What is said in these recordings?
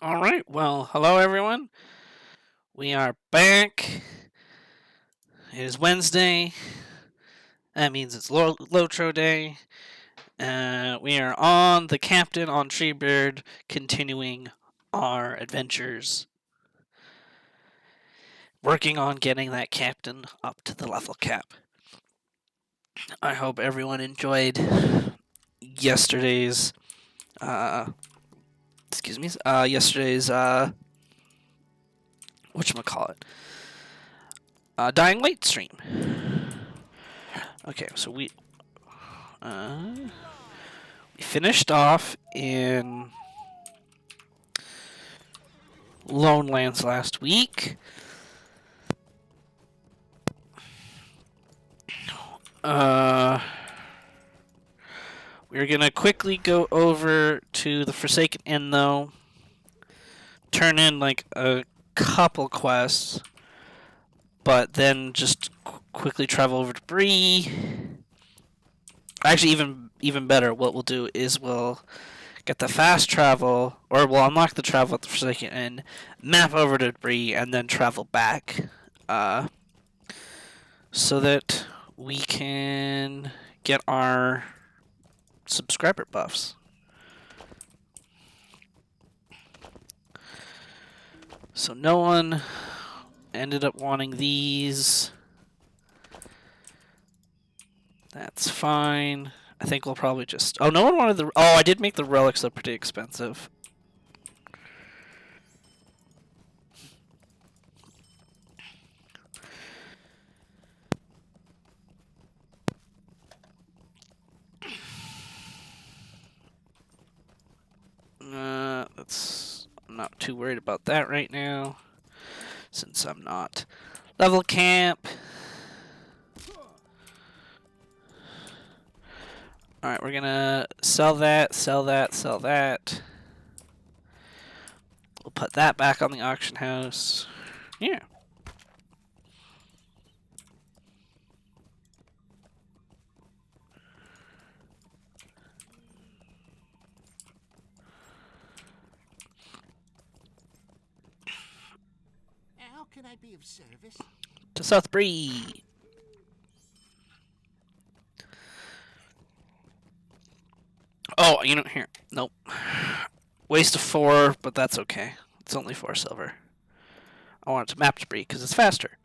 All right. Well, hello everyone. We are back. It is Wednesday. That means it's LOTRO day. We are on the captain on Treebeard, continuing our adventures, working on getting that captain up to the level cap. I hope everyone enjoyed yesterday's. Yesterday's whatchamacallit? Dying Light stream. Okay, so we finished off in Lone Lands last week. We're gonna quickly go over to the Forsaken Inn, though. Turn in like a couple quests, but then just quickly travel over to Bree. Actually, even better, what we'll do is we'll get the fast travel, or we'll unlock the travel at the Forsaken Inn, map over to Bree, and then travel back, so that we can get our subscriber buffs. So no one ended up wanting these. That's fine. I think we'll probably just... Oh, no one wanted the... Oh, I did make the relics look pretty expensive. I'm not too worried about that right now, since I'm not level camp. Alright, we're gonna sell that, sell that, sell that. We'll put that back on the auction house. Yeah. How can I be of service? To South Bree. Oh, you know, here. Nope. Waste of 4, but that's okay. It's only 4 silver. I want it to map to Bree because it's faster.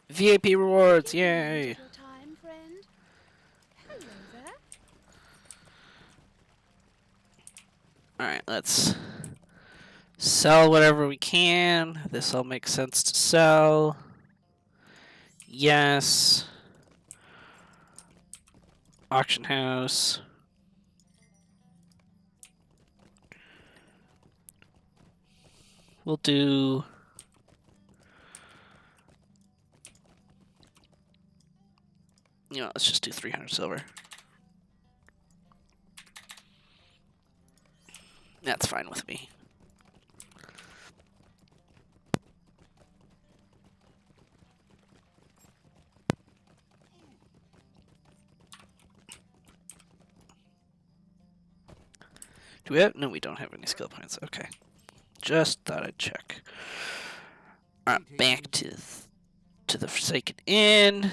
VIP rewards, yay! Time, friend. Hello there. Alright, let's sell whatever we can. This all makes sense to sell. Yes. Auction house. We'll do... You know, let's just do 300 silver. That's fine with me. Do we have... No, we don't have any skill points. Okay. Just thought I'd check. Alright, back to the Forsaken Inn.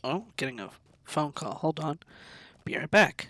Oh, getting a phone call. Hold on. Be right back.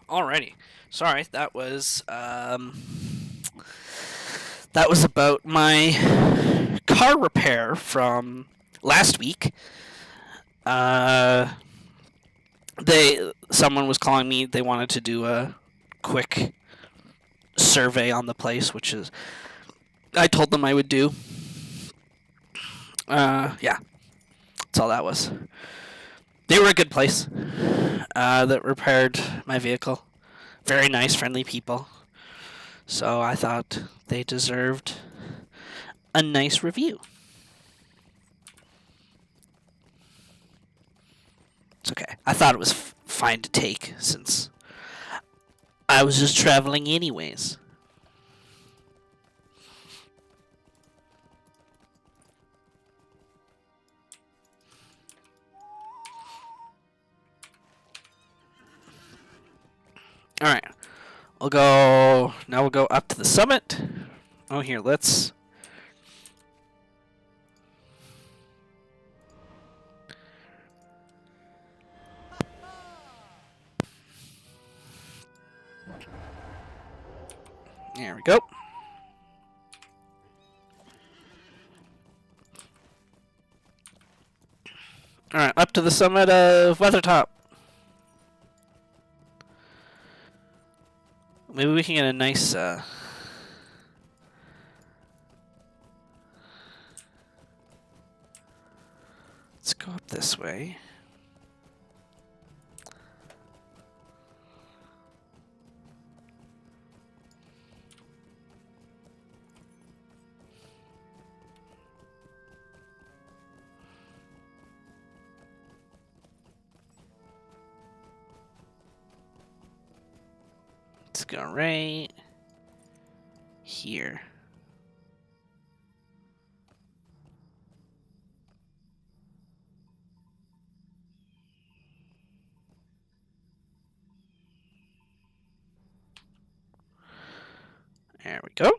Alrighty. Sorry, that was about my car repair from last week. Someone was calling me. They wanted to do a quick survey on the place, which is I told them I would do. Yeah, that's all that was. They were a good place that repaired my vehicle. Very nice, friendly people. So I thought they deserved a nice review. It's okay. I thought it was fine to take since I was just traveling anyways. Alright. We'll go up to the summit. Oh, here, let's... There we go. Alright, up to the summit of Weathertop. Maybe we can get a nice, let's go up this way. Let's go right here. There we go.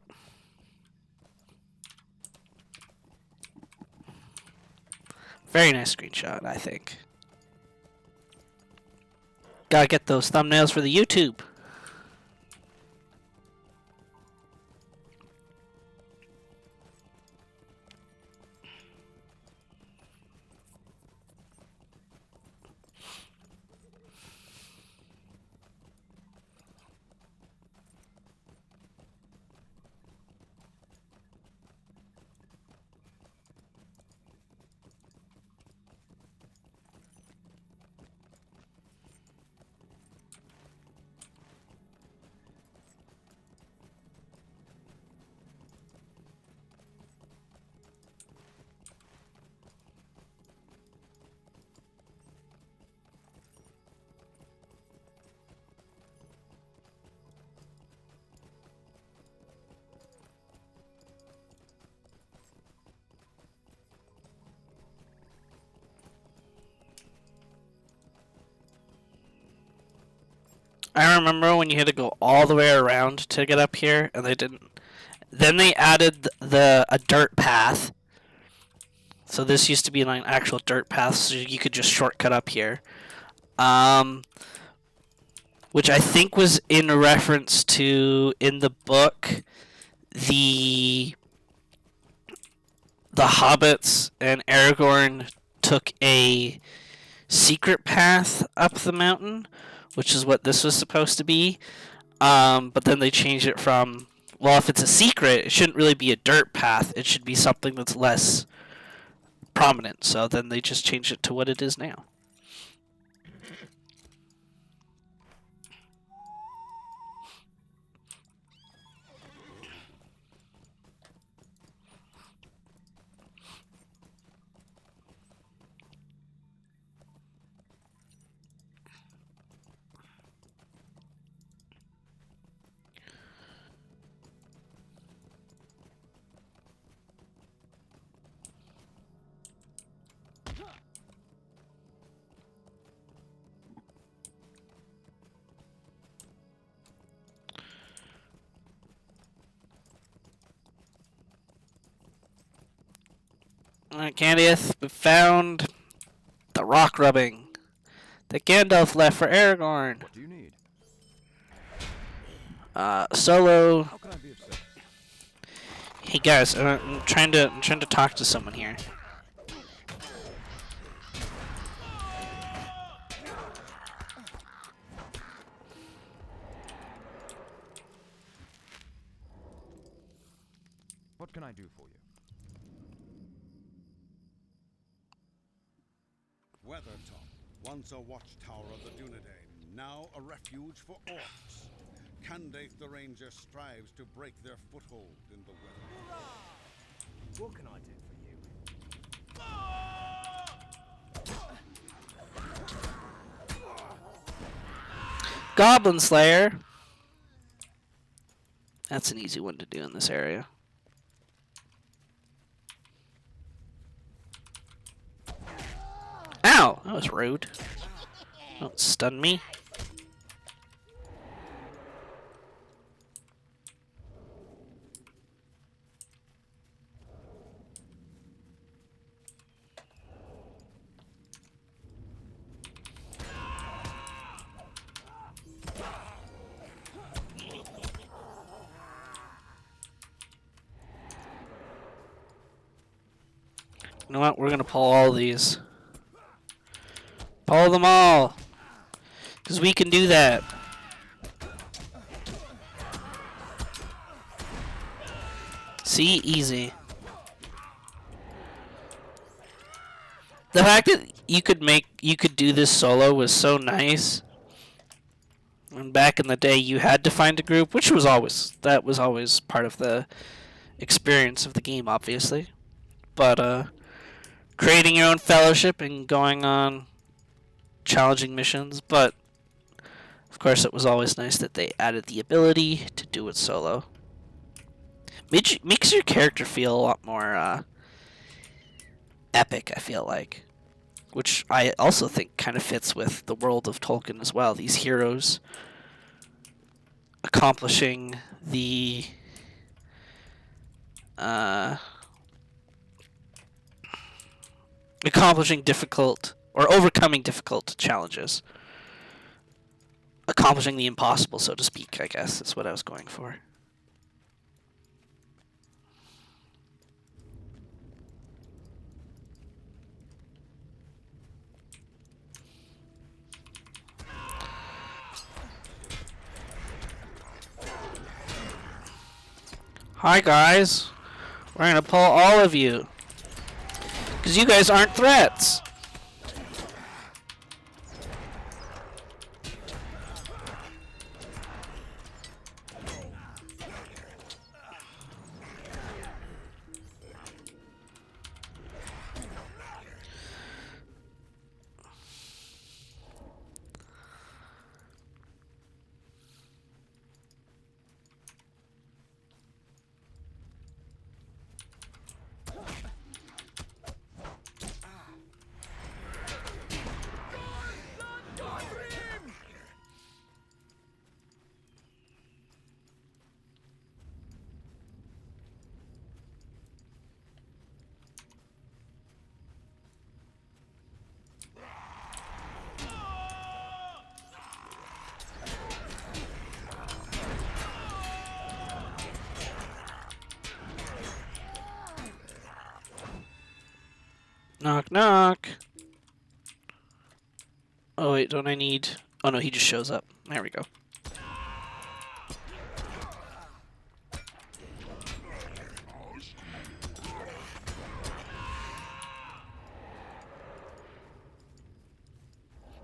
Very nice screenshot, I think. Gotta get those thumbnails for the YouTube. I remember when you had to go all the way around to get up here, and they didn't. Then they added a dirt path. So this used to be like an actual dirt path, so you could just shortcut up here. Which I think was in reference to, in the book, the hobbits and Aragorn took a secret path up the mountain, which is what this was supposed to be. But then they changed it from, well, if it's a secret, it shouldn't really be a dirt path. It should be something that's less prominent. So then they just changed it to what it is now. Alright, Candieth, we found the rock rubbing that Gandalf left for Aragorn. What do you need? Solo. How can I be of service? Hey guys, I'm trying to talk to someone here. What can I do for you? Weathertop, once a watchtower of the Dunedain, now a refuge for orcs. Candace the Ranger strives to break their foothold in the weather. What can I do for you? Goblin Slayer. That's an easy one to do in this area. Ow! That was rude. Don't stun me. You know what? We're gonna pull all these. Pull them all! Because we can do that. See? Easy. The fact that you could do this solo was so nice. And back in the day you had to find a group, which was always part of the experience of the game, obviously. But creating your own fellowship and going on challenging missions, but of course it was always nice that they added the ability to do it solo. Makes your character feel a lot more epic, I feel like, which I also think kind of fits with the world of Tolkien as well. These heroes accomplishing the difficult or overcoming difficult challenges. Accomplishing the impossible, so to speak, I guess, is what I was going for. Hi guys, we're gonna pull all of you, because you guys aren't threats. Knock, knock. Oh, wait, don't I need... Oh, no, he just shows up. There we go.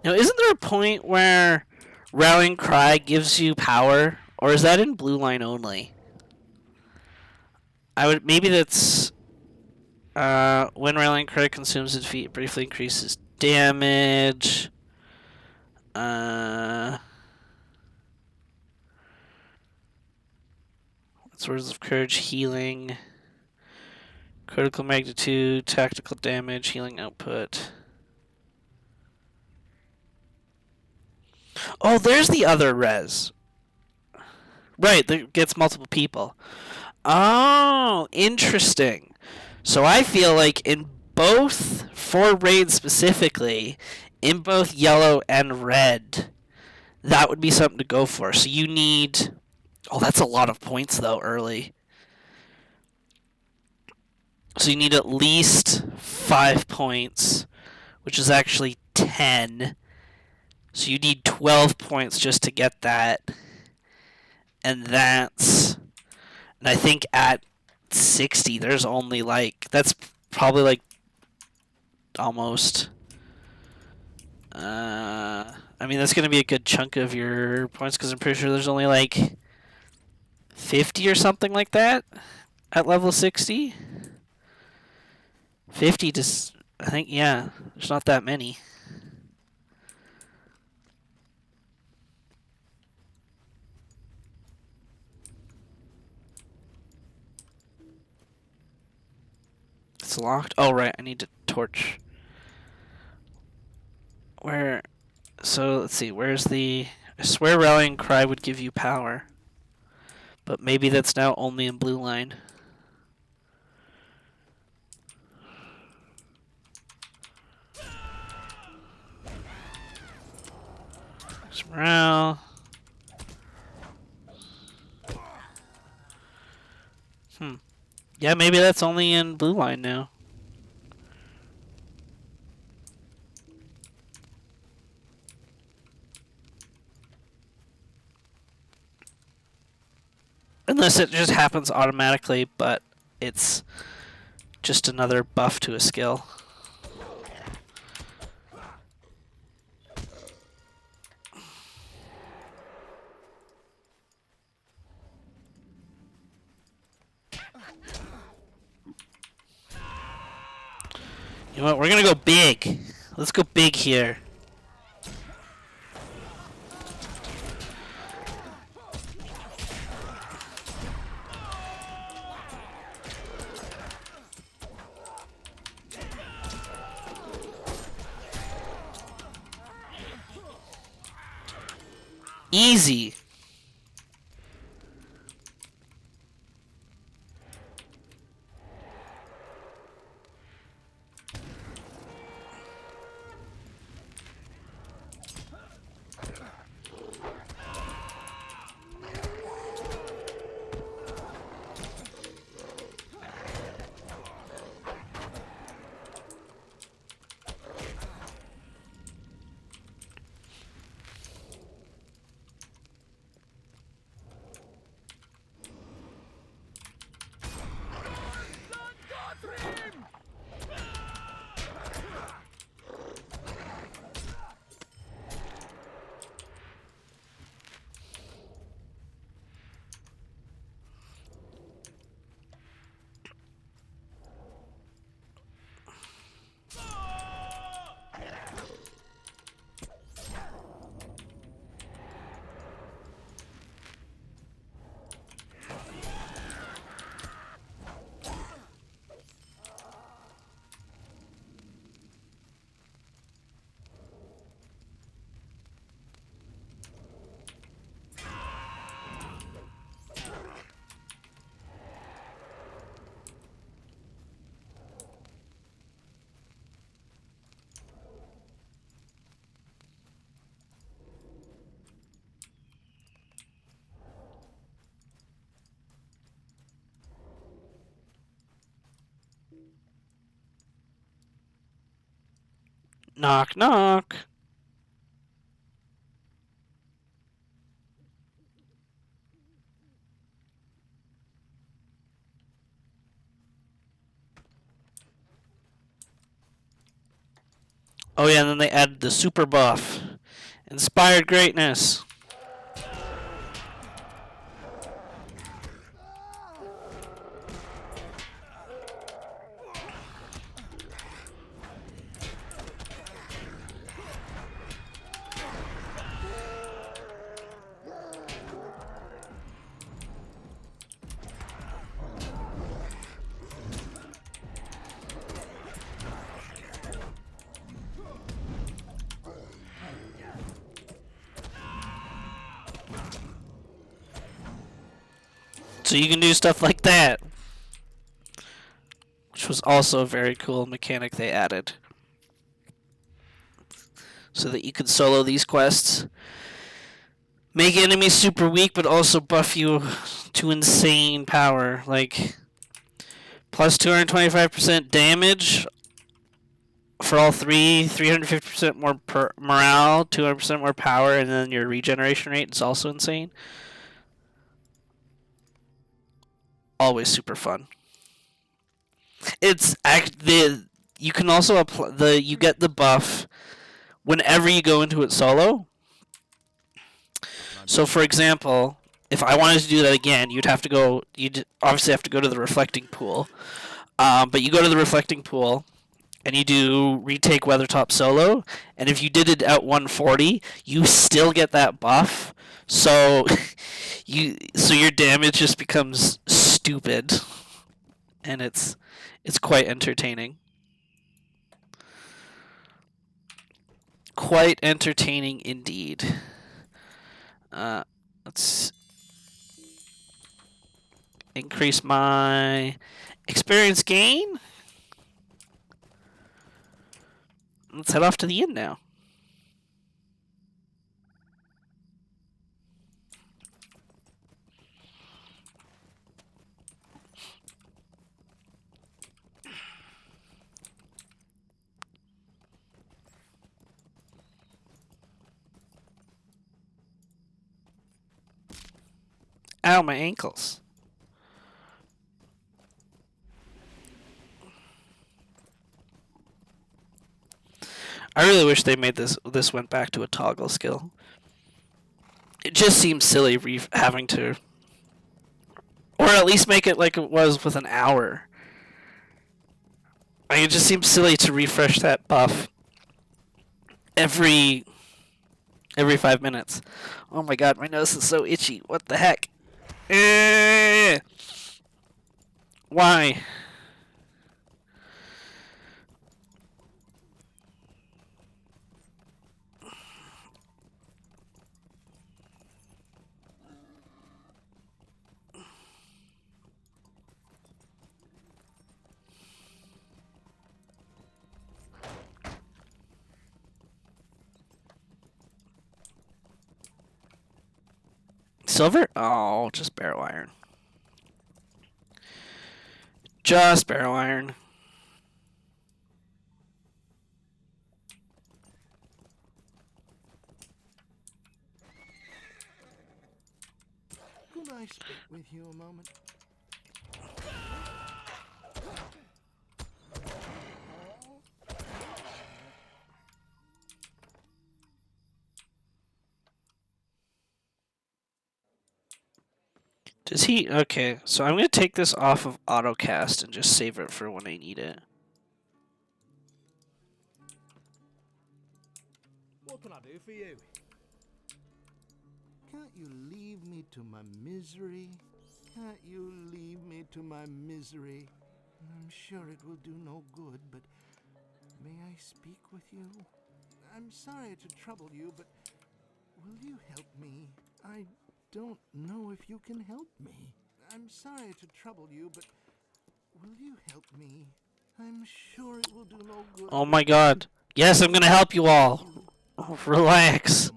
Now, isn't there a point where Rallying Cry gives you power? Or is that in blue line only? Maybe that's... when Rallying Cry consumes its feet, it briefly increases damage. Swords of Courage, healing. Critical magnitude, tactical damage, healing output. Oh, there's the other res. Right, that gets multiple people. Oh, interesting. So I feel like in both, for raids specifically, in both yellow and red, that would be something to go for. So you need... Oh, that's a lot of points, though, early. So you need at least 5 points, which is actually 10. So you need 12 points just to get that. And that's... And I think at 60, there's only like... That's probably like... Almost... I mean, that's going to be a good chunk of your points, because I'm pretty sure there's only like 50 or something like that at level 60. 50 to... I think, yeah, there's not that many. It's locked. Oh, right, I need to torch. Where... So, let's see, where's the... I swear Rallying Cry would give you power. But maybe that's now only in blue line. Morale. Yeah, maybe that's only in blue line now. Unless it just happens automatically, but it's just another buff to a skill. You know what? We're gonna go big. Let's go big here. Easy. Knock, knock. Oh yeah, and then they added the super buff. Inspired greatness. So you can do stuff like that. Which was also a very cool mechanic they added. So that you could solo these quests. Make enemies super weak, but also buff you to insane power. Like, plus 225% damage for all three, 350% more morale, 200% more power, and then your regeneration rate is also insane. Always super fun. It's you can also apply you get the buff whenever you go into it solo. So for example, if I wanted to do that again, you'd obviously have to go to the reflecting pool. But you go to the reflecting pool and you do retake Weathertop solo, and if you did it at 140, you still get that buff. So your damage just becomes stupid, and it's quite entertaining. Quite entertaining indeed. Let's increase my experience gain. Let's head off to the inn now. Ow, my ankles. I really wish they made this went back to a toggle skill. It just seems silly having to, or at least make it like it was with an hour. Like, it just seems silly to refresh that buff every 5 minutes. Oh my god, my nose is so itchy. What the heck? Why? Silver? Oh, just barrel iron. Just barrel iron. Could I speak with you a moment? Does he? Okay, so I'm going to take this off of AutoCast and just save it for when I need it. What can I do for you? Can't you leave me to my misery? Can't you leave me to my misery? I'm sure it will do no good, but may I speak with you? I'm sorry to trouble you, but will you help me? I don't know if you can help me. I'm sorry to trouble you, but will you help me? I'm sure it will do no good. Oh my god. Yes, I'm going to help you all. Relax.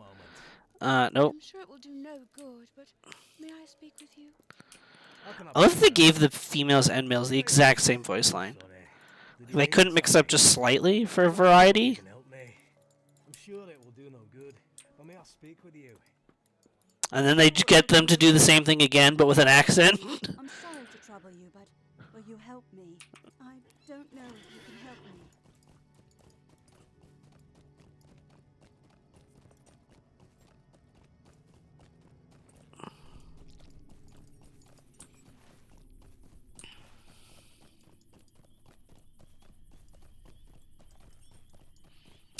Nope. I'm sure it will do no good, but may I speak with you? I love that they gave the females and males the exact same voice line. They couldn't mix up just slightly for variety. Help me. sure it will do no good, but may I speak with you? And then they get them to do the same thing again, but with an accent. I'm sorry to trouble you, but will you help me? I don't know if you can help me.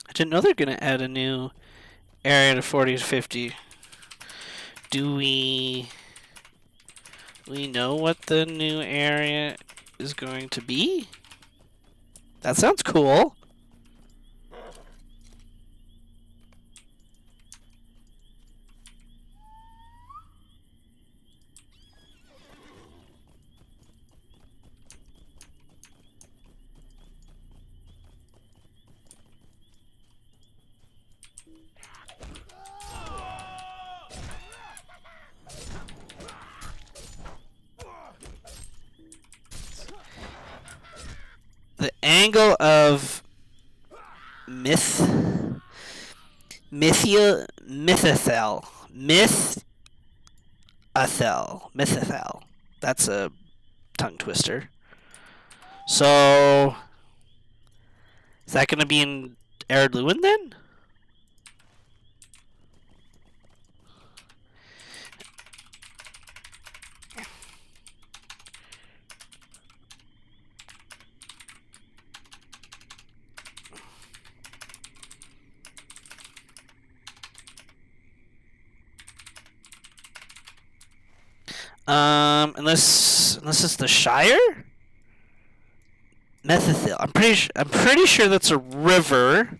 I didn't know they're going to add a new area to 40 to 50. Do we know what the new area is going to be? That sounds cool. The angle of Mythethel. That's a tongue twister. So, is that going to be in Ered Luin then? Unless it's the Shire? Methethil. I'm pretty sure that's a river.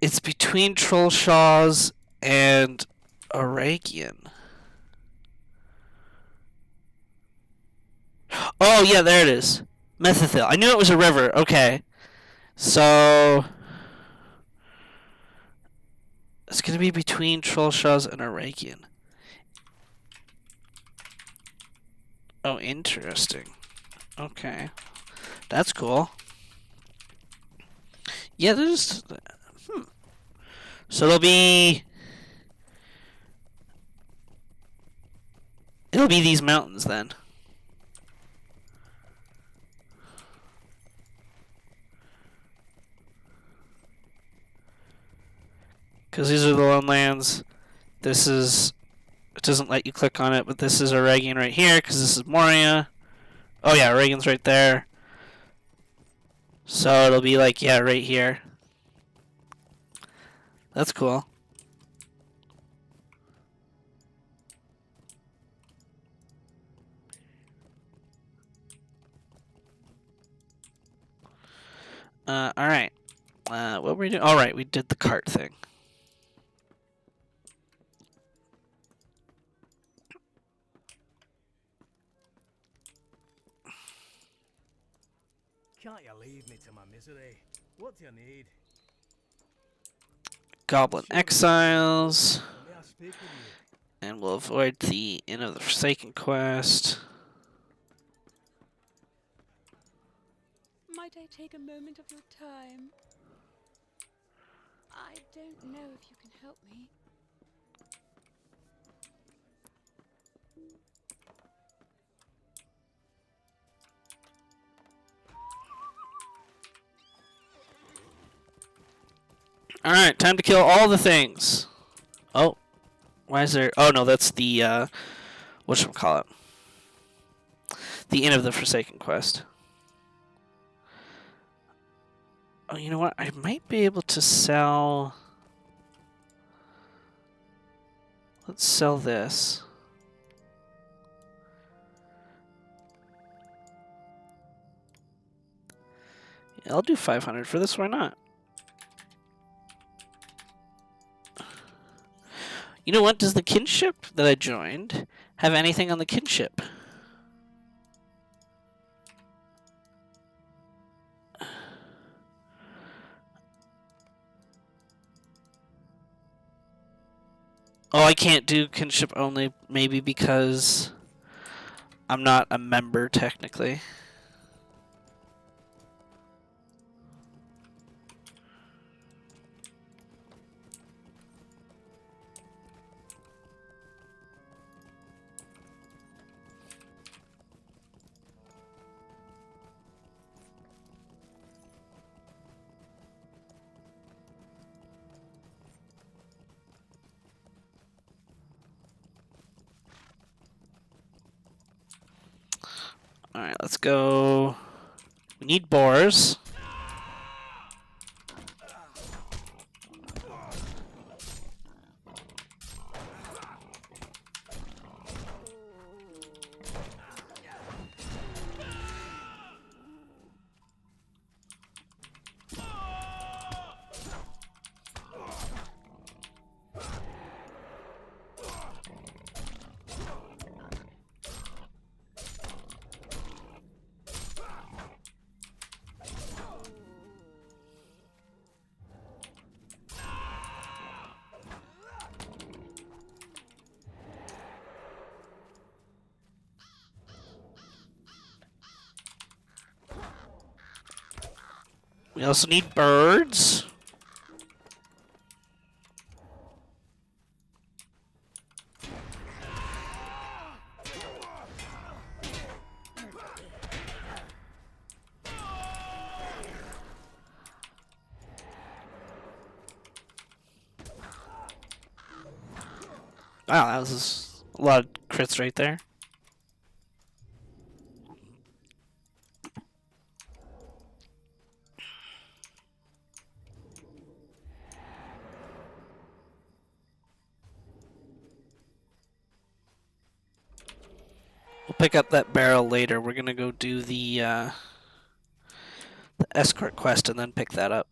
It's between Trollshaws and Aragian. Oh, yeah, there it is. Methethil. I knew it was a river. Okay. So, it's going to be between Trollshaws and Aragian. Oh, interesting. Okay. That's cool. Yeah, there's... So it'll be these mountains then. Because these are the lowlands. This is... It doesn't let you click on it, but this is Aragian right here, because this is Moria. Oh yeah, Aragian's right there. So it'll be like, yeah, right here. That's cool. Alright. What were we doing? Alright, we did the cart thing. Can't you leave me to my misery? What do you need? Goblin Exiles. May I speak with you? And we'll avoid the Inn of the Forsaken quest. Might I take a moment of your time? I don't know if you can help me. Alright, time to kill all the things. Oh. Why is there... Oh, no, that's the, whatchamacallit? The Inn of the Forsaken quest. Oh, you know what? I might be able to sell... Let's sell this. Yeah, I'll do 500 for this, why not? You know what? Does the kinship that I joined have anything on the kinship? Oh, I can't do kinship only, maybe because I'm not a member technically. Alright, let's go. We need boars. We also need birds. Wow, that was a lot of crits right there. We'll pick up that barrel later. We're gonna go do the escort quest and then pick that up.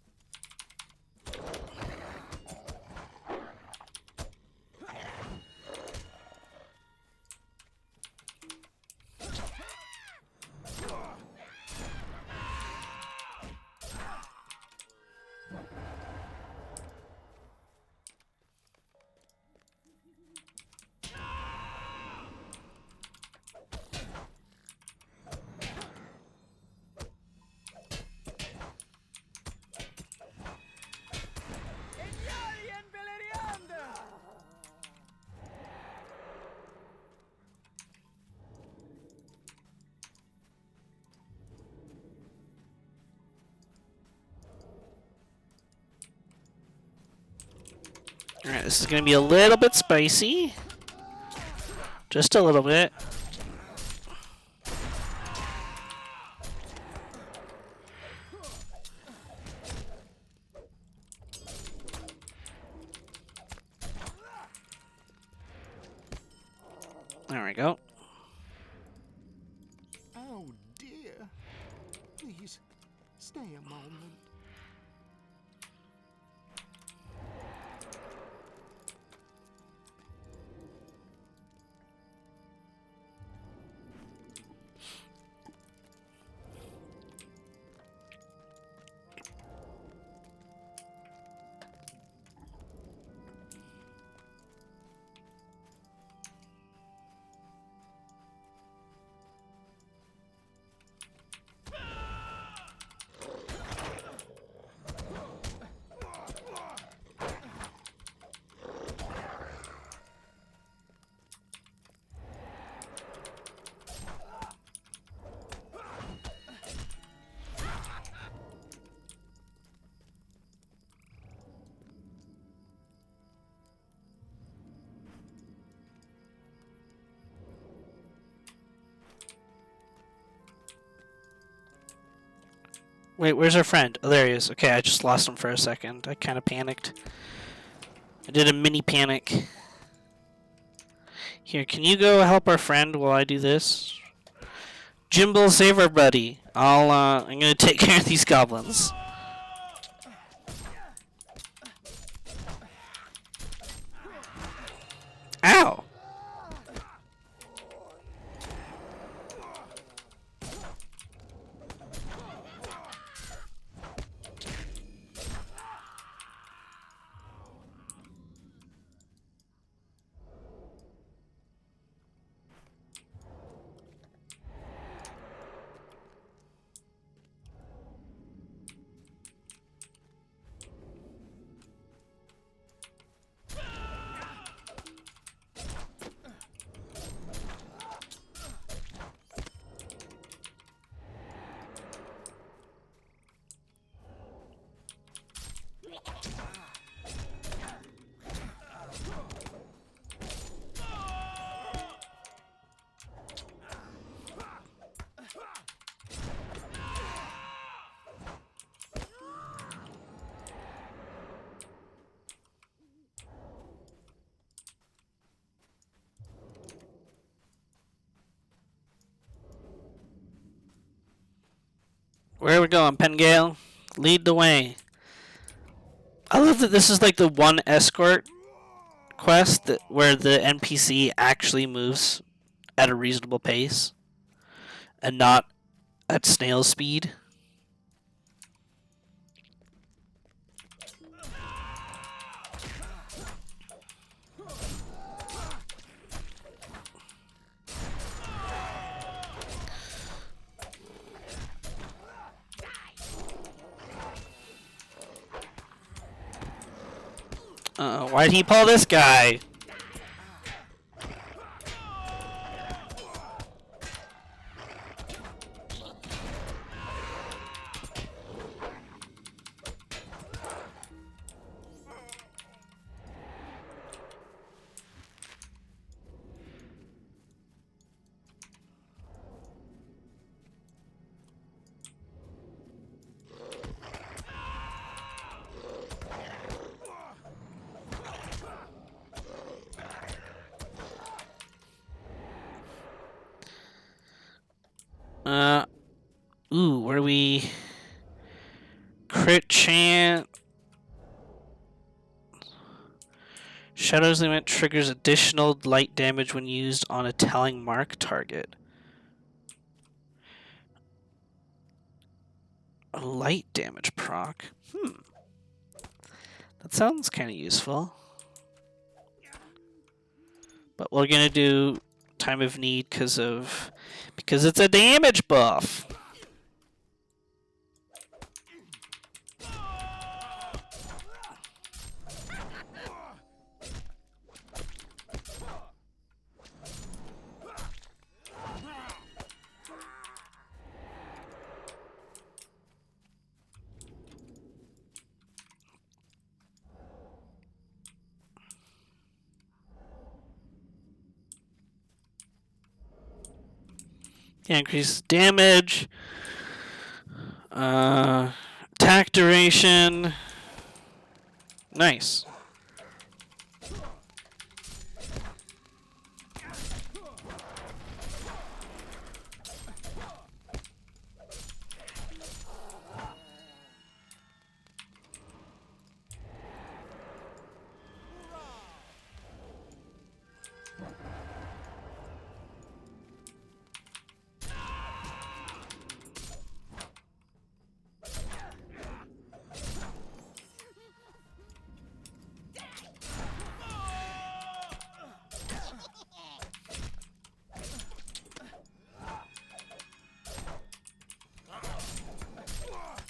Alright, this is gonna be a little bit spicy. Just a little bit. There we go. Oh dear. Please, stay a moment. Wait, where's our friend? Oh, there he is. Okay, I just lost him for a second. I kind of panicked. I did a mini panic. Here, can you go help our friend while I do this? Jimble, save our buddy. I'm gonna take care of these goblins. Ow! Where are we going, Pengale? Lead the way. I love that this is like the one escort quest where the NPC actually moves at a reasonable pace and not at snail speed. Why'd he pull this guy? Where do we... Crit chant. Shadow's limit triggers additional light damage when used on a telling mark target. A light damage proc. That sounds kind of useful. But we're gonna do Time of Need because it's a damage buff. Yeah, increases damage. Attack duration. Nice.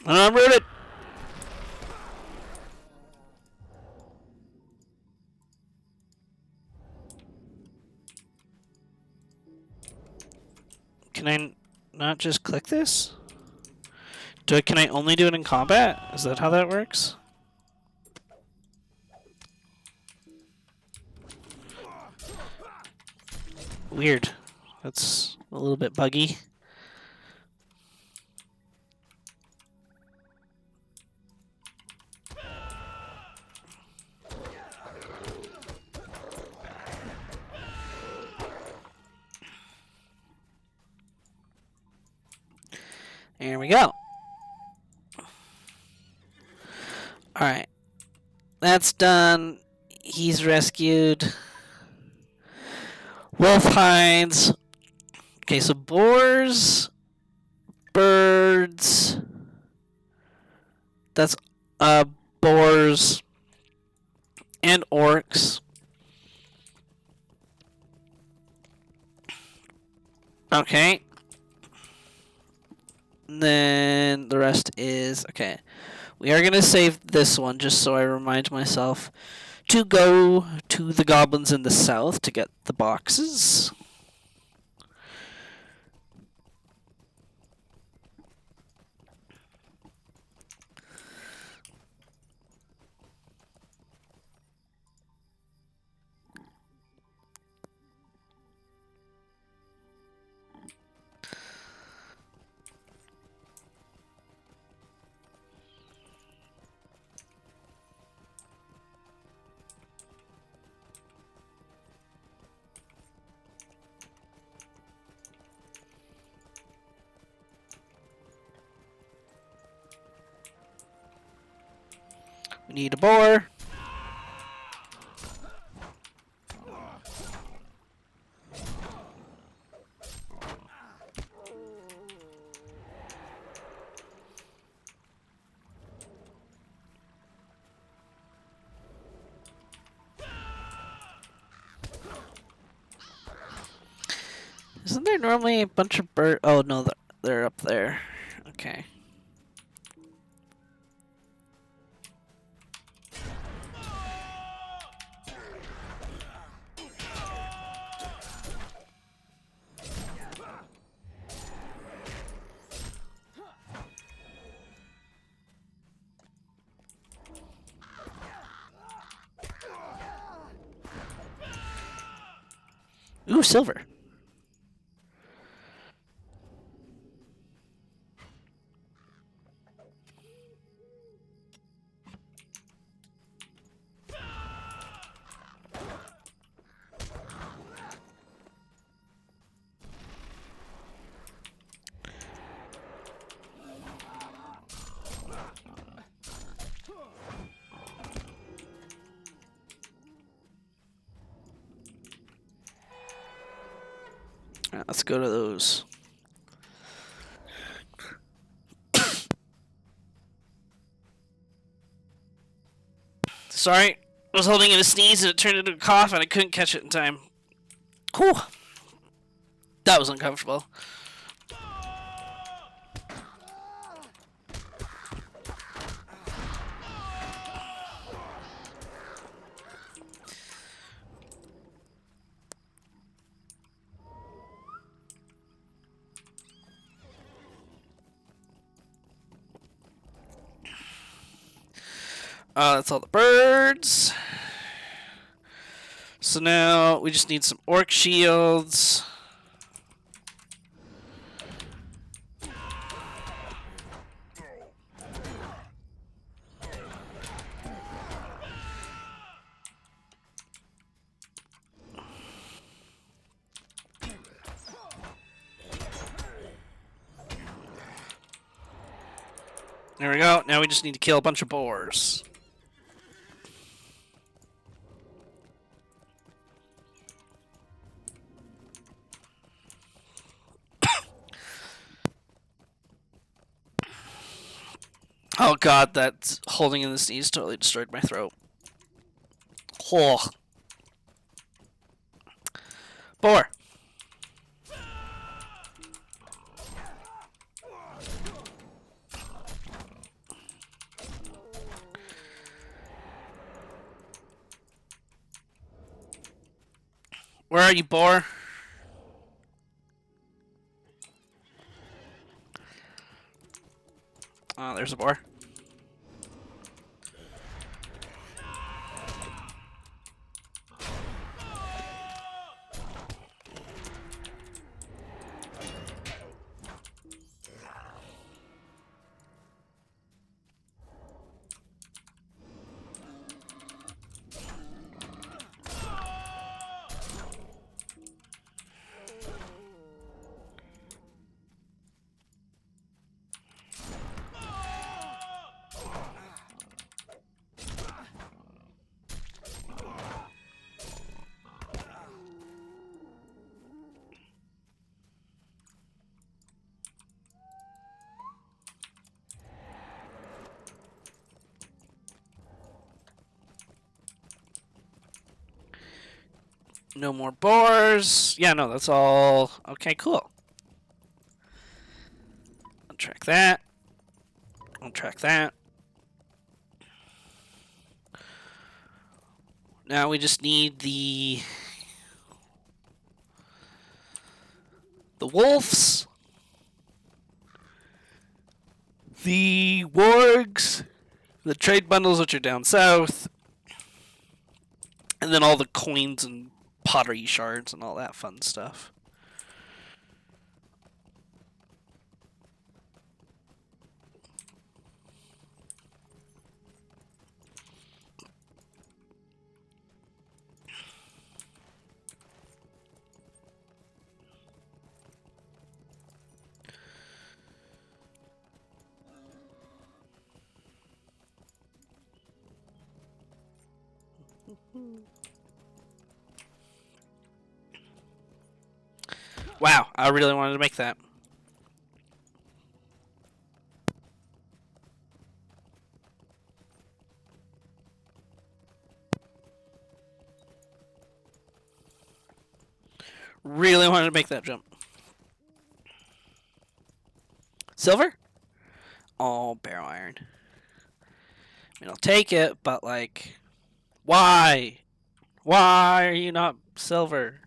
I'm rooted. Can I not just click this? Can I only do it in combat? Is that how that works? Weird. That's a little bit buggy. There we go. Alright. That's done. He's rescued. Wolf hides. Okay, so boars, birds. That's boars and orcs. Okay. And then the rest is okay. We are gonna save this one just so I remind myself to go to the goblins in the south to get the boxes. We need a boar. Isn't there normally a bunch of birds? Oh no, they're up there. Okay. Ooh, silver. Alright, let's go to those. Sorry, I was holding in a sneeze and it turned into a cough and I couldn't catch it in time. Whew. That was uncomfortable. That's all the birds. So now we just need some orc shields. There we go. Now we just need to kill a bunch of boars. Oh god, that holding in the sneeze totally destroyed my throat. Oh. Boar. Where are you, boar? Oh, there's a boar. No more boars. Yeah, no, that's all. Okay, cool. I'll track that. I'll track that. Now we just need the wolves, the wargs, the trade bundles, which are down south, and then all the coins and pottery shards and all that fun stuff. Wow, I really wanted to make that. Really wanted to make that jump. Silver? Oh, barrel iron. I mean, I'll take it, but like, why? Why are you not silver?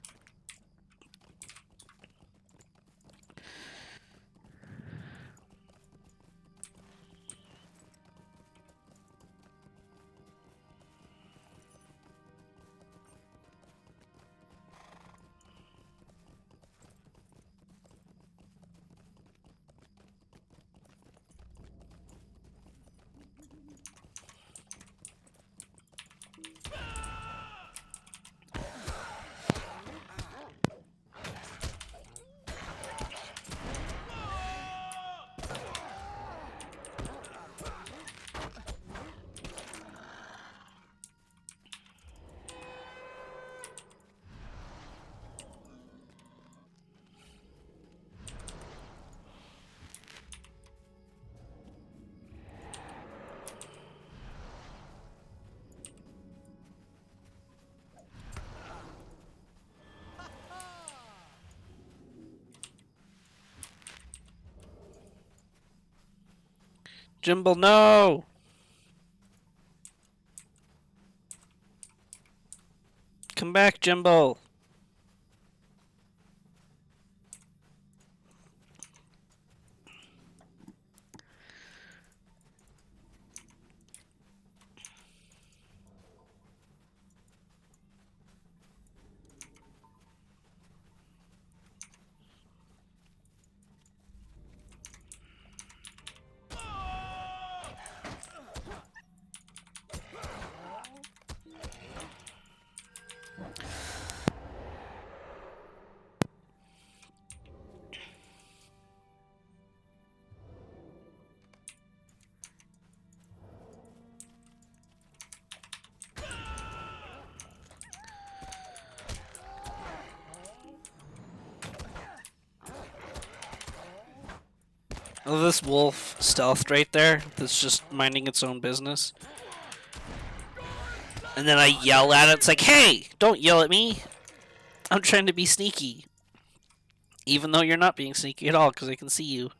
Jimble, no! Come back, Jimble. Oh, this wolf stealthed right there that's just minding its own business. And then I yell at it. It's like, hey, don't yell at me. I'm trying to be sneaky. Even though you're not being sneaky at all, because I can see you.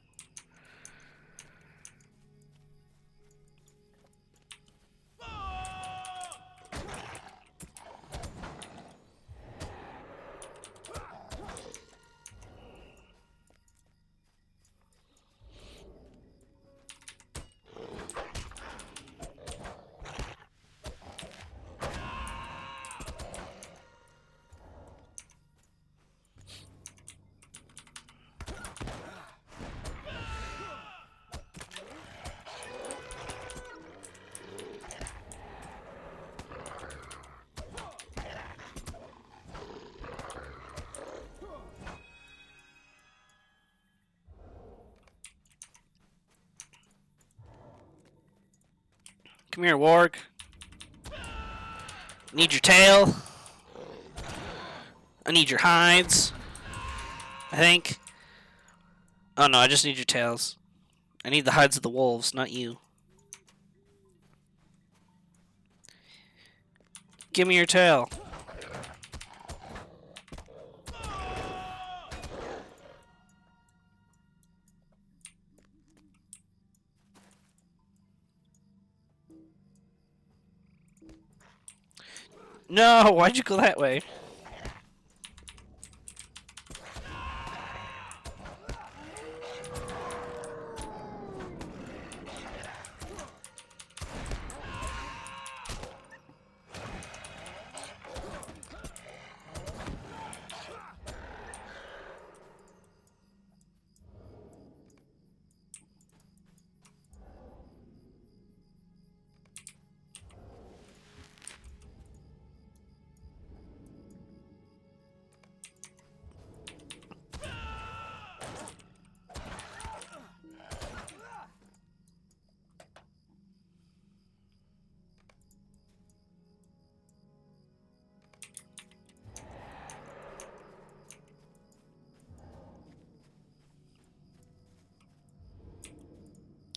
Come here, warg. Need your tail. I need your hides. I think. Oh no, I just need your tails. I need the hides of the wolves, not you. Give me your tail. No, why'd you go that way?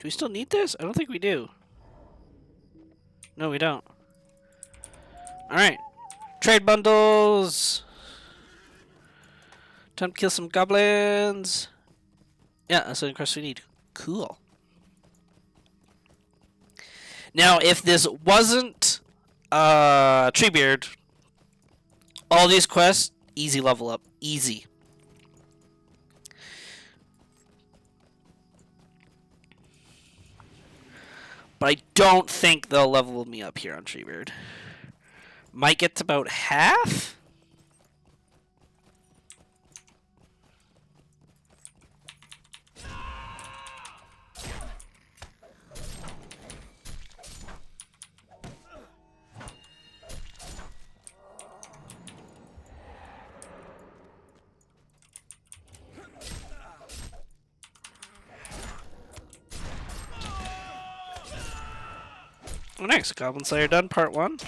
Do we still need this? I don't think we do. No, we don't. Alright. Trade bundles! Time to kill some goblins! Yeah, that's the quest we need. Cool. Now, if this wasn't Treebeard, all these quests, easy level up. Easy. But I don't think they'll level me up here on Treebeard. Might get to about half? Oh, nice. Goblin Slayer done, part 1.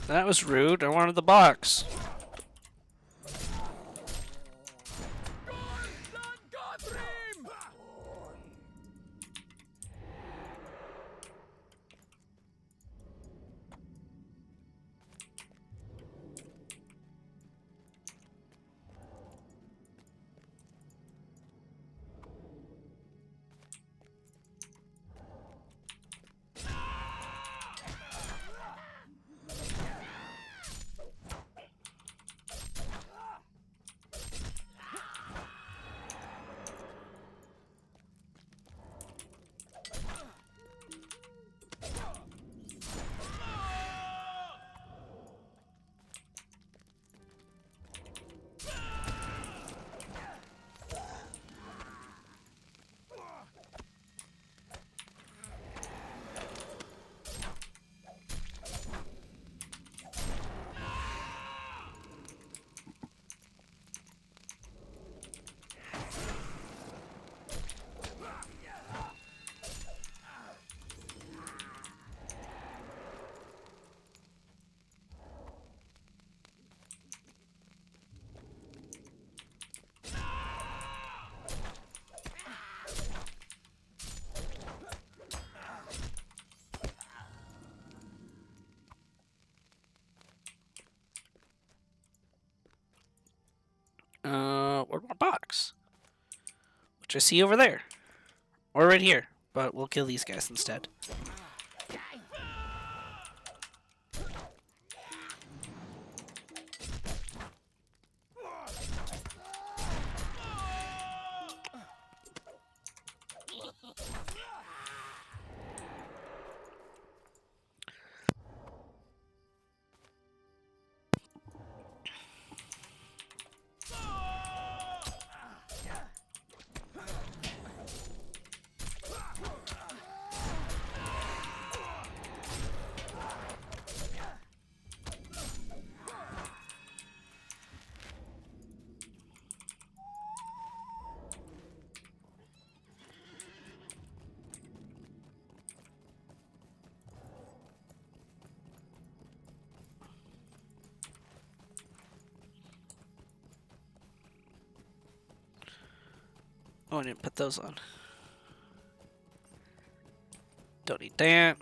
That was rude. I wanted the box. One more box. Which I see over there. Or right here. But we'll kill these guys instead. Oh, I didn't put those on. Don't need that.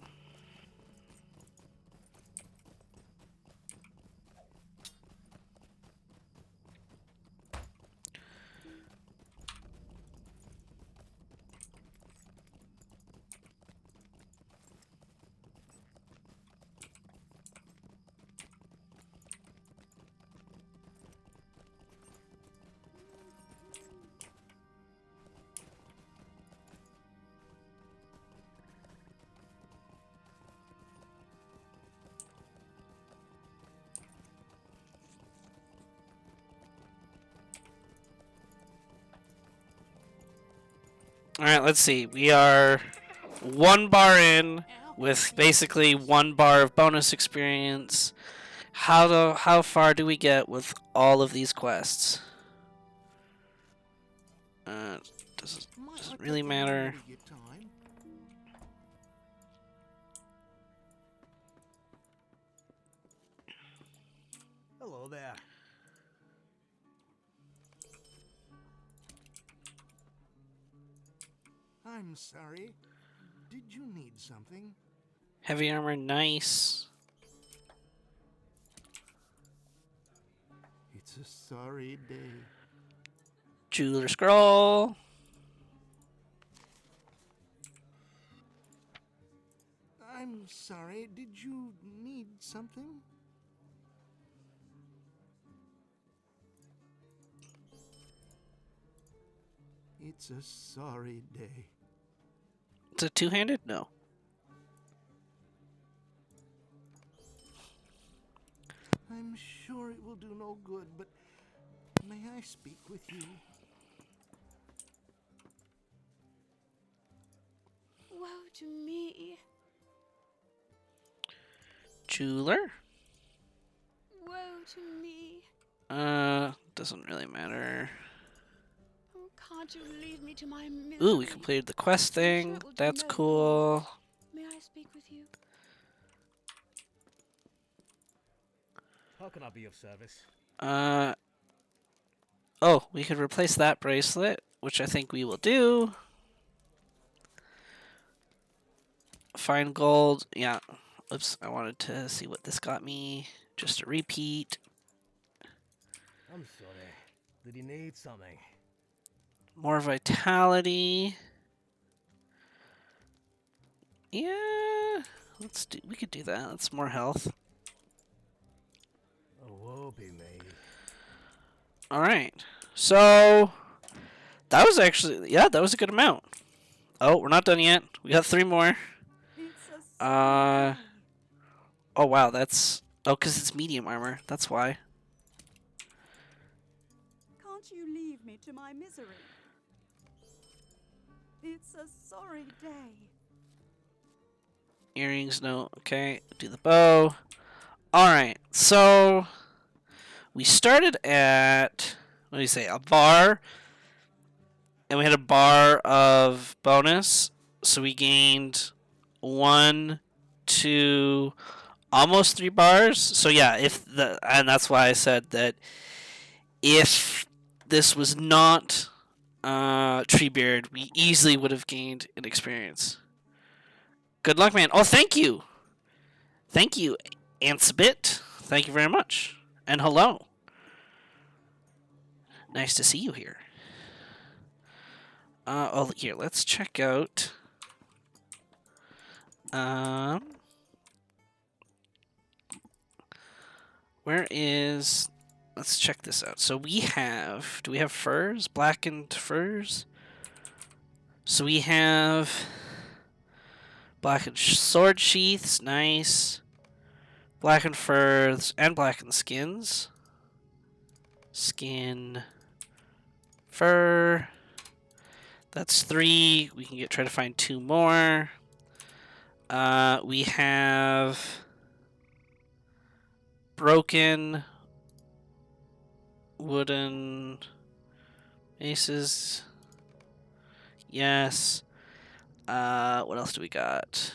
Alright, let's see. We are 1 bar in with basically 1 bar of bonus experience. How far do we get with all of these quests? Does Might it I really take a matter? moment of your time? Hello there. I'm sorry. Did you need something? Heavy armor, nice. It's a sorry day. Jeweler scroll. I'm sorry. Did you need something? It's a sorry day. Is it two-handed? No. I'm sure it will do no good, but may I speak with you? Woe to me. Jeweler? Woe to me. Doesn't really matter. Oh, can't you leave me to my misery? Ooh, we completed the quest I'm sure thing. it will do That's no cool. May I speak with you? How can I be of service? Oh, we could replace that bracelet, which I think we will do. Find gold. Yeah. Oops, I wanted to see what this got me. Just a repeat. I'm sorry. Did you need something? More vitality. Yeah. We could do that. That's more health. Oh, woe be me. Alright. So that was actually that was a good amount. Oh, we're not done yet. We got 3 more. It's a sorry day. Oh wow, that's because it's medium armor. That's why. Can't you leave me to my misery? It's a sorry day. Earrings, no. Okay, do the bow. Alright, so we started at, what do you say, a bar, and we had a bar of bonus, so we gained 1, 2, almost 3 bars. So yeah, and that's why I said that if this was not Treebeard, we easily would have gained an experience. Good luck, man. Oh, thank you. Thank you, Ansbit. Thank you very much. And hello. Nice to see you here. Here, let's check out. Where is? Let's check this out. So we have. Do we have furs? Blackened furs. So we have blackened sword sheaths. Nice. Blackened furs and blackened skins. Skin. Fur. That's 3. We can try to find 2 more. We have broken wooden maces. Yes. What else do we got?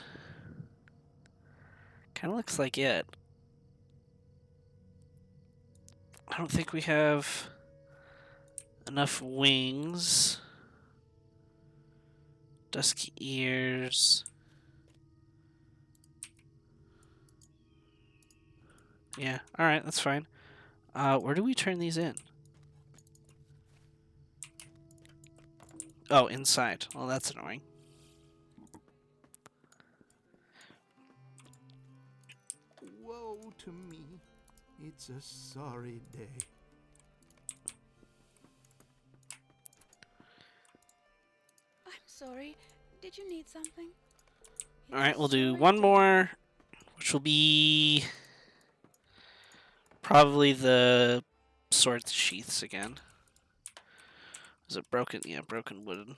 Kind of looks like it. I don't think we have enough wings. Dusky ears. Yeah, alright, that's fine. Where do we turn these in? Oh, inside. Well, that's annoying. Woe to me. It's a sorry day. I'm sorry. Did you need something? Alright, we'll do Sorry, 1 dear. more, which will be probably the sword sheaths again. Is it broken? Yeah, broken wooden.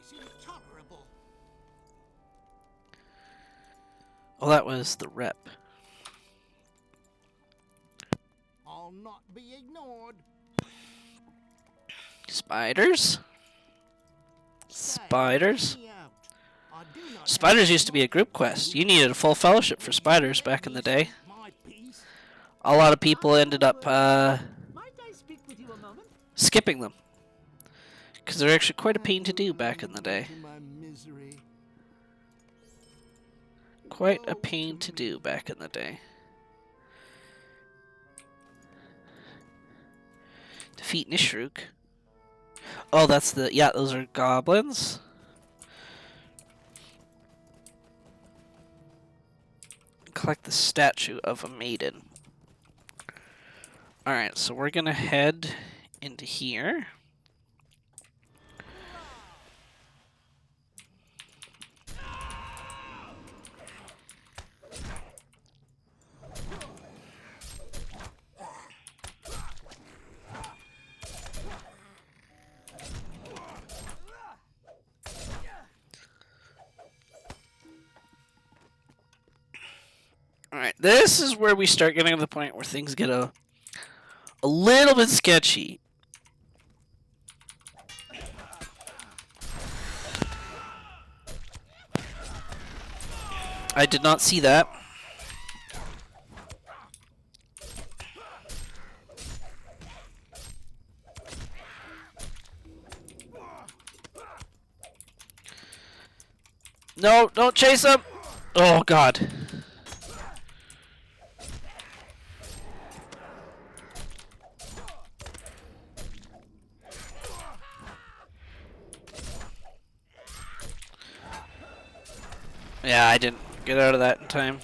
is intolerable. Well, that was the rep. I'll not be ignored. Spiders? Say, Spiders? let me out. I do not Spiders have used to be a much group to quest. do. You needed a full fellowship for spiders back in the day. Speak my piece. A lot of people ended up Might I speak with you a moment? skipping them. Because they're actually quite a pain to do back in the day. To my misery. Quite a pain to do back in the day. Defeat Nishruk. Oh, that's the... Yeah, those are goblins. Collect the statue of a maiden. Alright, so we're gonna head into here. Alright, this is where we start getting to the point where things get a little bit sketchy. I did not see that. No, don't chase him! Oh, God. Yeah, I didn't get out of that in time.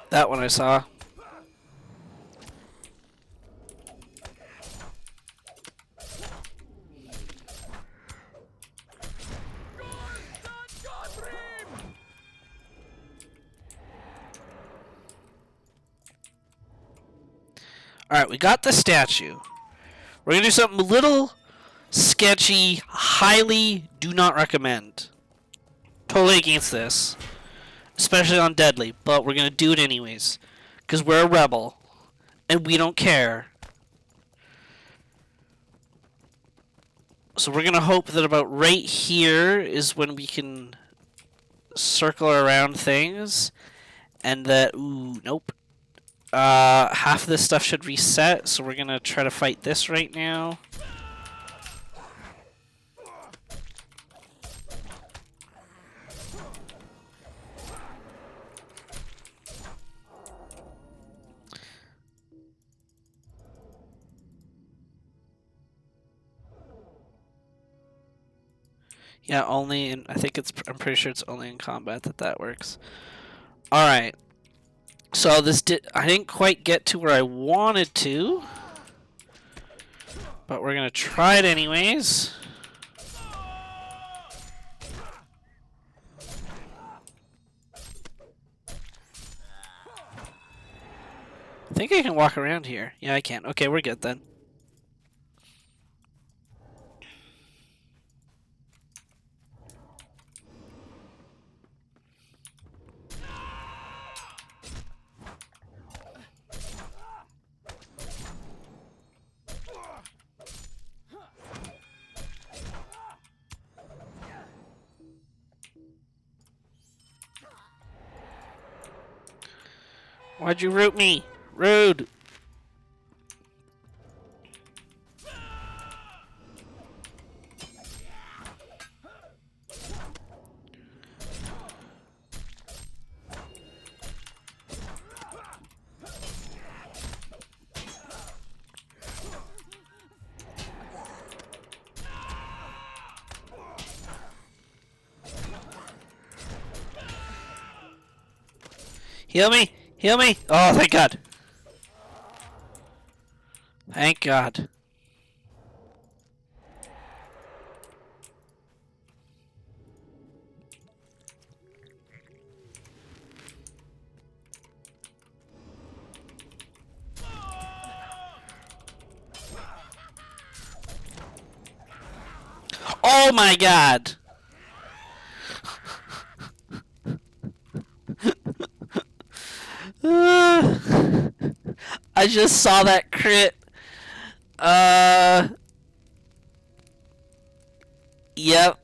That one I saw. Alright, we got the statue. We're gonna do something a little sketchy, highly do not recommend. Totally against this. Especially on Deadly, but we're gonna do it anyways. Because we're a rebel. And we don't care. So we're gonna hope that about right here is when we can circle around things. And that, ooh, nope. Half of this stuff should reset, so we're gonna try to fight this right now. Yeah, only in, I think it's, I'm pretty sure it's only in combat that works. Alright. So this I didn't quite get to where I wanted to. But we're gonna try it anyways. I think I can walk around here. Yeah, I can. Okay, we're good then. Why'd you root me? Rude! Heal me! Heal me! Oh, thank God! Thank God. Oh my god! I just saw that crit. Yep.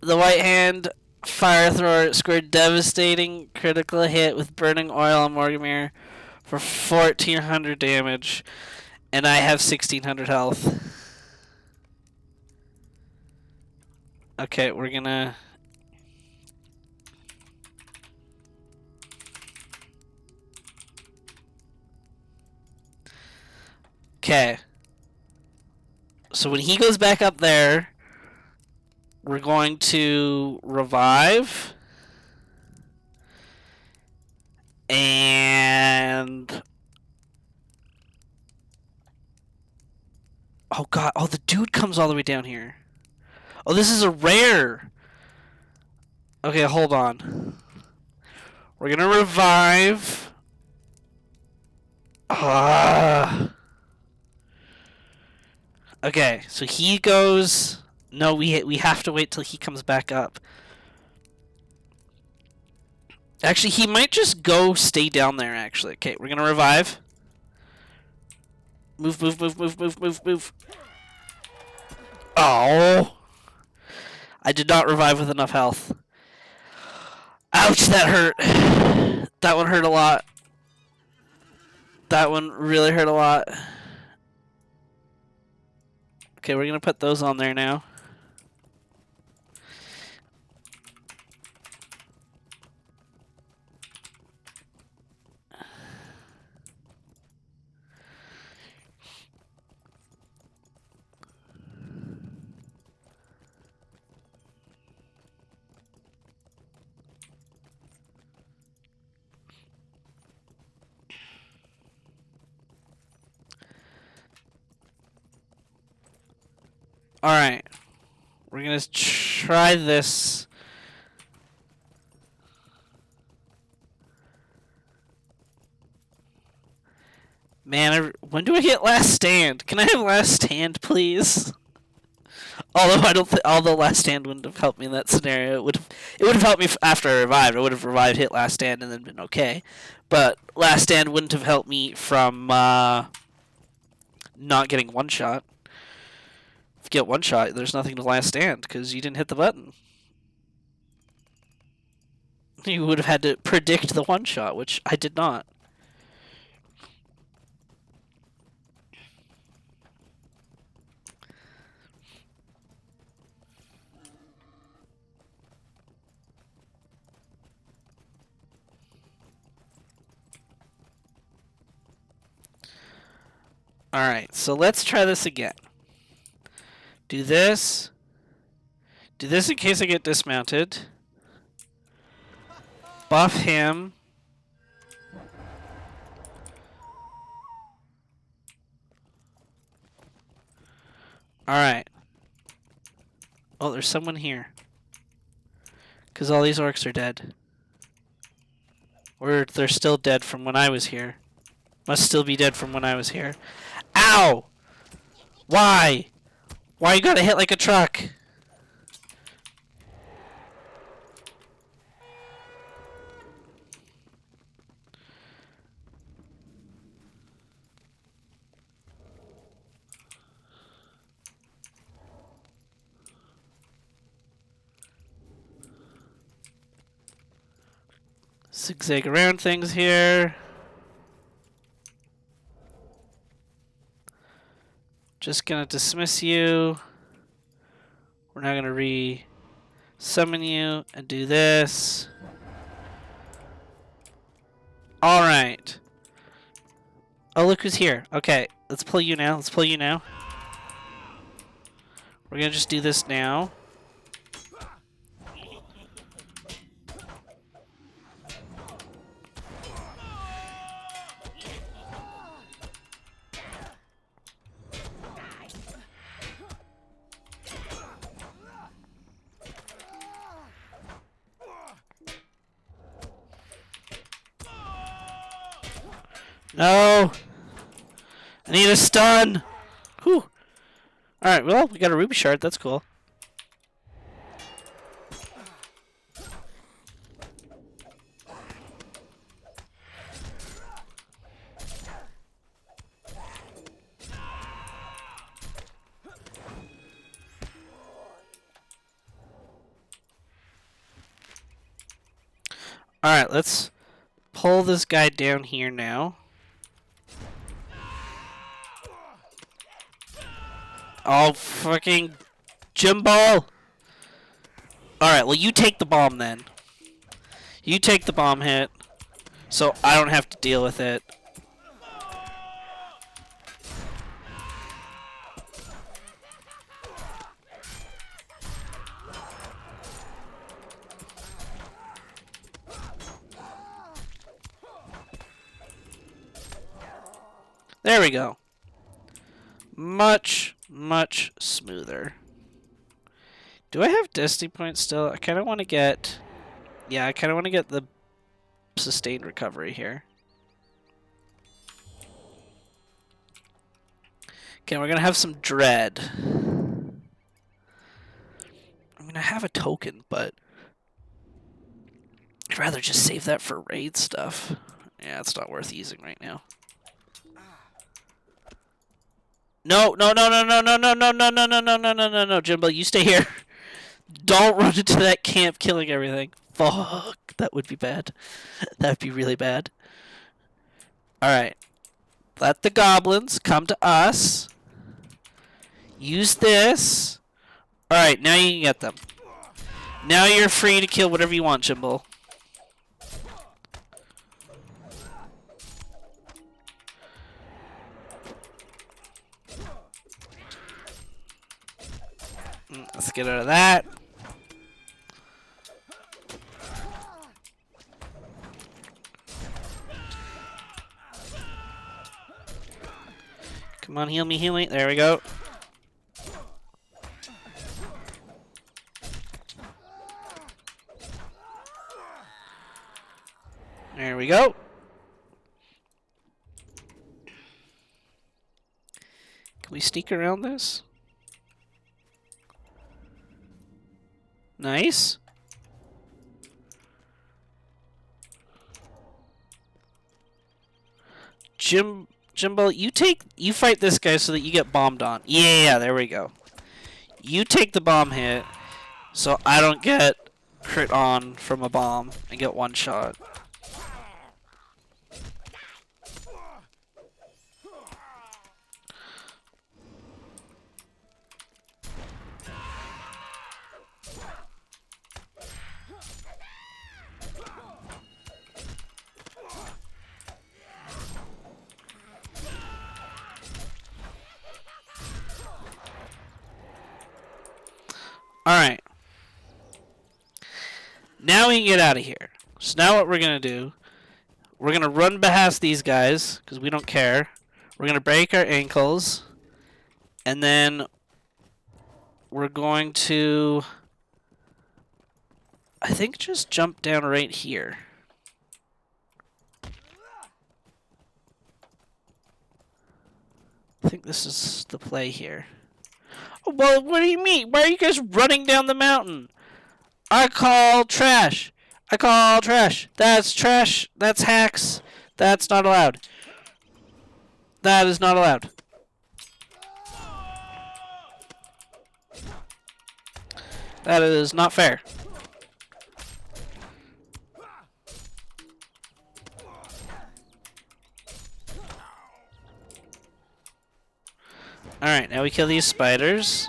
The white hand fire thrower scored devastating critical hit with burning oil on Morgamir for 1400 damage. And I have 1600 health. Okay, we're gonna... Okay. So when he goes back up there, we're going to revive. And... Oh god, oh the dude comes all the way down here. Oh, this is a rare! Okay, hold on. We're gonna revive. Okay, so he goes... No, we have to wait till he comes back up. Actually, he might just go stay down there, actually. Okay, we're gonna revive. Move, move, move, move, move, move, move. Oh! I did not revive with enough health. Ouch, that hurt. That one hurt a lot. That one really hurt a lot. Okay, we're gonna put those on there now. Alright. We're gonna try this. Man, when do I get last stand? Can I have last stand, please? Although I don't although last stand wouldn't have helped me in that scenario. It would have helped me after I revived. I would have revived, hit last stand, and then been okay. But last stand wouldn't have helped me from not getting one shot. If you get one shot, there's nothing to last stand because you didn't hit the button. You would have had to predict the one shot, which I did not. Alright, so let's try this again. Do this. Do this in case I get dismounted. Buff him. Alright. Oh, there's someone here. Because all these orcs are dead. Or they're still dead from when I was here. Must still be dead from when I was here. Ow! Why? Why you gotta hit like a truck? Zigzag around things here. Just gonna dismiss you. We're now gonna re-summon you and do this. Alright. Oh, look who's here. Okay, let's pull you now. Let's pull you now. We're gonna just do this now. No! I need a stun! Whew! Alright, well, we got a ruby shard, that's cool. Alright, let's pull this guy down here now. Oh, fucking Jimbo! Alright, well, you take the bomb then. You take the bomb hit, so I don't have to deal with it. There we go. Much, much smoother. Do I have destiny points still? I kind of want to get... Yeah, I kind of want to get the sustained recovery here. Okay, we're going to have some dread. I mean, I have a token, but... I'd rather just save that for raid stuff. Yeah, it's not worth using right now. No, no, no, no, no, no, no, no, no, no, no, no, no, no, no, no, Jimbo, you stay here. Don't run into that camp killing everything. Fuck, that would be bad. That would be really bad. Alright. Let the goblins come to us. Use this. Alright, now you can get them. Now you're free to kill whatever you want, Jimbo. Let's get out of that. Come on, heal me, heal me. There we go. There we go. Can we sneak around this? Nice. Jimbo, you fight this guy so that you get bombed on. Yeah, there we go. You take the bomb hit, so I don't get crit on from a bomb and get one shot. Alright. Now we can get out of here. So now what we're going to do, we're going to run past these guys, because we don't care. We're going to break our ankles. And then we're going to, I think, just jump down right here. I think this is the play here. Oh, well, what do you mean? Why are you guys running down the mountain? I call trash. I call trash. That's trash. That's hacks. That's not allowed. That is not allowed. That is not fair. Alright, now we kill these spiders.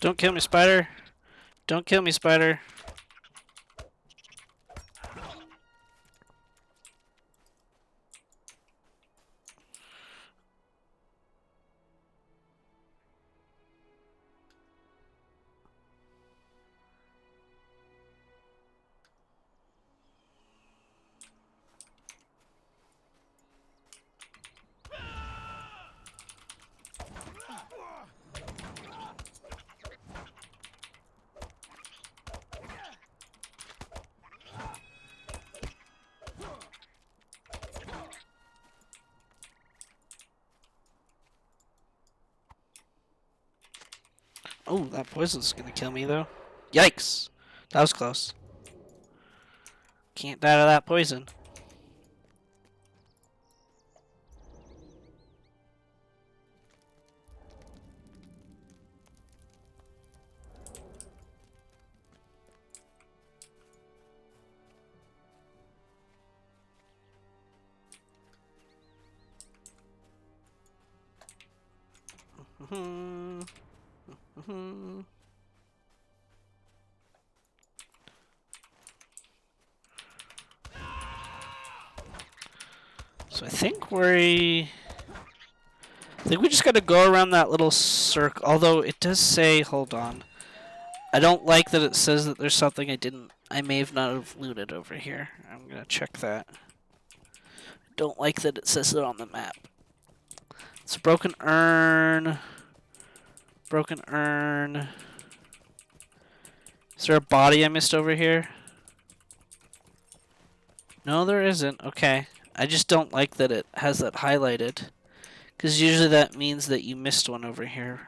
Don't kill me, spider. Don't kill me, spider. Oh, that poison's gonna kill me though. Yikes! That was close. Can't die to that poison. So I think we just gotta go around that little circle. Although it does say, hold on. I don't like that it says that there's something I may have not have looted over here. I'm gonna check that. I don't like that it says it on the map. It's a broken urn. Broken urn. Is there a body I missed over here? No, there isn't. Okay. I just don't like that it has that highlighted. Because usually that means that you missed one over here.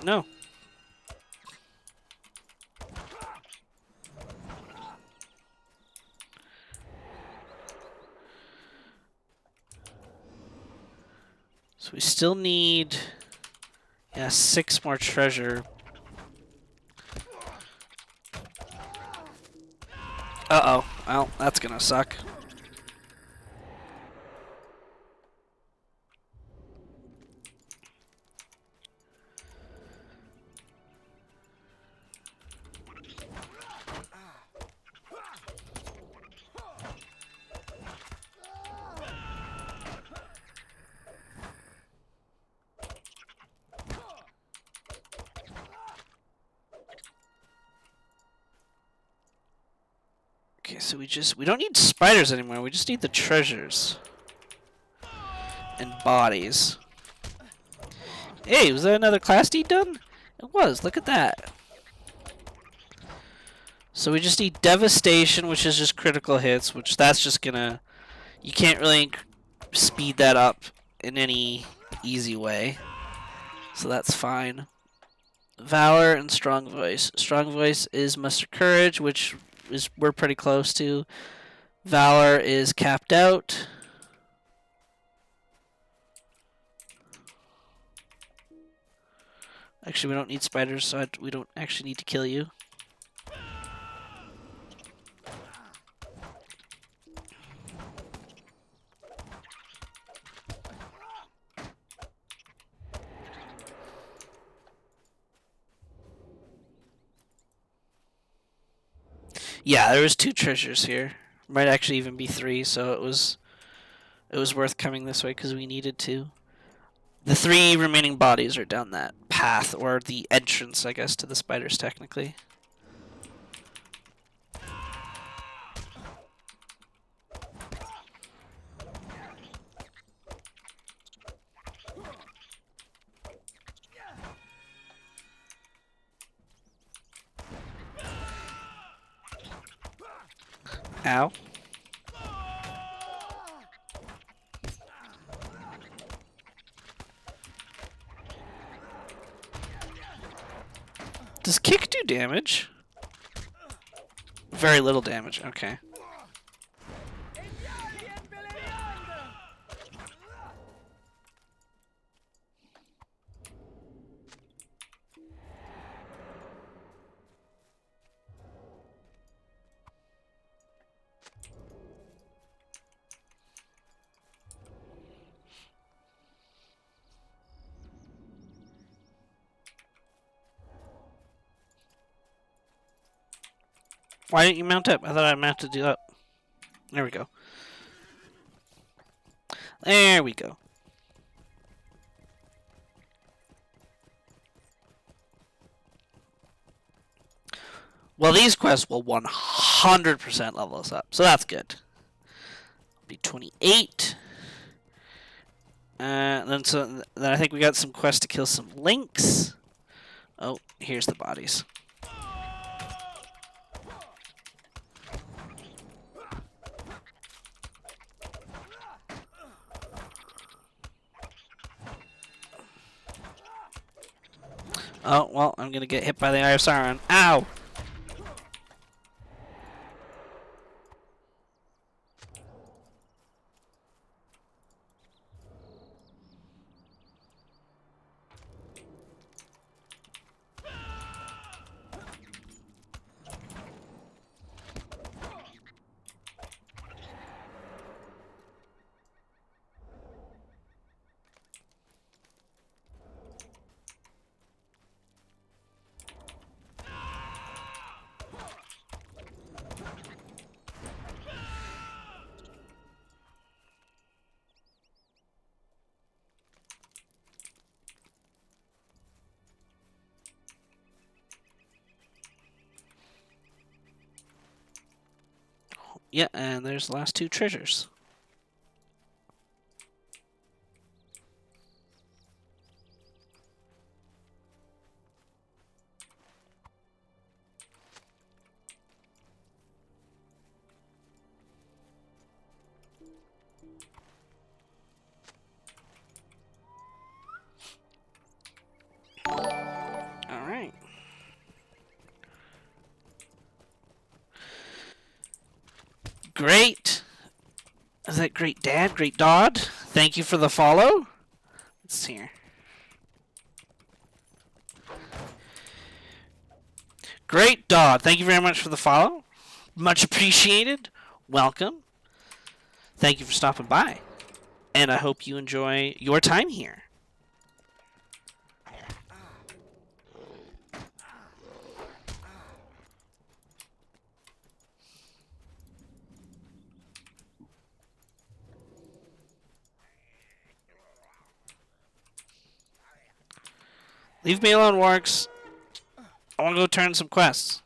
No. So we still need, 6 more treasure. Uh-oh. Well, that's gonna suck. Okay, so we don't need spiders anymore. We just need the treasures and bodies. Hey, was that another class deed done? It was. Look at that. So we just need devastation, which is just critical hits, which that's just gonna, you can't really speed that up in any easy way. So that's fine. Valor and strong voice. Strong voice is muster courage, which is we're pretty close to. Valor is capped out. Actually, we don't need spiders, so we don't actually need to kill you. Yeah, there was 2 treasures here. Might actually even be 3, so it was worth coming this way because we needed to. The 3 remaining bodies are down that path, or the entrance, I guess, to the spiders technically. Ow. Does kick do damage? Very little damage, okay. Why didn't you mount up? I thought I mounted you up. There we go. There we go. Well, these quests will 100% level us up, so that's good. Be 28. Then I think we got some quests to kill some lynx. Oh, here's the bodies. Oh, well, I'm gonna get hit by the Eye of Sauron. Ow! Yeah, and there's the last two treasures. Alright. Great. Is that Great Dad? Great Dodd? Thank you for the follow. Let's see here. Great Dodd. Thank you very much for the follow. Much appreciated. Welcome. Thank you for stopping by. And I hope you enjoy your time here. Leave me alone, Wargs. I want to go turn some quests.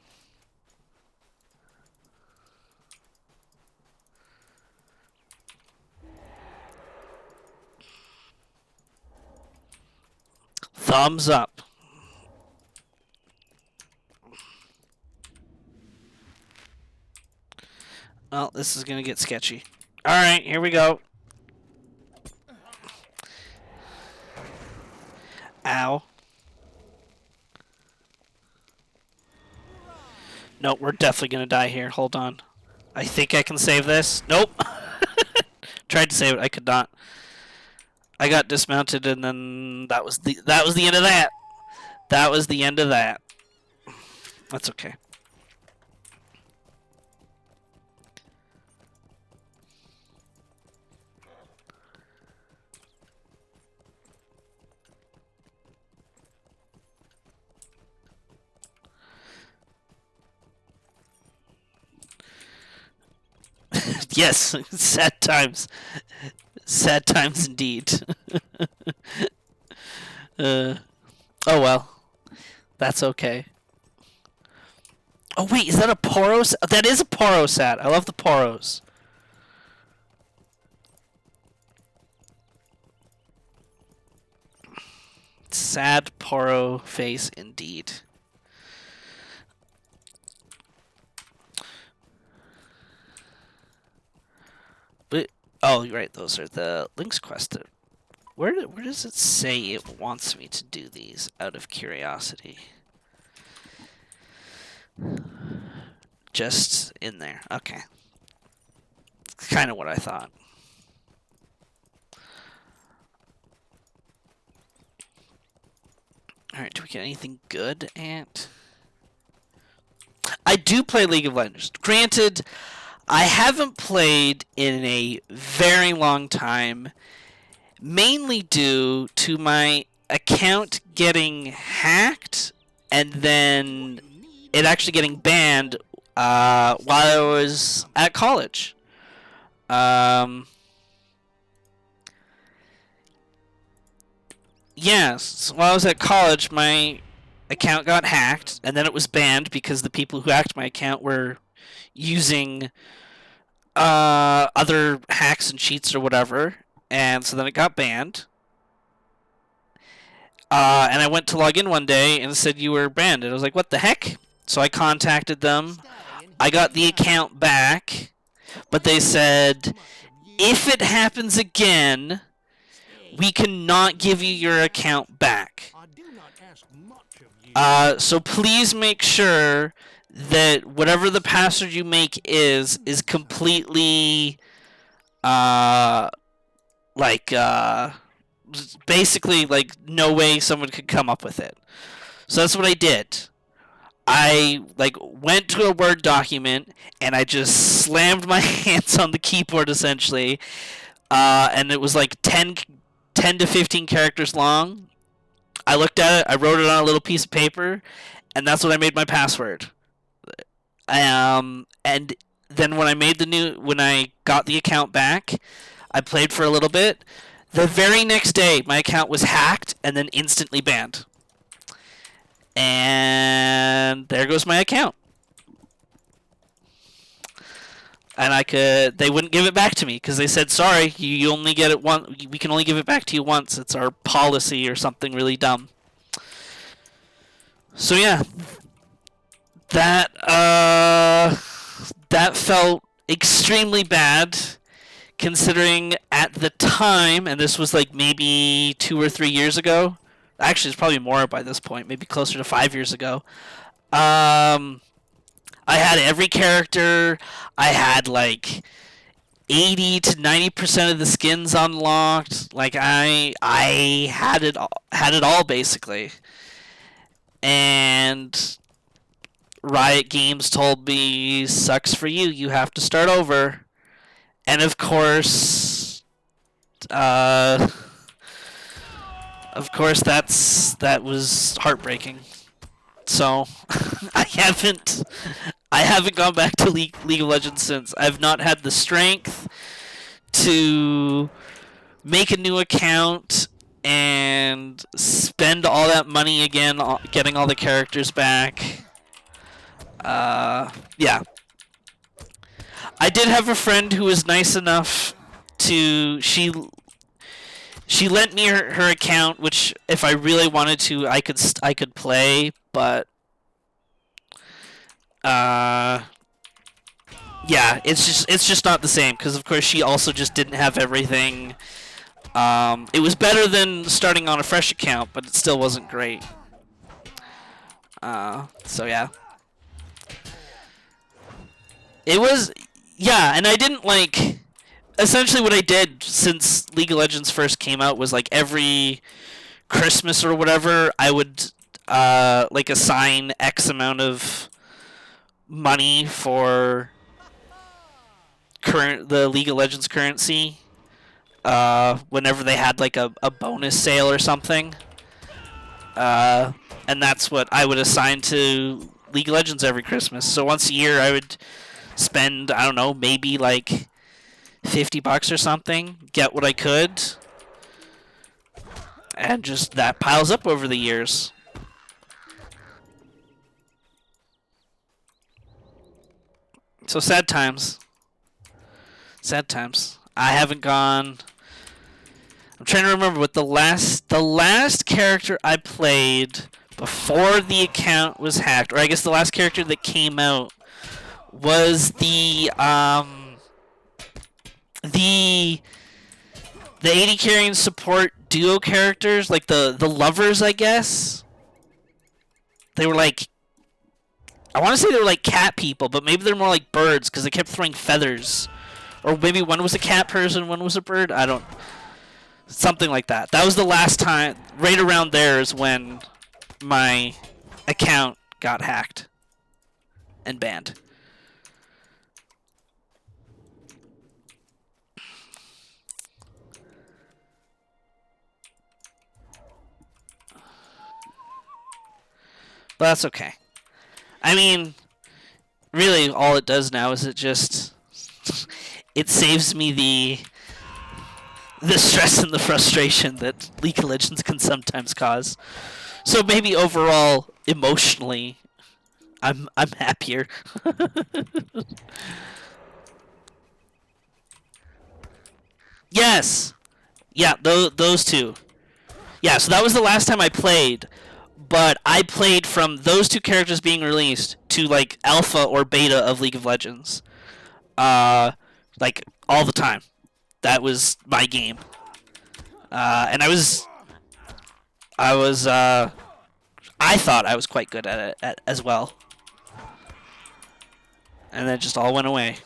Thumbs up. Well, this is going to get sketchy. Alright, here we go. Ow. Nope, we're definitely going to die here. Hold on. I think I can save this. Nope. Tried to save it. I could not. I got dismounted and then that was the end of that. That was the end of that. That's okay. Yes, sad times. Sad times indeed. Oh well. That's okay. Oh wait, is that a Poros? That is a Poros set. I love the Poros. Sad Poro face indeed. But oh, you're right. Those are the Lynx quests. Where does it say it wants me to do these? Out of curiosity. Just in there. Okay. Kind of what I thought. Alright, do we get anything good at? I do play League of Legends. Granted, I haven't played in a very long time, mainly due to my account getting hacked and then it actually getting banned while I was at college. Yes, while I was at college, my account got hacked, and then it was banned because the people who hacked my account were using other hacks and cheats or whatever, and so then it got banned. And I went to log in one day and it said you were banned, and I was like, what the heck? So I contacted them. I got the account back, but they said, if it happens again, we cannot give you your account back. I do not ask much of you. So please make sure that whatever the password you make is completely, basically, like, no way someone could come up with it. So that's what I did. I, went to a Word document, and I just slammed my hands on the keyboard, essentially, and it was, 10 to 15 characters long. I looked at it, I wrote it on a little piece of paper, and that's what I made my password. And then when I got the account back, I played for a little bit. The very next day, my account was hacked and then instantly banned. And there goes my account. And they wouldn't give it back to me because they said, sorry, you only get it once. We can only give it back to you once. It's our policy or something really dumb. So yeah, that felt extremely bad, considering at the time, and this was maybe 2 or 3 years ago. Actually, it's probably more by this point, maybe closer to 5 years ago. I had every character. I had 80 to 90% of the skins unlocked. I had it all basically. And Riot Games told me, sucks for you. You have to start over. And of course, that was heartbreaking. So I haven't gone back to League of Legends since. I've not had the strength to make a new account and spend all that money again getting all the characters back. Yeah. I did have a friend who was nice enough to she lent me her account, which if I really wanted to, I could play, but yeah, it's just not the same because of course she also just didn't have everything. It was better than starting on a fresh account, but it still wasn't great. So yeah. It was, yeah, and I didn't essentially what I did since League of Legends first came out was every Christmas or whatever, I would assign X amount of money for the League of Legends currency whenever they had a bonus sale or something. And that's what I would assign to League of Legends every Christmas. So once a year I would spend, I don't know, maybe $50 or something, get what I could, and just that piles up over the years. So sad times. Sad times. I haven't gone. I'm trying to remember what the last character I played before the account was hacked, or I guess the last character that came out was the AD carry and support duo characters, the lovers, I guess. They were I want to say they were cat people, but maybe they're more like birds because they kept throwing feathers. Or maybe one was a cat person, one was a bird. I don't. Something like that. That was the last time. Right around there is when my account got hacked and banned. But that's okay. I mean, really all it does now is it just it saves me the stress and the frustration that League of Legends can sometimes cause. So maybe overall, emotionally, I'm happier. Yes. Yeah, those two. Yeah, so that was the last time I played, but I played from those two characters being released to like alpha or beta of League of Legends. Like all the time. That was my game. And I thought I was quite good at it as well. And then it just all went away.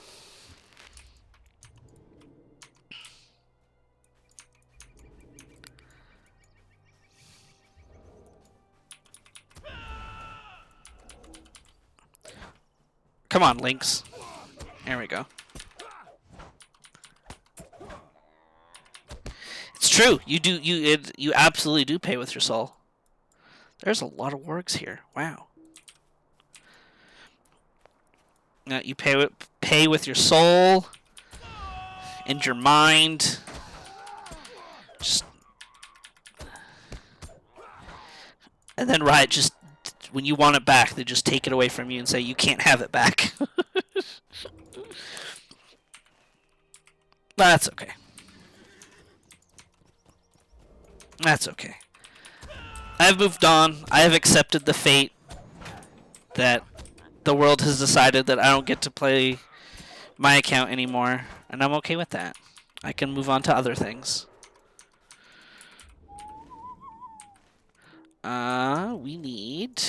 Come on, Lynx. There we go. It's true. You absolutely do pay with your soul. There's a lot of wargs here. Wow. You pay with your soul and your mind. Just, and then Riot just, when you want it back, they just take it away from you and say you can't have it back. That's okay. That's okay. I've moved on. I have accepted the fate that the world has decided that I don't get to play my account anymore, and I'm okay with that. I can move on to other things. We need...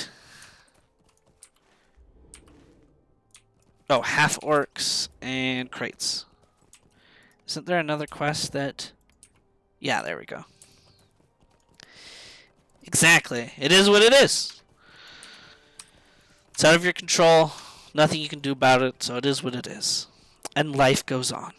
Oh, half orcs and crates. Isn't there another quest that... Yeah, there we go. Exactly. It is what it is. It's out of your control. Nothing you can do about it, so it is what it is. And life goes on.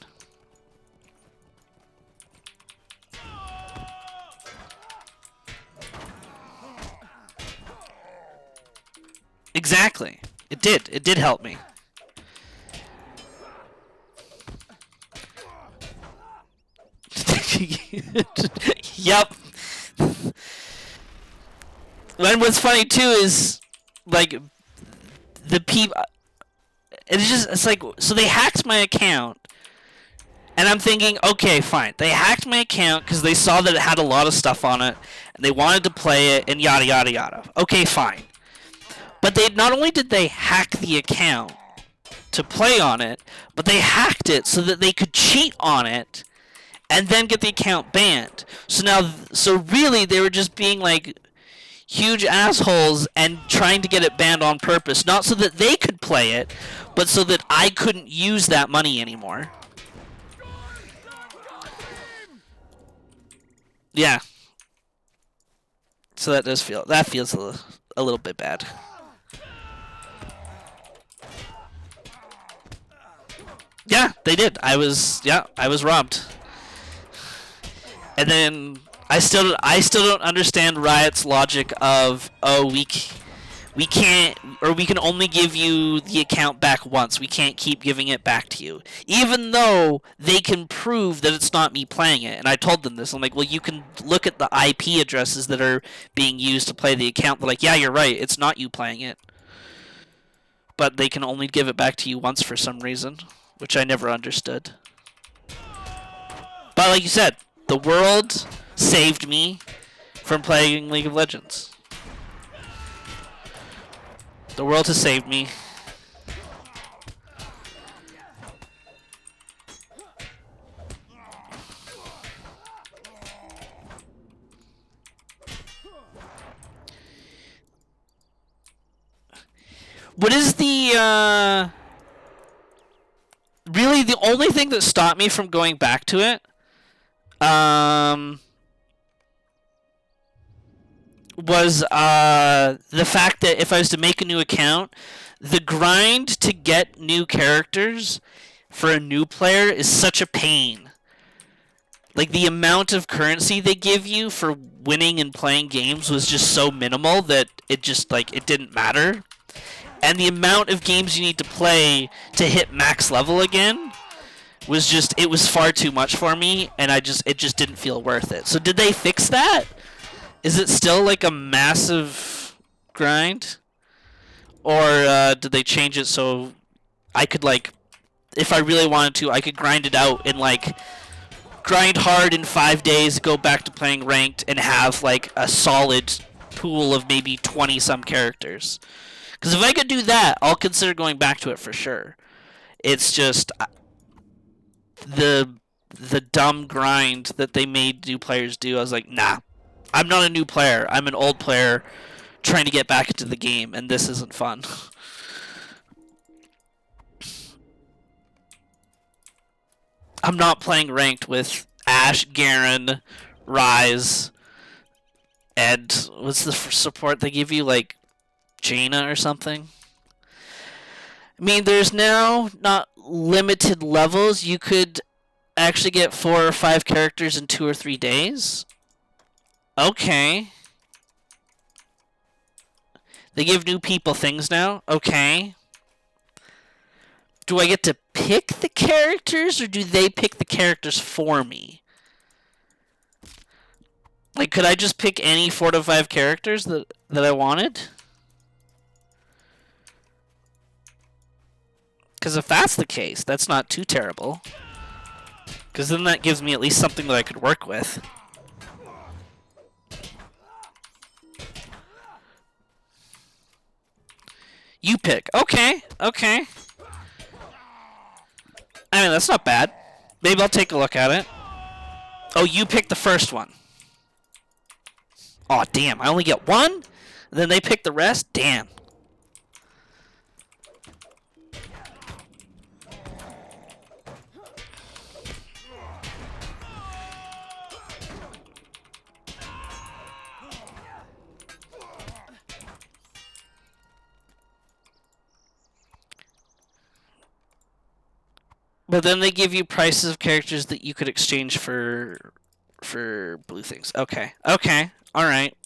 Exactly. It did. It did help me. Yep. And what's funny too is, like, the people. It's like, so they hacked my account, and I'm thinking, okay, fine. They hacked my account because they saw that it had a lot of stuff on it, and they wanted to play it, and yada yada yada. Okay, fine. But they not only did they hack the account to play on it, but they hacked it so that they could cheat on it, and then get the account banned. So really, they were just being like huge assholes and trying to get it banned on purpose, not so that they could play it, but so that I couldn't use that money anymore. Yeah. So that feels a little bit bad. Yeah, they did. I was robbed. And then I still don't understand Riot's logic of, oh, we can't, or we can only give you the account back once. We can't keep giving it back to you, even though they can prove that it's not me playing it. And I told them this. I'm like, well, you can look at the IP addresses that are being used to play the account. They're like, yeah, you're right. It's not you playing it. But they can only give it back to you once for some reason, which I never understood. But like you said, the world saved me from playing League of Legends. The world has saved me. What is the, really the only thing that stopped me from going back to it, was the fact that if I was to make a new account, the grind to get new characters for a new player is such a pain. Like, the amount of currency they give you for winning and playing games was just so minimal that it just, like, it didn't matter. And the amount of games you need to play to hit max level again was just, it was far too much for me, and it just didn't feel worth it. So did they fix that? Is it still like a massive grind? Or did they change it so I could, like, if I really wanted to, I could grind it out and, like, grind hard in 5 days, go back to playing ranked, and have, like, a solid pool of maybe 20-some characters. Because if I could do that, I'll consider going back to it for sure. It's just the dumb grind that they made new players do. I was like, nah, I'm not a new player. I'm an old player trying to get back into the game, and this isn't fun. I'm not playing ranked with Ash, Garen, Ryze, and what's the support they give you, like Jaina or something? I mean, there's now not limited levels. You could actually get 4 or 5 characters in 2 or 3 days. Okay. They give new people things now. Okay. Do I get to pick the characters, or do they pick the characters for me? Like, could I just pick any 4 to 5 characters that I wanted? Because if that's the case, that's not too terrible. Because then that gives me at least something that I could work with. You pick. Okay, okay. I mean, that's not bad. Maybe I'll take a look at it. Oh, you pick the first one. Aw, damn. I only get one? And then they pick the rest? Damn. But then they give you prices of characters that you could exchange for blue things. Okay. Okay. All right.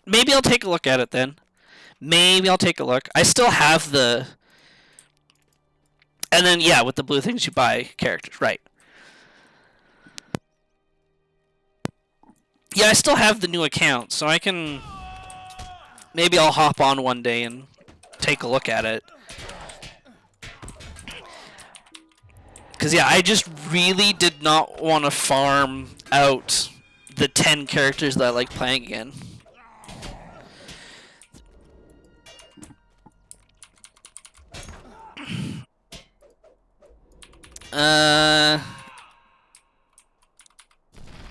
Maybe I'll take a look at it then. Maybe I'll take a look. I still have the... And then, yeah, with the blue things, you buy characters. Right. Yeah, I still have the new account, so I can... Maybe I'll hop on one day and take a look at it. Because, yeah, I just really did not want to farm out the 10 characters that I like playing again.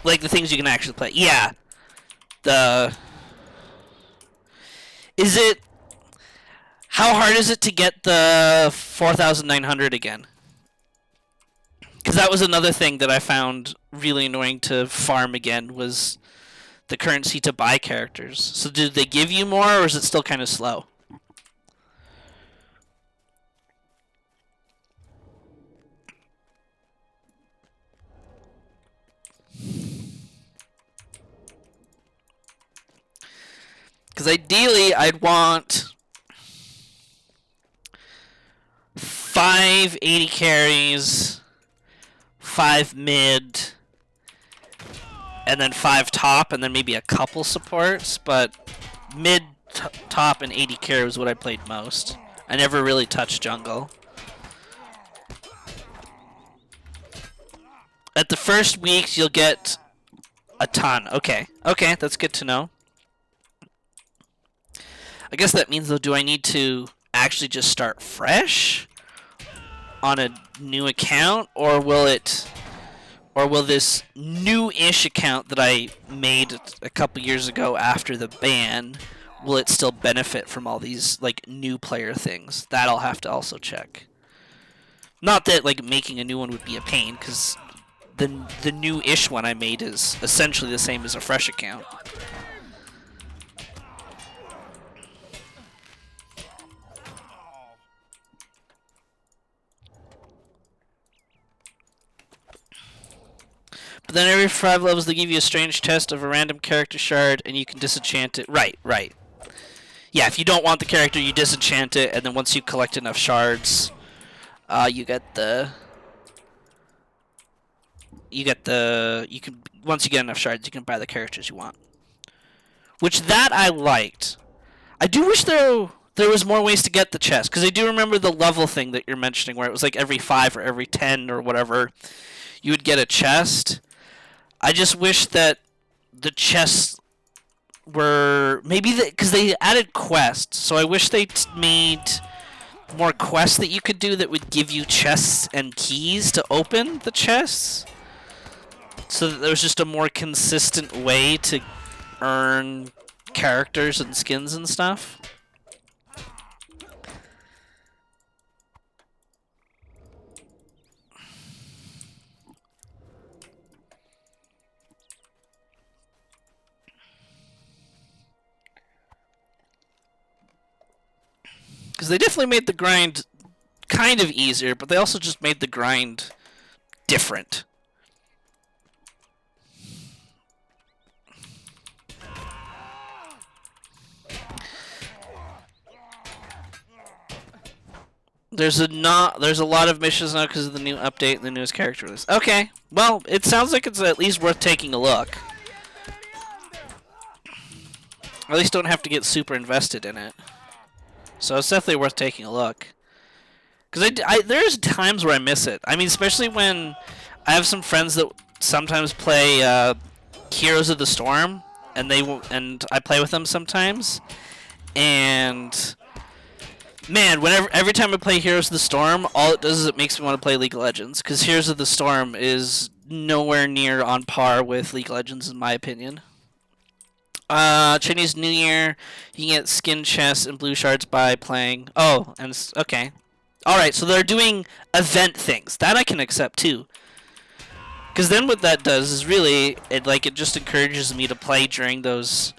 Like the things you can actually play. Yeah. Is it... How hard is it to get the 4,900 again? Because that was another thing that I found really annoying to farm again, was the currency to buy characters. So did they give you more, or is it still kind of slow? Because ideally, I'd want 5 80 carries, 5 mid, and then 5 top, and then maybe a couple supports, but mid, top, and 80 carry was what I played most. I never really touched jungle. At the first weeks, you'll get a ton. Okay, okay, that's good to know. I guess that means, though, do I need to actually just start fresh on a new account, or will this new-ish account that I made a couple years ago after the ban, will it still benefit from all these like new player things? That I'll have to also check. Not that like making a new one would be a pain, because the new-ish one I made is essentially the same as a fresh account. But then every 5 levels they give you a strange test of a random character shard, and you can disenchant it. Right, right. yeah, if you don't want the character, you disenchant it, and then once you collect enough shards, you get the once you get enough shards, you can buy the characters you want. Which that I liked. I do wish there was more ways to get the chest, because I do remember the level thing that you're mentioning, where it was like every 5 or every 10 or whatever, you would get a chest. I just wish that the chests were maybe because they added quests, so I wish they made more quests that you could do that would give you chests and keys to open the chests, so that there was just a more consistent way to earn characters and skins and stuff. Because they definitely made the grind kind of easier, but they also just made the grind different. There's a lot of missions now because of the new update and the newest character list. Okay, well, it sounds like it's at least worth taking a look. At least don't have to get super invested in it. So it's definitely worth taking a look. Because there's times where I miss it. I mean, especially when I have some friends that sometimes play Heroes of the Storm, and I play with them sometimes. And man, every time I play Heroes of the Storm, all it does is it makes me want to play League of Legends. Because Heroes of the Storm is nowhere near on par with League of Legends, in my opinion. Chinese New Year, you can get skin chests and blue shards by playing. Oh, and okay. Alright, so they're doing event things. That I can accept too. Because then what that does is really, it just encourages me to play during those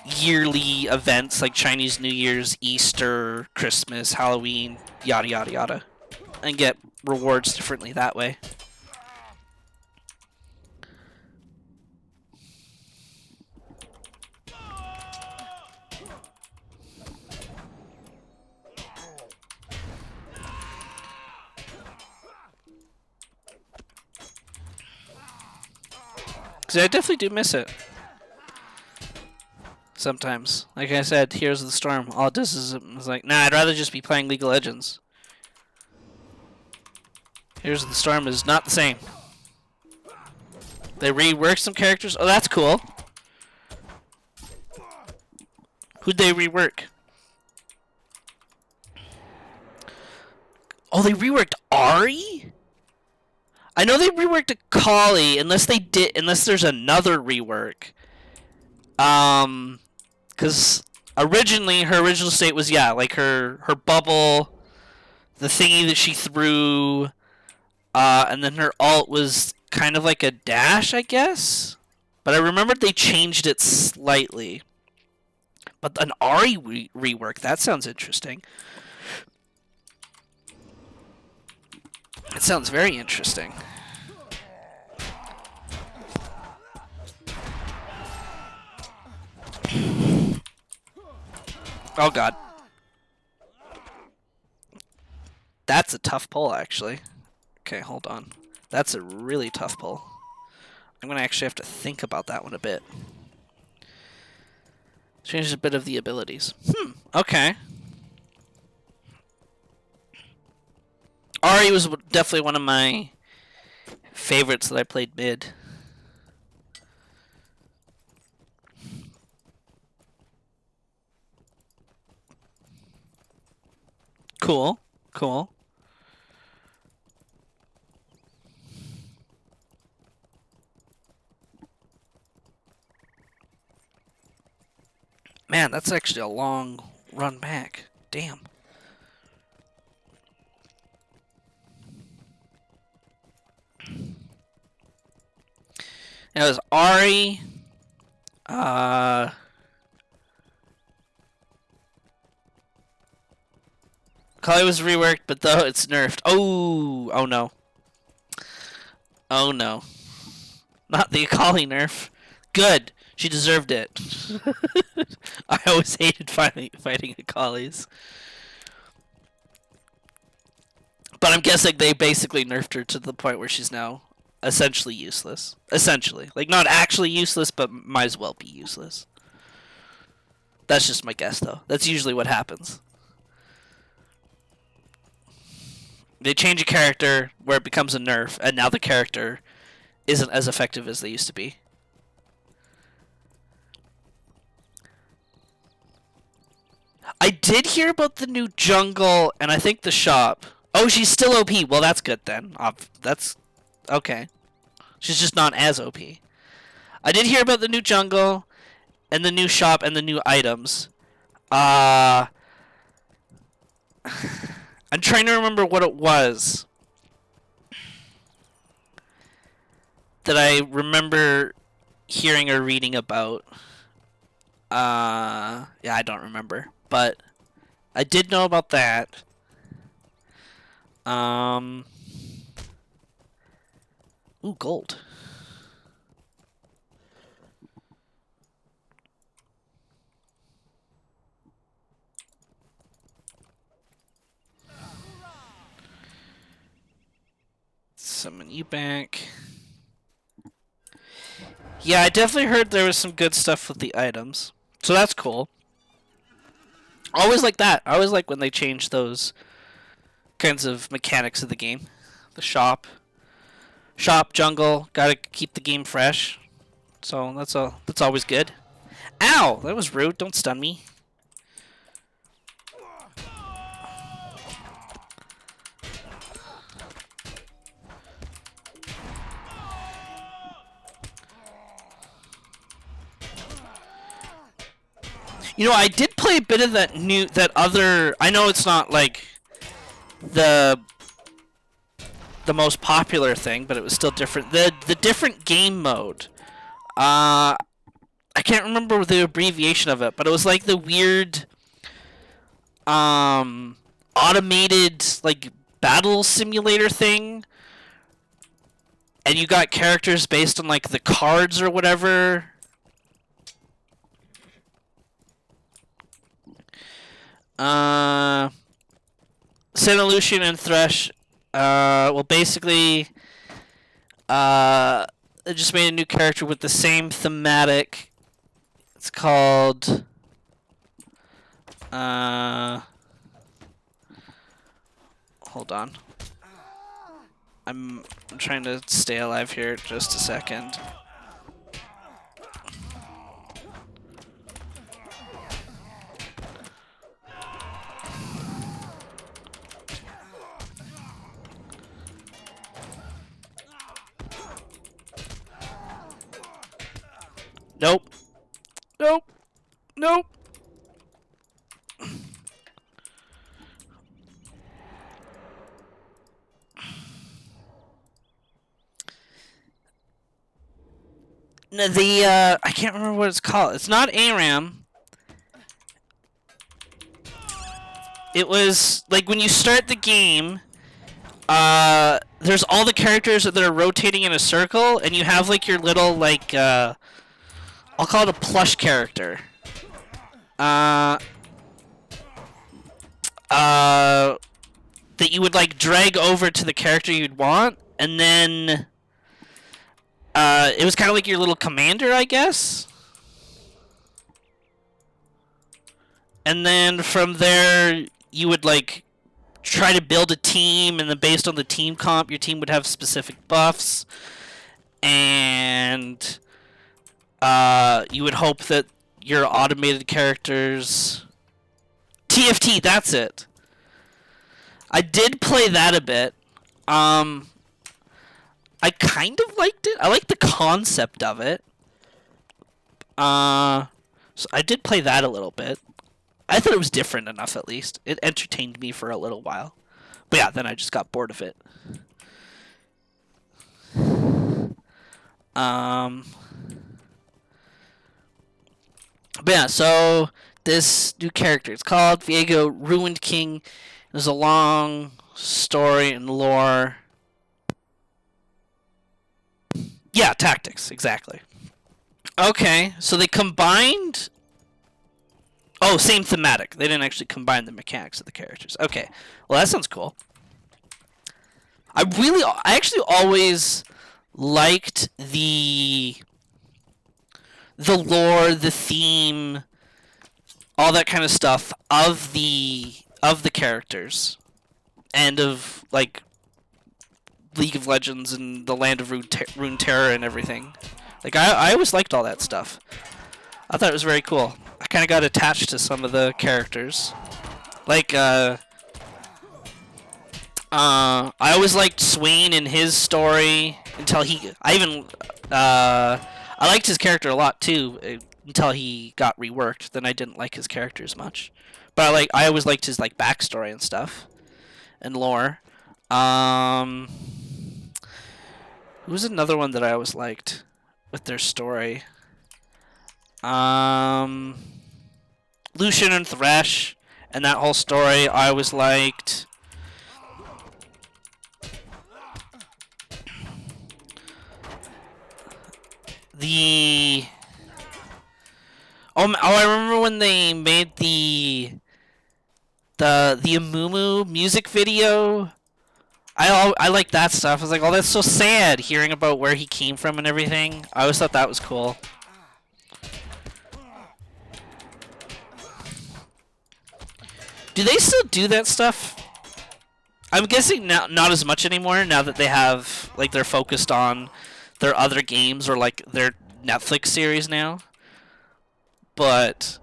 yearly events like Chinese New Year's, Easter, Christmas, Halloween, yada yada yada. And get rewards differently that way. I definitely do miss it. Sometimes. Like I said, Heroes of the Storm, all it does is it's like, nah, I'd rather just be playing League of Legends. Heroes of the Storm is not the same. They reworked some characters. Oh, that's cool. Who'd they rework? Oh, they reworked Ari? I know they reworked a Kali, unless there's another rework. Because originally, her original state was, yeah, like her bubble, the thingy that she threw, and then her ult was kind of like a dash, I guess? But I remembered they changed it slightly. But an Ari rework, that sounds interesting. It sounds very interesting. Oh god. That's a tough pull, actually. Okay, hold on. That's a really tough pull. I'm gonna actually have to think about that one a bit. Changes a bit of the abilities. Okay. Ari was definitely one of my favorites that I played mid. Cool. Cool. Man, that's actually a long run back. Damn. It was Ari. Kali was reworked, but though it's nerfed. Oh no. Oh no. Not the Kali nerf. Good. She deserved it. I always hated fighting Akali's. But I'm guessing they basically nerfed her to the point where she's now essentially useless. Essentially. Like, not actually useless, but might as well be useless. That's just my guess, though. That's usually what happens. They change a character where it becomes a nerf, and now the character isn't as effective as they used to be. I did hear about the new jungle, and I think the shop. Oh, she's still OP. Well, that's good then. That's okay. She's just not as OP. I did hear about the new jungle, and the new shop, and the new items. I'm trying to remember what it was that I remember hearing or reading about. Yeah, I don't remember, but I did know about that. Ooh, gold. Summon you back. Yeah, I definitely heard there was some good stuff with the items. So that's cool. Always like that. I always like when they change those kinds of mechanics of the game. The shop. Shop, jungle, gotta keep the game fresh. So that's always good. Ow! That was rude. Don't stun me. You know, I did play a bit of that other. I know it's not like the most popular thing, but it was still different. The different game mode. I can't remember the abbreviation of it, but it was like the weird automated like battle simulator thing. And you got characters based on like the cards or whatever. Santa Lucian and Thresh, well, basically, they just made a new character with the same thematic. It's called, hold on. I'm trying to stay alive here just a second. Nope. Nope. Nope. No, I can't remember what it's called. It's not ARAM. It was like when you start the game, there's all the characters that are rotating in a circle, and you have like your little like I'll call it a plush character. That you would like drag over to the character you'd want, and then it was kind of like your little commander, I guess. And then from there, you would like try to build a team, and then based on the team comp, your team would have specific buffs, and you would hope that your automated characters... TFT, that's it. I did play that a bit. I kind of liked it. I liked the concept of it. So I did play that a little bit. I thought it was different enough, at least. It entertained me for a little while. But yeah, then I just got bored of it. But yeah, so this new character, it's called Viego Ruined King. There's a long story and lore. Yeah, tactics, exactly. Okay, so they combined. Oh, same thematic. They didn't actually combine the mechanics of the characters. Okay, well that sounds cool. I actually always liked the lore, the theme, all that kind of stuff of the characters, and of like League of Legends and the Land of Runeterra and everything. Like I always liked all that stuff. I thought it was very cool. I kind of got attached to some of the characters, like I always liked Swain and his story until I liked his character a lot too until he got reworked. Then I didn't like his character as much, but I always liked his like backstory and stuff and lore. Who was another one that I always liked with their story? Lucian and Thresh and that whole story I always liked. I remember when they made the Amumu music video. I like that stuff. I was like, oh, that's so sad hearing about where he came from and everything. I always thought that was cool. Do they still do that stuff? I'm guessing not as much anymore now that they have like they're focused on their other games or like their Netflix series now. But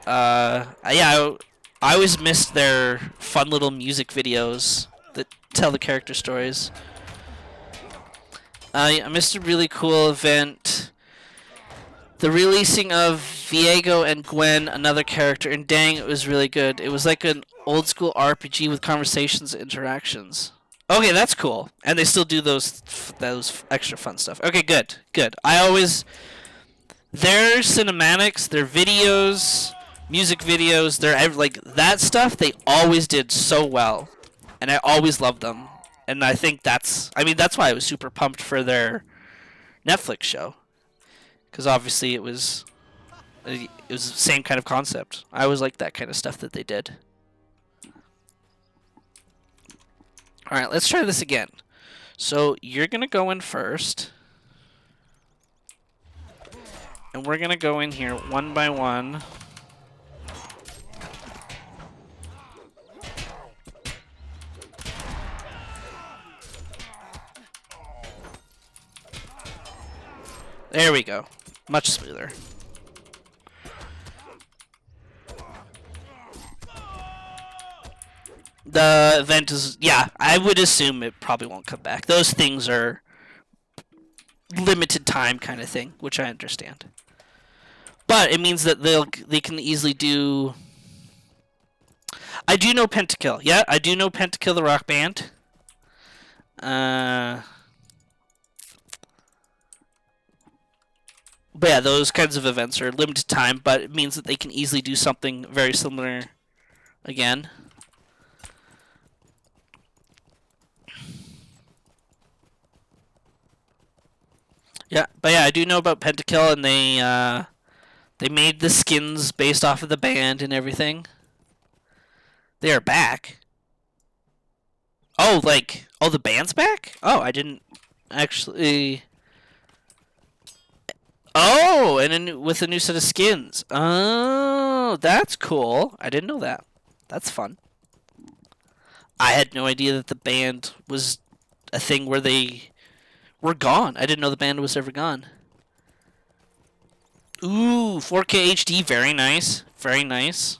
yeah, I always missed their fun little music videos that tell the character stories. I missed a really cool event. The releasing of Viego and Gwen, another character, and dang, it was really good. It was like an old school RPG with conversations and interactions. Okay, that's cool. And they still do those extra fun stuff. Okay, good. Their cinematics, their videos, music videos, like that stuff, they always did so well. And I always loved them. And I think that's why I was super pumped for their Netflix show. Because obviously it was the same kind of concept. I always liked that kind of stuff that they did. Alright, let's try this again. So you're going to go in first. And we're going to go in here one by one. There we go. Much smoother. The event is, yeah, I would assume it probably won't come back. Those things are limited time kind of thing, which I understand. But it means that they can easily do. I do know Pentakill. Yeah, I do know Pentakill the rock band. But yeah, those kinds of events are limited time, but it means that they can easily do something very similar again. Yeah, but yeah, I do know about Pentakill, and they made the skins based off of the band and everything. They are back. Oh, the band's back? Oh, I didn't actually. Oh, and with a new set of skins. Oh, that's cool. I didn't know that. That's fun. I had no idea that the band was a thing where they were gone. I didn't know the band was ever gone. Ooh, 4K HD. Very nice. Very nice.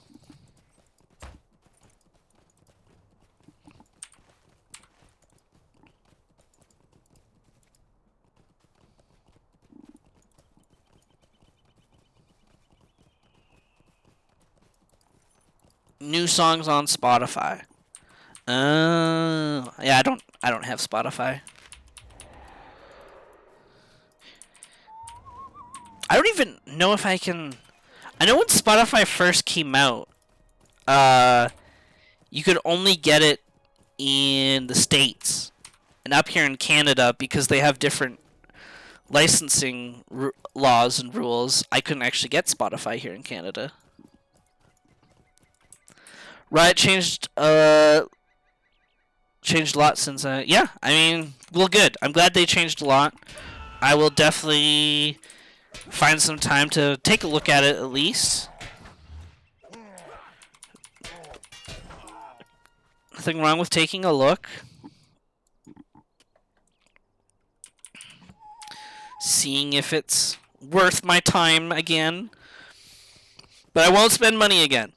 New songs on Spotify. Yeah, I don't have Spotify. I don't even know if I can. I know when Spotify first came out, you could only get it in the States and up here in Canada because they have different licensing laws and rules, I couldn't actually get Spotify here in Canada. Riot changed a lot since yeah, I mean, well, good. I'm glad they changed a lot. I will definitely find some time to take a look at it at least. Nothing wrong with taking a look. Seeing if it's worth my time again. But I won't spend money again.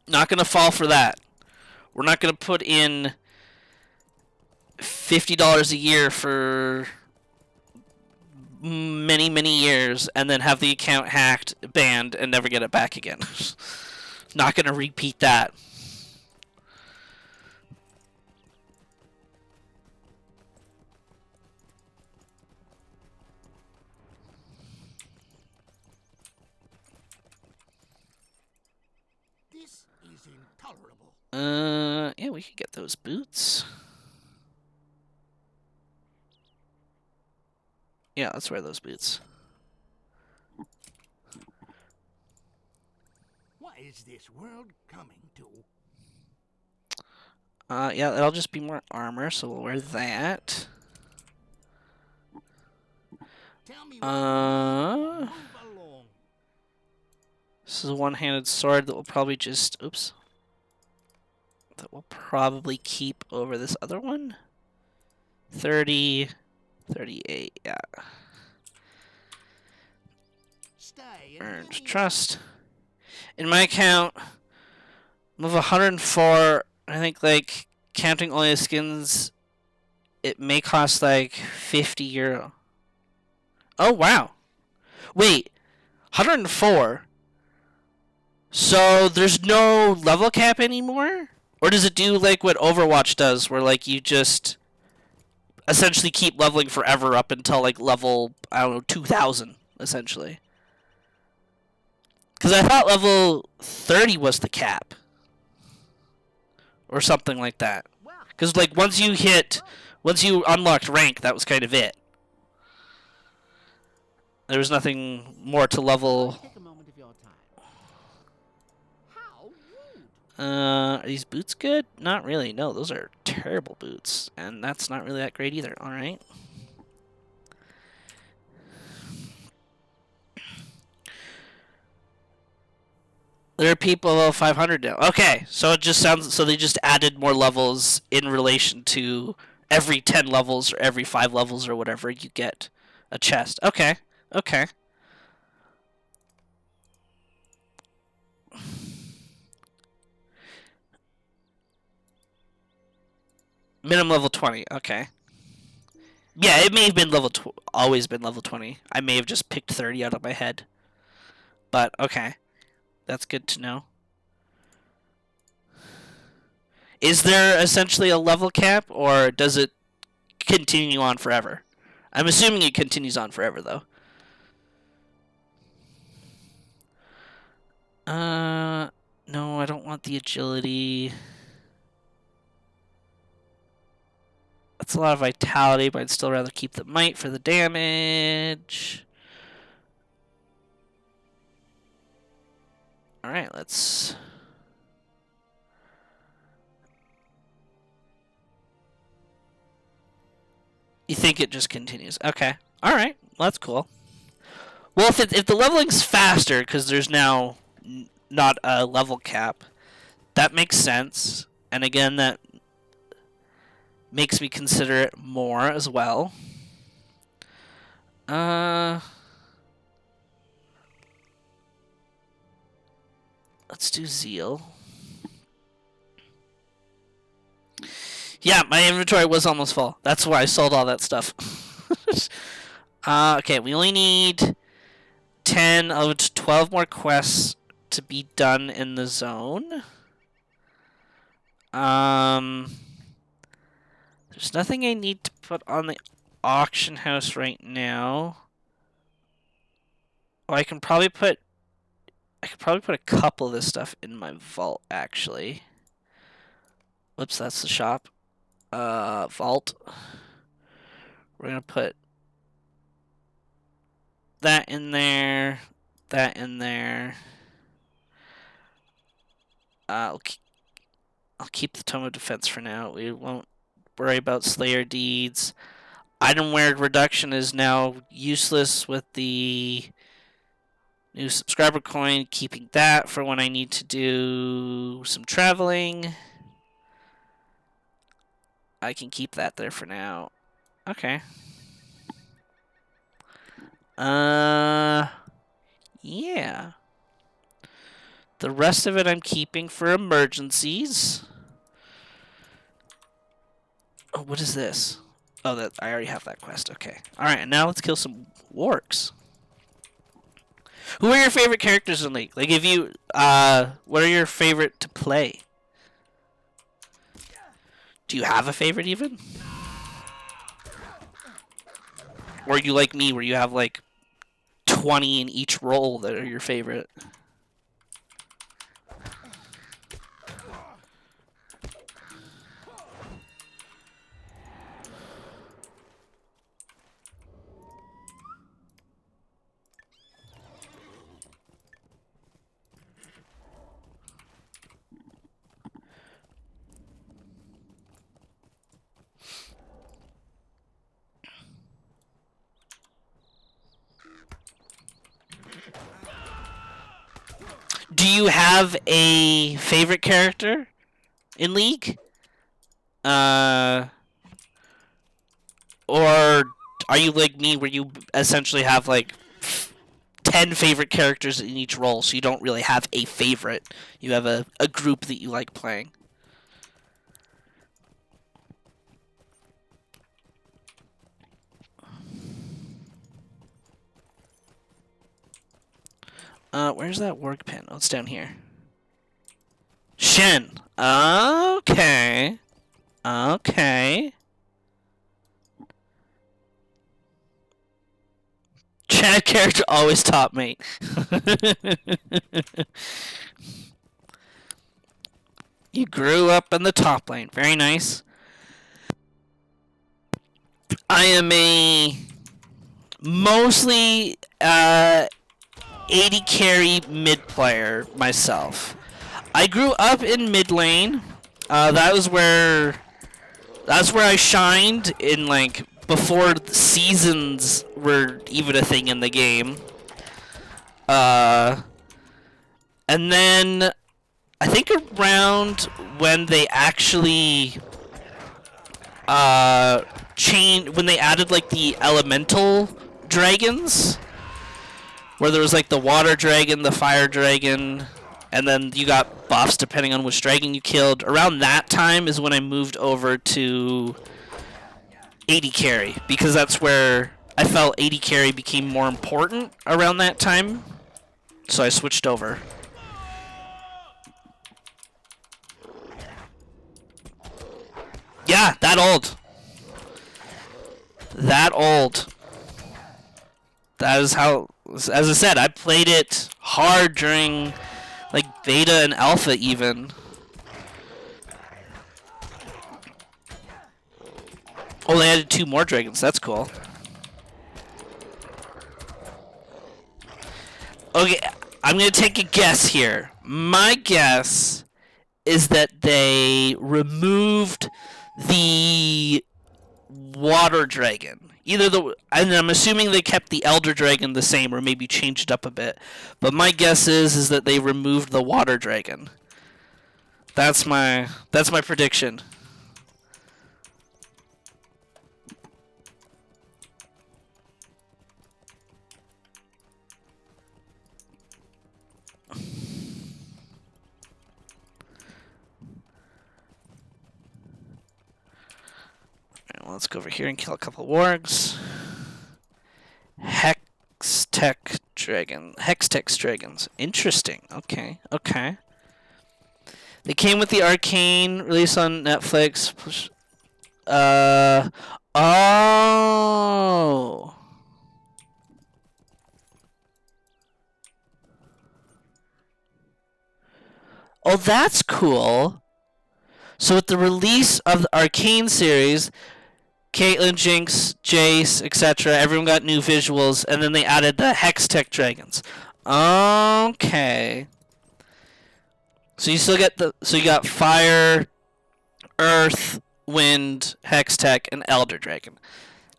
Not going to fall for that. We're not going to put in $50 a year for many, many years and then have the account hacked, banned, and never get it back again. Not going to repeat that. This is intolerable. Yeah, we could get those boots. Yeah, let's wear those boots. What is this world coming to? Yeah, that'll just be more armor, so we'll wear that. Tell me Uh, move along. This is a one-handed sword that will probably just, oops. That will probably keep over this other one. 30, 38, yeah. Stay and Earned give me- trust. In my account, I'm of 104. I think, like, counting only the skins, it may cost, like, €50. Oh, wow. Wait, 104? So there's no level cap anymore? Or does it do, like, what Overwatch does, where, like, you just essentially keep leveling forever up until, like, level, I don't know, 2,000, essentially? Because I thought level 30 was the cap. Or something like that. Because, like, once you unlocked rank, that was kind of it. There was nothing more to level. Take a moment of your time. How rude! Are these boots good? Not really. No, those are terrible boots. And that's not really that great either. Alright. There are people level 500 now. Okay, so it just sounds... So they just added more levels in relation to every 10 levels or every 5 levels or whatever you get a chest. Okay, okay. Minimum level 20, okay. Yeah, it may have been always been level 20. I may have just picked 30 out of my head. But, okay. That's good to know. Is there essentially a level cap, or does it continue on forever? I'm assuming it continues on forever, though. No, I don't want the agility. That's a lot of vitality, but I'd still rather keep the might for the damage. Alright, let's... You think it just continues. Okay. Alright, well, that's cool. Well, if the leveling's faster, because there's now not a level cap, that makes sense. And again, that makes me consider it more as well. Let's do Zeal. Yeah, my inventory was almost full. That's why I sold all that stuff. Okay, we only need 10 of 12 more quests to be done in the zone. There's nothing I need to put on the auction house right now. Oh, I could probably put a couple of this stuff in my vault, actually. Whoops, that's the shop. Vault. We're going to put that in there, that in there. I'll keep the Tome of Defense for now. We won't worry about Slayer Deeds. Item wear reduction is now useless with the new subscriber coin. Keeping that for when I need to do some traveling. I can keep that there for now. Okay. Yeah. The rest of it I'm keeping for emergencies. Oh, what is this? Oh, that I already have that quest. Okay. All right, and now let's kill some wargs. Who are your favorite characters in League? Like, if you, what are your favorite to play? Do you have a favorite even? Or are you like me, where you have like 20 in each role that are your favorite? Do you have a favorite character in League? Or are you like me, where you essentially have like 10 favorite characters in each role, so you don't really have a favorite? You have a group that you like playing. Where's that work pin? Oh, it's down here. Shen. Okay. Okay. Chat character always top mate. You grew up in the top lane. Very nice. I am a mostly 80 carry mid player myself. I grew up in mid lane. That's where I shined in, like, before seasons were even a thing in the game. And then I think around when they actually changed, when they added like the elemental dragons, where there was like the water dragon, the fire dragon, and then you got buffs depending on which dragon you killed. Around that time is when I moved over to 80 carry, because that's where I felt 80 carry became more important around that time. So I switched over. Yeah, that old. That old. That is how, as I said, I played it hard during like beta and alpha even. Oh, they added 2 more dragons. That's cool. Okay, I'm going to take a guess here. My guess is that they removed the water dragon. And I'm assuming they kept the elder dragon the same, or maybe changed it up a bit. But my guess is that they removed the water dragon. That's my prediction. Let's go over here and kill a couple of wargs. Hextech dragons. Interesting. Okay. They came with the Arcane release on Netflix. Oh. Oh, that's cool. So with the release of the Arcane series, Caitlyn, Jinx, Jace, etc. Everyone got new visuals, and then they added the Hextech dragons. Okay. So you still get so you got Fire, Earth, Wind, Hextech, and Elder Dragon.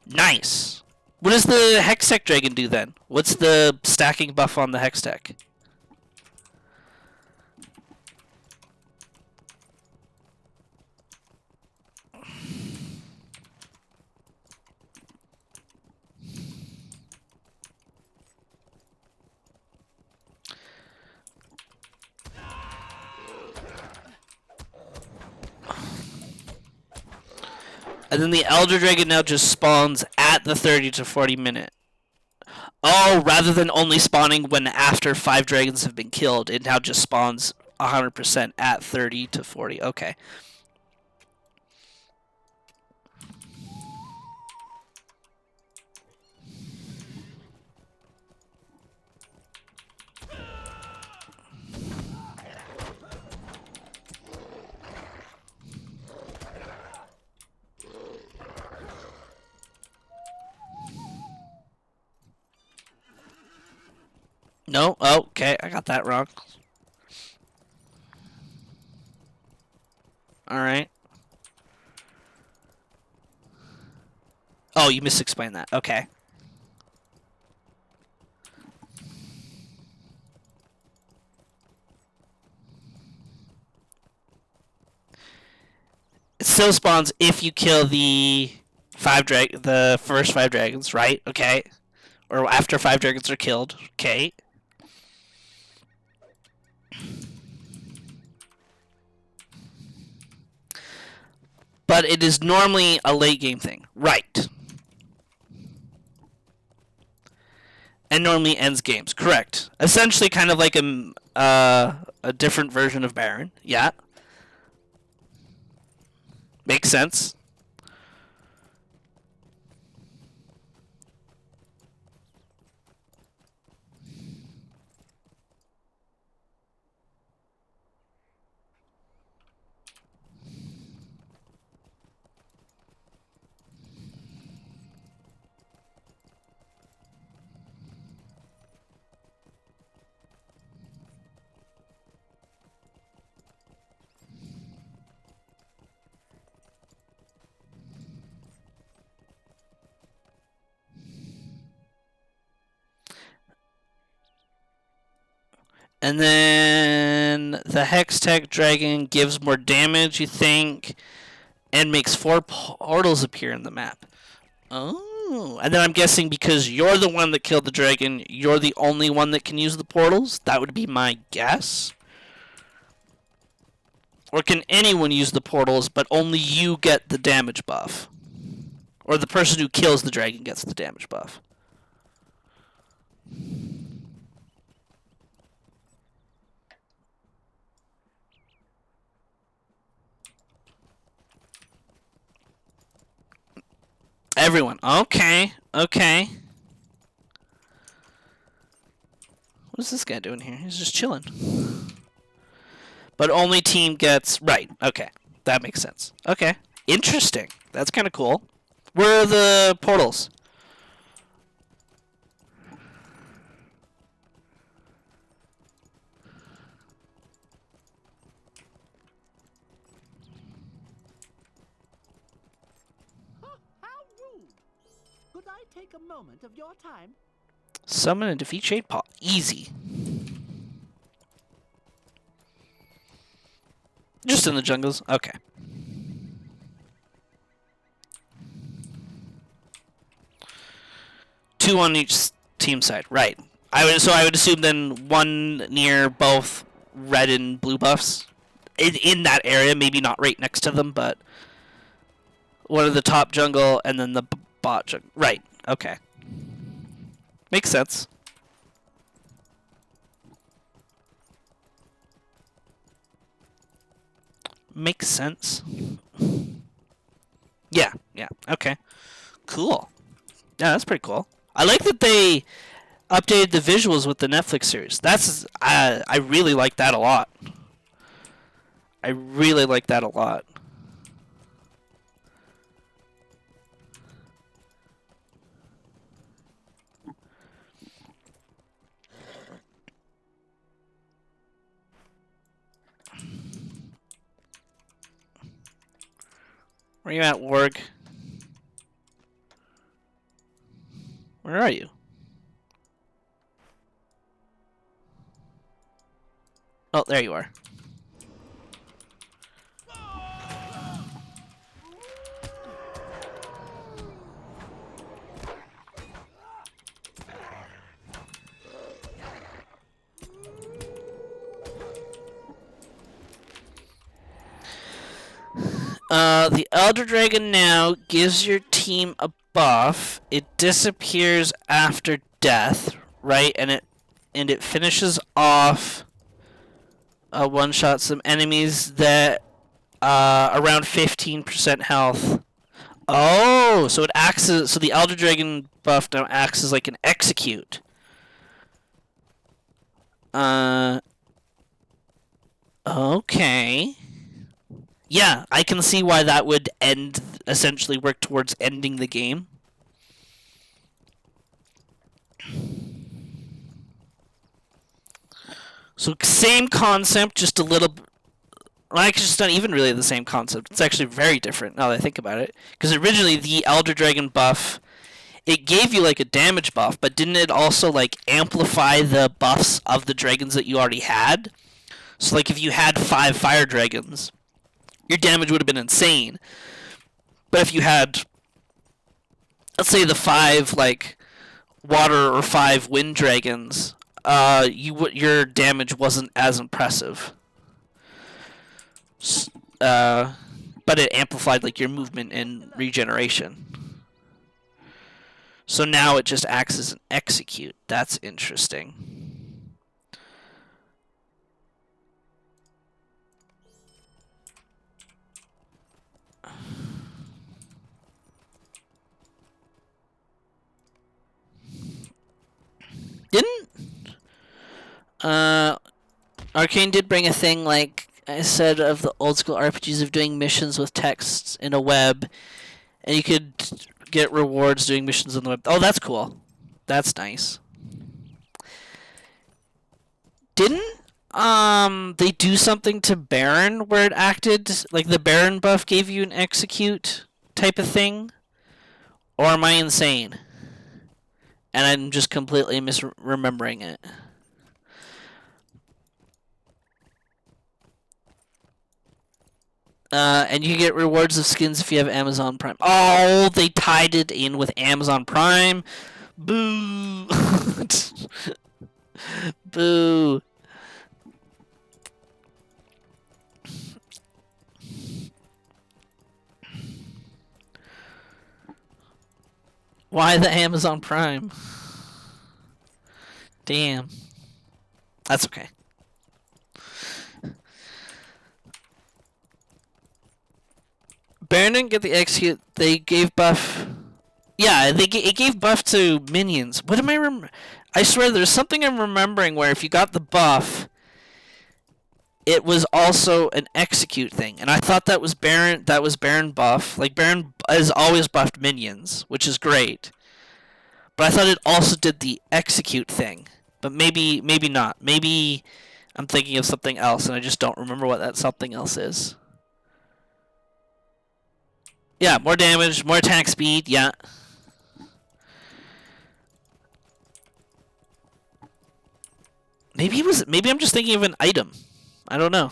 Nice. What does the Hextech dragon do then? What's the stacking buff on the Hextech? And then the Elder Dragon now just spawns at the 30 to 40 minute. Oh, rather than only spawning when after 5 dragons have been killed, it now just spawns 100% at 30 to 40. Okay. No? Oh, okay. I got that wrong. Alright. Oh, you misexplained that. Okay. It still spawns if you kill the first 5 dragons, right? Okay. Or after 5 dragons are killed. Okay. But it is normally a late game thing. Right. And normally ends games. Correct. Essentially kind of like a different version of Baron. Yeah. Makes sense. And then the Hextech Dragon gives more damage, you think, and makes 4 portals appear in the map. Oh. And then I'm guessing because you're the one that killed the dragon, you're the only one that can use the portals? That would be my guess. Or can anyone use the portals, but only you get the damage buff? Or the person who kills the dragon gets the damage buff? Everyone. Okay. Okay. What is this guy doing here? He's just chilling. But only team gets... Right. Okay. That makes sense. Okay. Interesting. That's kind of cool. Where are the portals? How rude! Could I take a moment of your time? Summon and defeat Shade Paw. Easy. Just in the jungles? Okay. Two on each team side. Right. So I would assume then one near both red and blue buffs. In that area, maybe not right next to them, but one of the top jungle and then the bot jungle. Right. Okay. Makes sense. Makes sense. Yeah, yeah, okay. Cool. Yeah, that's pretty cool. I like that they updated the visuals with the Netflix series. That's I really like that a lot. I really like that a lot. Where you at, Warg? Where are you? Oh, there you are. The Elder Dragon now gives your team a buff. It disappears after death, right? And it finishes off one shot some enemies that around 15% health. Oh, so it acts as, so the Elder Dragon buff now acts as like an execute. Okay. Yeah, I can see why that would essentially work towards ending the game. So same concept, just a little... Well, actually, it's not even really the same concept. It's actually very different now that I think about it. Because originally, the Elder Dragon buff, it gave you like a damage buff, but didn't it also like amplify the buffs of the dragons that you already had? So like if you had 5 fire dragons, your damage would have been insane. But if you had, let's say, the 5 like water or 5 wind dragons, your damage wasn't as impressive. But it amplified like your movement and regeneration. So now it just acts as an execute. That's interesting. Didn't Arcane did bring a thing like I said of the old school RPGs of doing missions with texts in a web, and you could get rewards doing missions on the web. Oh, that's cool. That's nice. Didn't they do something to Baron where it acted like the Baron buff gave you an execute type of thing? Or am I insane? And I'm just completely misremembering it. And you get rewards of skins if you have Amazon Prime. Oh, they tied it in with Amazon Prime. Boo. Boo. Why the Amazon Prime? Damn. That's okay. Baron didn't get the execute. They gave buff. Yeah, it gave buff to minions. What am I I swear there's something I'm remembering where if you got the buff, it was also an execute thing. And I thought that was Baron buff. Like Baron has always buffed minions, which is great. But I thought it also did the execute thing. But maybe not. Maybe I'm thinking of something else and I just don't remember what that something else is. Yeah, more damage, more attack speed, yeah. Maybe I'm just thinking of an item. I don't know.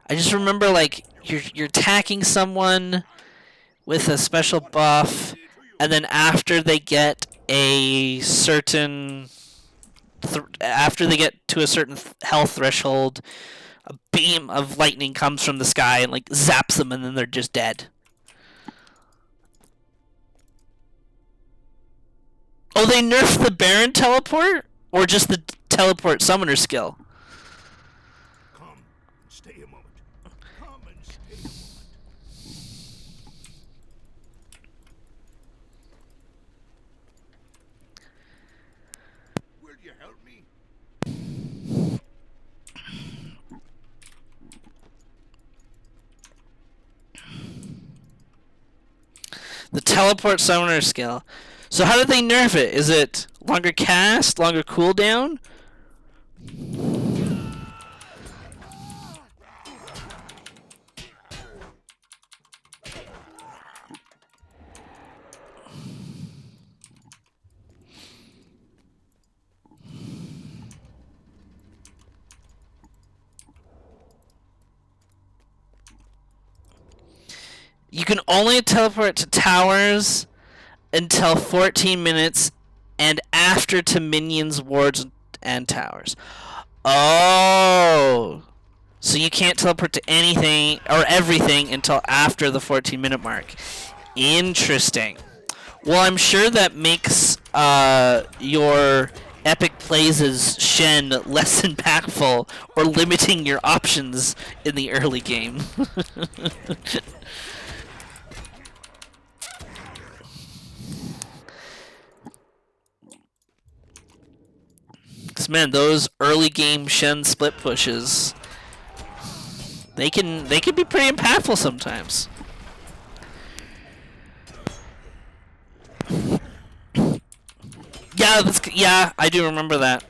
I just remember like you're attacking someone with a special buff, and then after they get a certain after they get to a certain health threshold, a beam of lightning comes from the sky and like zaps them, and then they're just dead. Oh, they nerfed the Baron teleport? Or just the teleport summoner skill? Come and stay a moment. Come and stay a moment. Will you help me? The teleport summoner skill. So how did they nerf it? Is it longer cast, longer cooldown? You can only teleport to towers until 14 minutes and after to minions, wards, and towers. Oh! So you can't teleport to anything or everything until after the 14-minute mark. Interesting. Well, I'm sure that makes your epic plays as Shen less impactful or limiting your options in the early game. Cause man, those early game Shen split pushes, they can be pretty impactful sometimes. Yeah, I do remember that.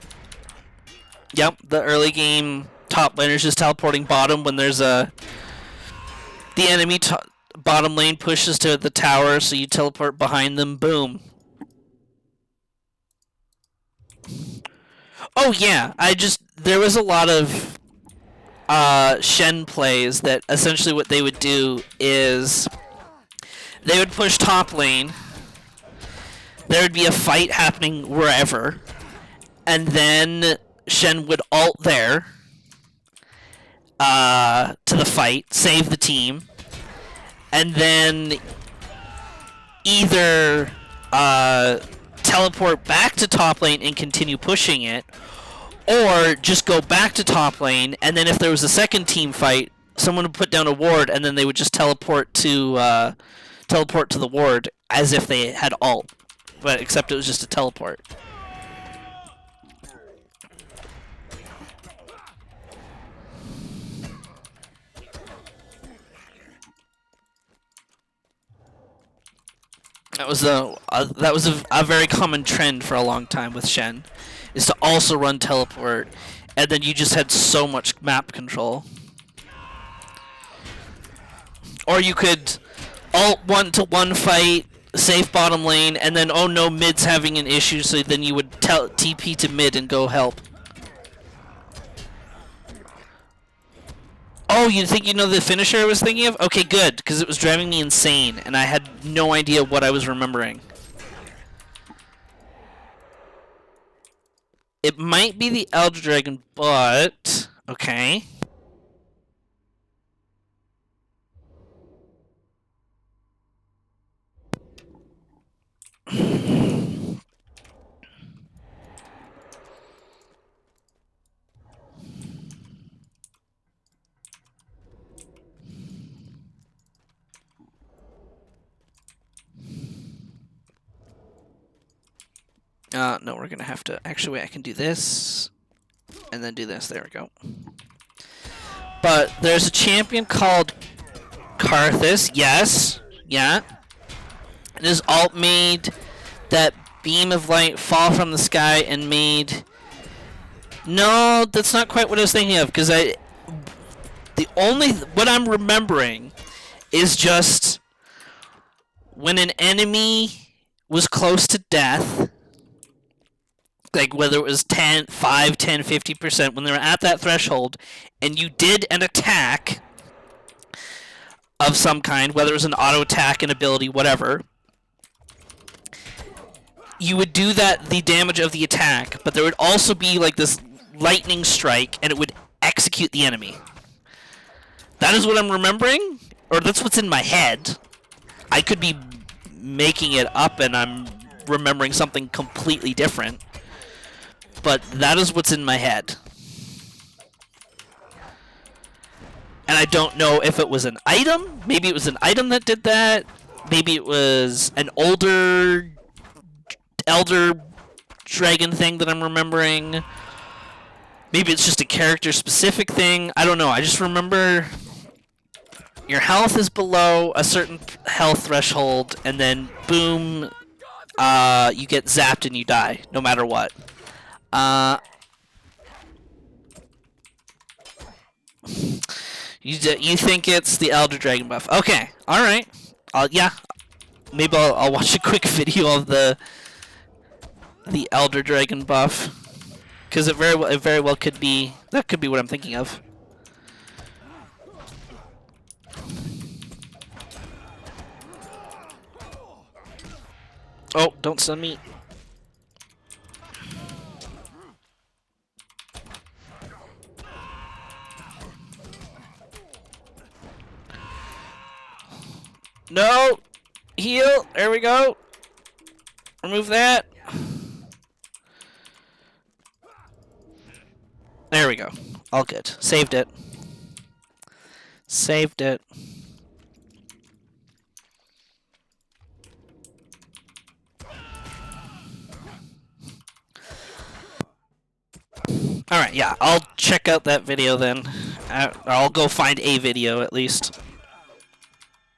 Yep, the early game top laner's just teleporting bottom when there's the enemy bottom lane pushes to the tower, so you teleport behind them. Boom. Oh yeah, there was a lot of Shen plays that essentially what they would do is they would push top lane. There would be a fight happening wherever, and then Shen would ult there to the fight, save the team, and then either teleport back to top lane and continue pushing it, or just go back to top lane, and then if there was a second team fight, someone would put down a ward, and then they would just teleport to the ward as if they had ult, but except it was just a teleport. That was a very common trend for a long time with Shen, is to also run teleport, and then you just had so much map control. Or you could ult 1-to-1 fight, save bottom lane, and then oh no, mid's having an issue, so then you would TP to mid and go help. Oh, you think you know the finisher I was thinking of? Okay, good, because it was driving me insane, and I had no idea what I was remembering. It might be the Elder Dragon, but... okay. No, we're gonna have to... actually, wait, I can do this, and then do this. There we go. But there's a champion called Karthus. Yes. Yeah. And his ult made that beam of light fall from the sky and made... no, that's not quite what I was thinking of, because what I'm remembering is just when an enemy was close to death, like whether it was 10, 5, 10, 50%, when they were at that threshold, and you did an attack of some kind, whether it was an auto attack, an ability, whatever, you would do the damage of the attack, but there would also be like this lightning strike, and it would execute the enemy. That is what I'm remembering, or that's what's in my head. I could be making it up, and I'm remembering something completely different. But that is what's in my head. And I don't know if it was an item. Maybe it was an item that did that. Maybe it was an older Elder Dragon thing that I'm remembering. Maybe it's just a character-specific thing. I don't know. I just remember your health is below a certain health threshold, and then boom, you get zapped and you die, no matter what. You think it's the Elder Dragon buff? Okay, all right. Yeah, maybe I'll watch a quick video of the Elder Dragon buff, because it very well could be that could be what I'm thinking of. Oh, don't stun me. No! Heal! There we go! Remove that! There we go. All good. Saved it. Saved it. Alright, yeah. I'll check out that video then. I'll go find a video at least.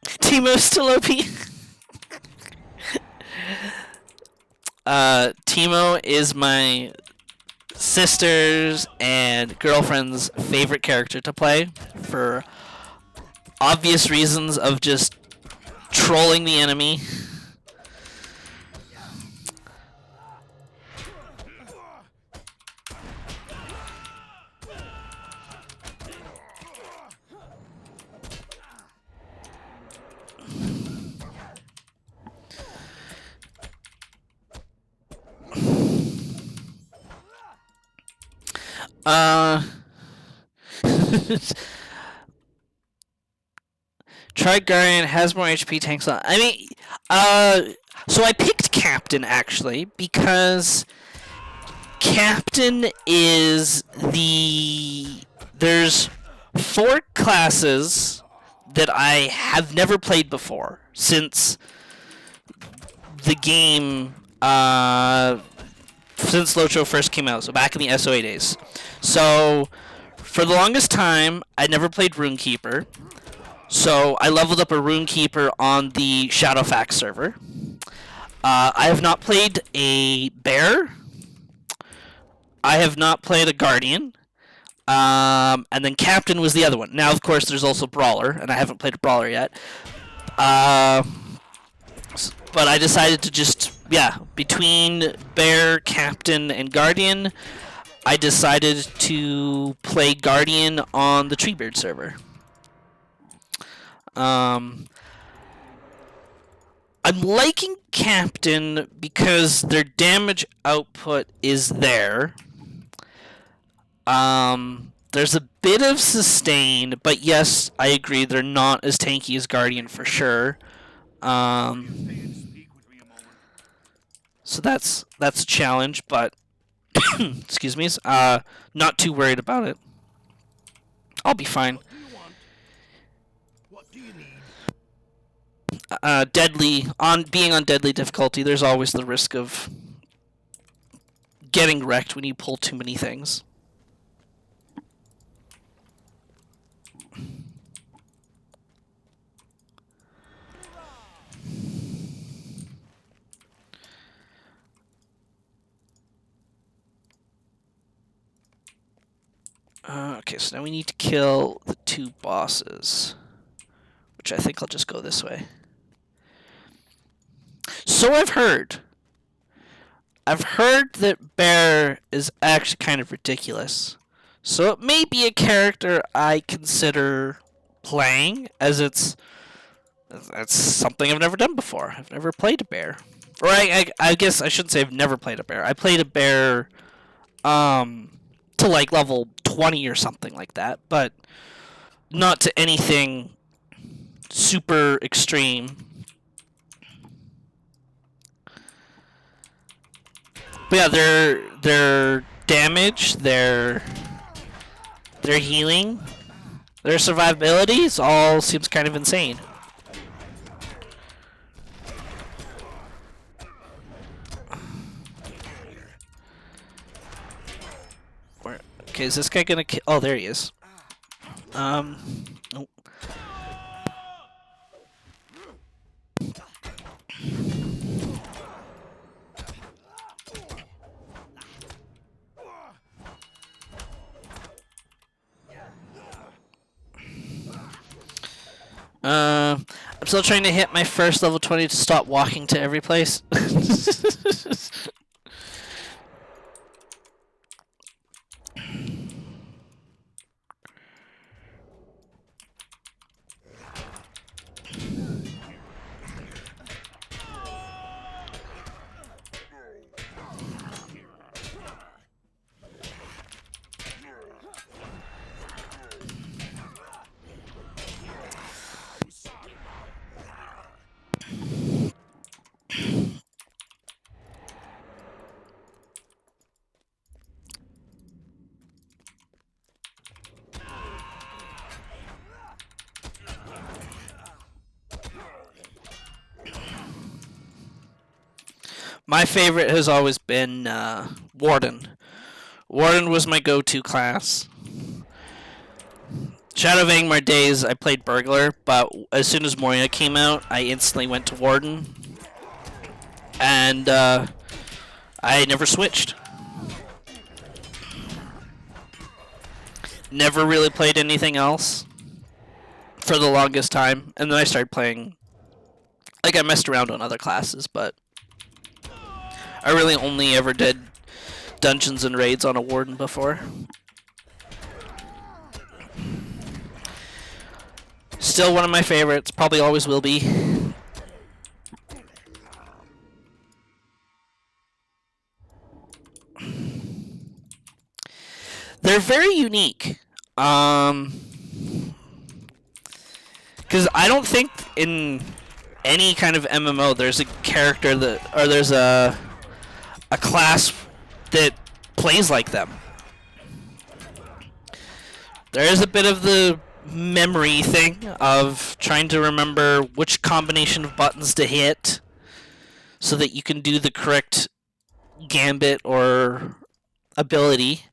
Teemo's still OP. Teemo is my sister's and girlfriend's favorite character to play for obvious reasons of just trolling the enemy. Try Guardian, has more HP, tanks on. I mean, so I picked Captain actually because Captain is there's 4 classes that I have never played before since the game, since LOTRO first came out, so back in the SOA days. So, for the longest time, I never played Runekeeper. So, I leveled up a Runekeeper on the Shadowfax server. I have not played a Bear. I have not played a Guardian. And then Captain was the other one. Now, of course, there's also Brawler, and I haven't played a Brawler yet. But I decided to just, between Bear, Captain, and Guardian, I decided to play Guardian on the Treebeard server. I'm liking Captain because their damage output is there. There's a bit of sustain, but yes, I agree, they're not as tanky as Guardian for sure. So that's a challenge, but excuse me, not too worried about it. I'll be fine. Being on deadly difficulty, there's always the risk of getting wrecked when you pull too many things. Okay, so now we need to kill the 2 bosses, which I think I'll just go this way. So I've heard. I've heard that Bear is actually kind of ridiculous. So it may be a character I consider playing, as it's something I've never done before. I've never played a Bear. Or I guess I shouldn't say I've never played a Bear. I played a Bear to like level 20 or something like that, but not to anything super extreme. But yeah, their damage, their healing, their survivability all seems kind of insane. Okay, is this guy gonna kill? Oh, there he is. Oh. I'm still trying to hit my first level 20 to stop walking to every place. My favorite has always been Warden. Warden was my go-to class. Shadow of Angmar days, I played Burglar, but as soon as Moria came out, I instantly went to Warden. And I never switched. Never really played anything else for the longest time. And then I started playing... Like, I messed around on other classes, but... I really only ever did dungeons and raids on a Warden before. Still one of my favorites, probably always will be. They're very unique. Because I don't think in any kind of MMO there's a character that, or there's a class that plays like them. There is a bit of the memory thing of trying to remember which combination of buttons to hit so that you can do the correct gambit or ability.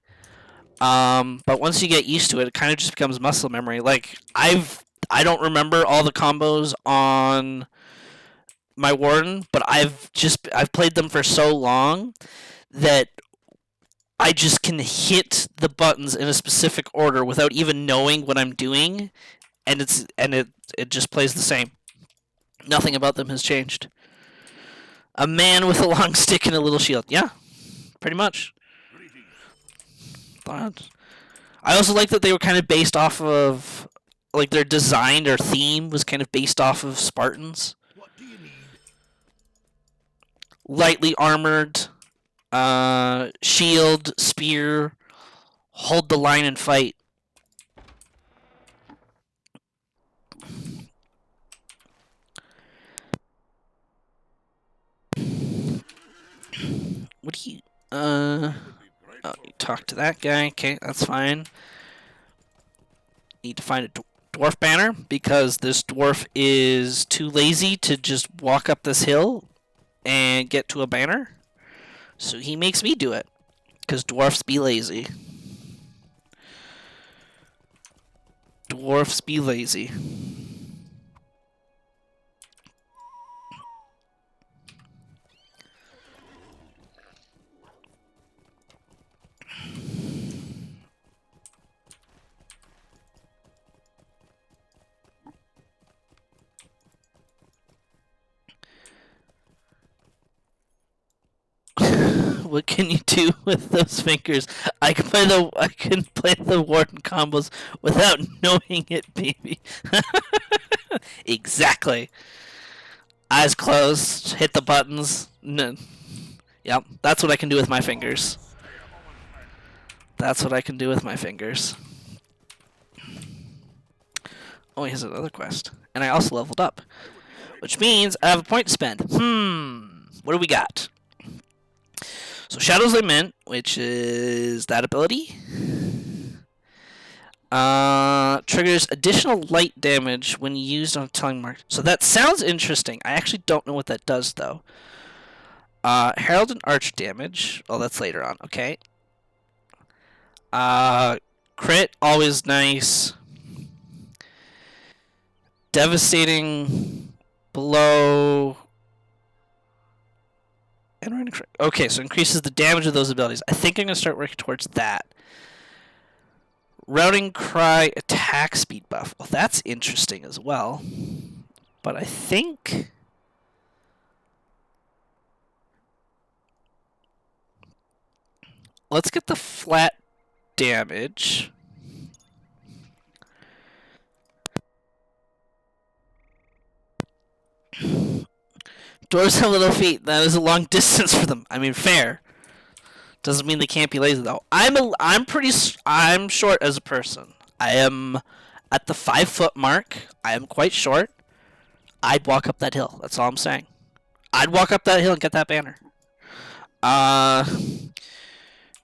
But once you get used to it, it kind of just becomes muscle memory. Like, I don't remember all the combos on my Warden, but I've played them for so long that I just can hit the buttons in a specific order without even knowing what I'm doing, and it just plays the same. Nothing about them has changed. A man with a long stick and a little shield. Yeah, pretty much. I also like that they were kind of based off of, like, their design or theme was kind of based off of Spartans. Lightly armored, shield, spear, hold the line and fight. What do you, oh, you talk to that guy, okay, that's fine. Need to find a dwarf banner, because this dwarf is too lazy to just walk up this hill and get to a banner. So he makes me do it, because dwarfs be lazy. Dwarfs be lazy. What can you do with those fingers? I can play the Warden combos without knowing it, baby. Exactly. Eyes closed, hit the buttons. No. Yep, that's what I can do with my fingers. That's what I can do with my fingers. Oh, here's another quest. And I also leveled up. Which means I have a point to spend. What do we got? So Shadow's Lament, which is that ability. Triggers additional light damage when used on a telling mark. So that sounds interesting. I actually don't know what that does, though. Herald and Arch damage. Oh, that's later on. Okay. Crit, always nice. Devastating blow. Okay, so increases the damage of those abilities. I think I'm going to start working towards that. Routing Cry attack speed buff. Well, that's interesting as well. But I think... let's get the flat damage. Dwarves have little feet. That is a long distance for them. I mean, fair. Doesn't mean they can't be lazy though. I'm short as a person. I am at the 5 foot mark. I am quite short. I'd walk up that hill. That's all I'm saying. I'd walk up that hill and get that banner.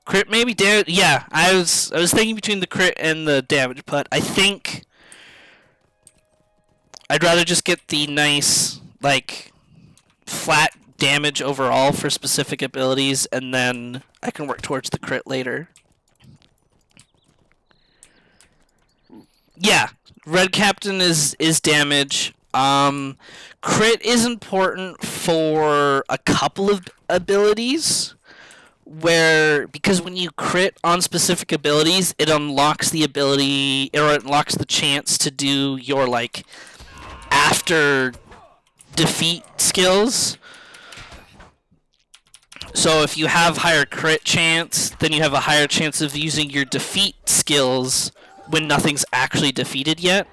Crit maybe damage. Yeah, I was thinking between the crit and the damage, but I think I'd rather just get the nice like flat damage overall for specific abilities, and then I can work towards the crit later. Yeah, Red Captain is damage. Crit is important for a couple of abilities, because when you crit on specific abilities, it unlocks the ability, or it unlocks the chance to do your like after defeat skills. So if you have higher crit chance, then you have a higher chance of using your defeat skills when nothing's actually defeated yet.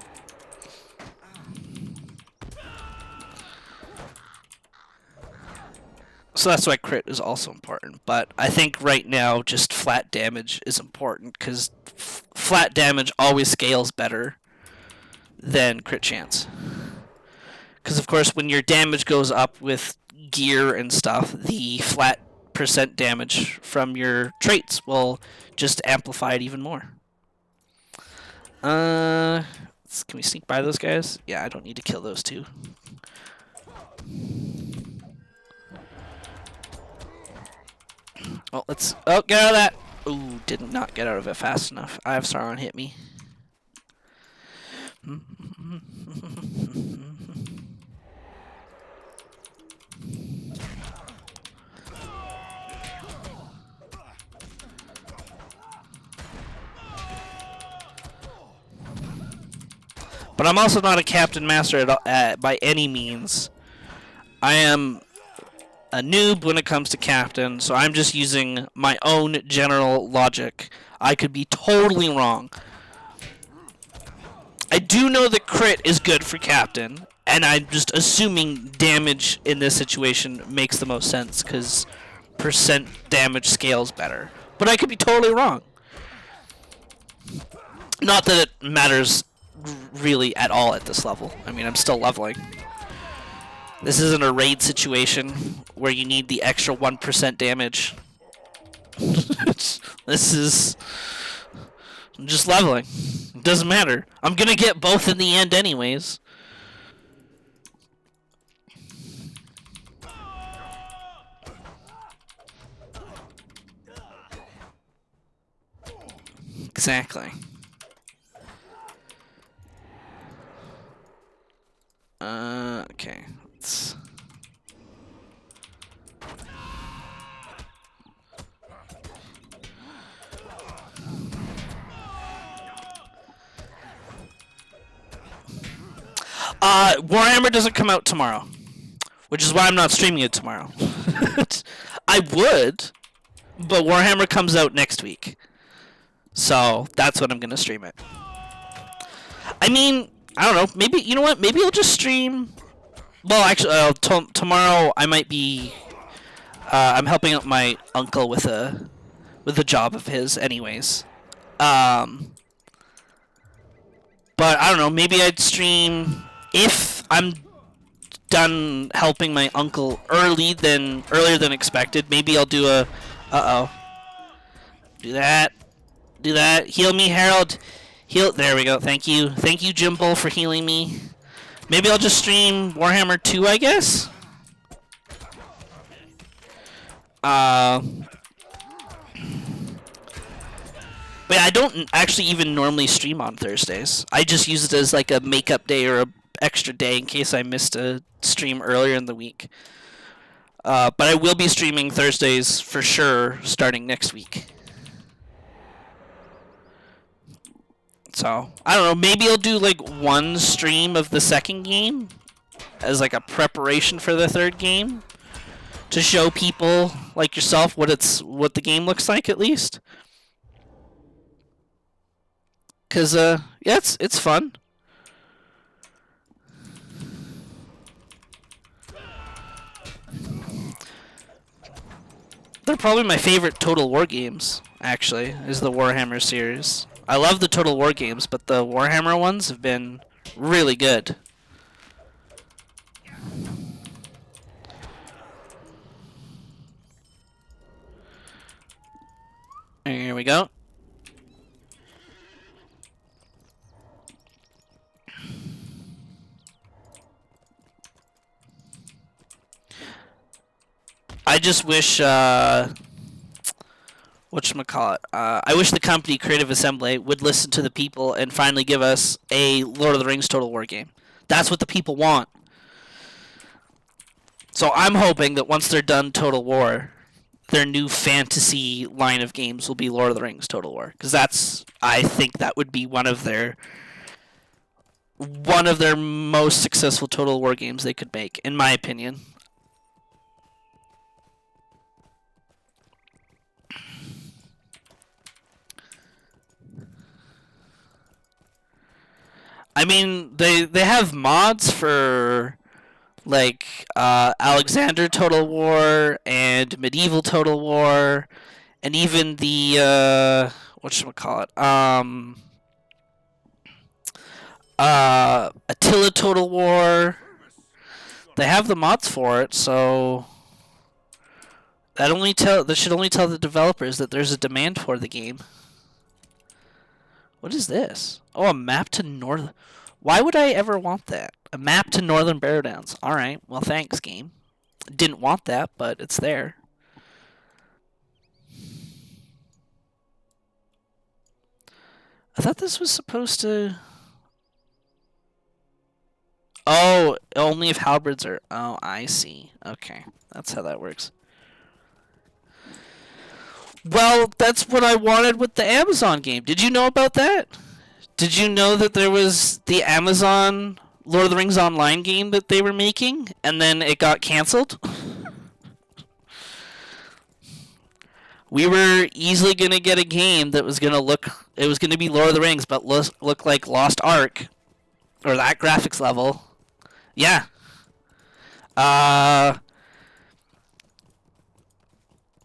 So that's why crit is also important. But I think right now just flat damage is important, because flat damage always scales better than crit chance. Because of course when your damage goes up with gear and stuff, the flat percent damage from your traits will just amplify it even more. Can we sneak by those guys? Yeah, I don't need to kill those two. Oh, let's... oh, get out of that! Ooh, did not get out of it fast enough. I have Sauron hit me. But I'm also not a Captain Master at all, by any means. I am a noob when it comes to Captain, so I'm just using my own general logic. I could be totally wrong. I do know that crit is good for Captain, and I'm just assuming damage in this situation makes the most sense, because percent damage scales better. But I could be totally wrong. Not that it matters really at all at this level. I mean, I'm still leveling. This isn't a raid situation where you need the extra 1% damage. This is... I'm just leveling. It doesn't matter. I'm gonna get both in the end anyways. Exactly. Okay. Let's... Warhammer doesn't come out tomorrow, which is why I'm not streaming it tomorrow. I would, but Warhammer comes out next week, so that's when I'm gonna stream it. I mean, I don't know. Maybe, you know what? Maybe I'll just stream. Well, actually, tomorrow I might be. I'm helping out my uncle with a job of his, anyways. But I don't know. Maybe I'd stream if I'm done helping my uncle earlier than expected. Maybe I'll do a. Do that. Do that. Heal me, Harold. Heal. There we go. Thank you. Thank you, Jim Bull, for healing me. Maybe I'll just stream Warhammer 2, I guess. But I don't actually even normally stream on Thursdays. I just use it as like a makeup day or a extra day in case I missed a stream earlier in the week. But I will be streaming Thursdays for sure starting next week. So, I don't know, maybe I'll do like one stream of the second game as like a preparation for the third game to show people like yourself what the game looks like at least. Cause yeah, it's fun. They're probably my favorite Total War games, actually, is the Warhammer series. I love the Total War games, but the Warhammer ones have been really good. Here we go. I just wish, whatchamacallit, I wish the company Creative Assembly would listen to the people and finally give us a Lord of the Rings Total War game. That's what the people want. So I'm hoping that once they're done Total War, their new fantasy line of games will be Lord of the Rings Total War. Because I think that would be one of their most successful Total War games they could make, in my opinion. I mean, they have mods for like Alexander Total War and Medieval Total War, and even the whatchamacallit, Attila Total War. They have the mods for it, so that should only tell the developers that there's a demand for the game. What is this? Oh, a map to North. Why would I ever want that? A map to Northern Barrowdowns. Alright, well thanks, game. Didn't want that, but it's there. I thought this was supposed to... Oh, only if halberds are... Oh, I see. Okay, that's how that works. Well, that's what I wanted with the Amazon game. Did you know about that? Did you know that there was the Amazon Lord of the Rings Online game that they were making, and then it got canceled? We were easily going to get a game that was going to look... It was going to be Lord of the Rings, but look like Lost Ark. Or that graphics level. Yeah.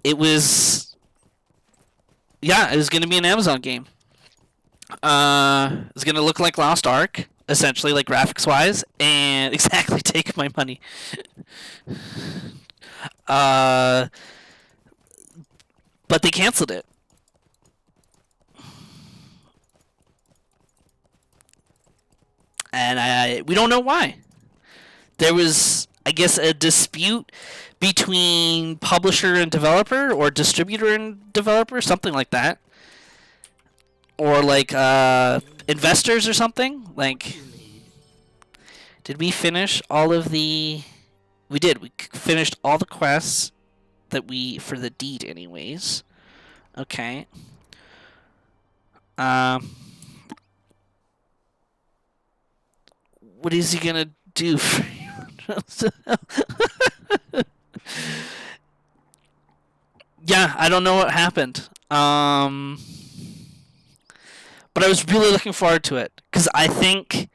It was... Yeah, it was going to be an Amazon game. It's going to look like Lost Ark, essentially, like graphics-wise, and exactly take my money. But they canceled it. And we don't know why. There was, I guess, a dispute between publisher and developer, or distributor and developer, something like that. Or like investors or something. Like, did we finish all of the... We did. We finished all the quests that for the deed anyways. Okay. What is he gonna do for you? Yeah, I don't know what happened. But I was really looking forward to it, because I think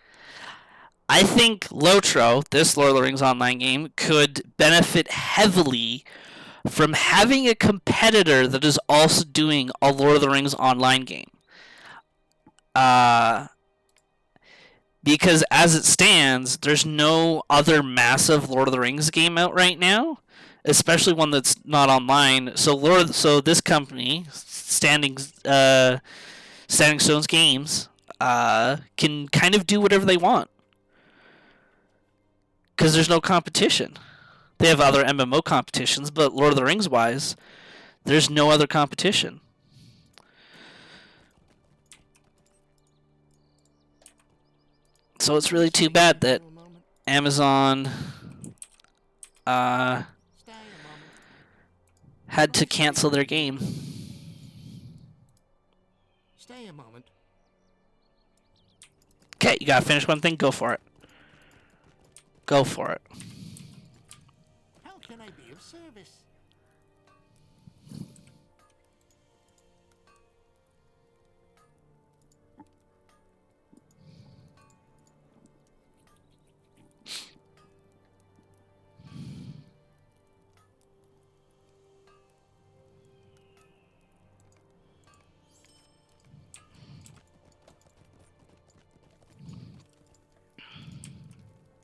LOTRO, this Lord of the Rings Online game, could benefit heavily from having a competitor that is also doing a Lord of the Rings Online game. Because as it stands, there's no other massive Lord of the Rings game out right now, especially one that's not online. So this company, Standing Stones Games, can kind of do whatever they want, because there's no competition. They have other MMO competitions, but Lord of the Rings wise, there's no other competition. So it's really too bad that Amazon had to cancel their game. Stay a moment. Okay, you gotta finish one thing. Go for it. Go for it. How can I be of service?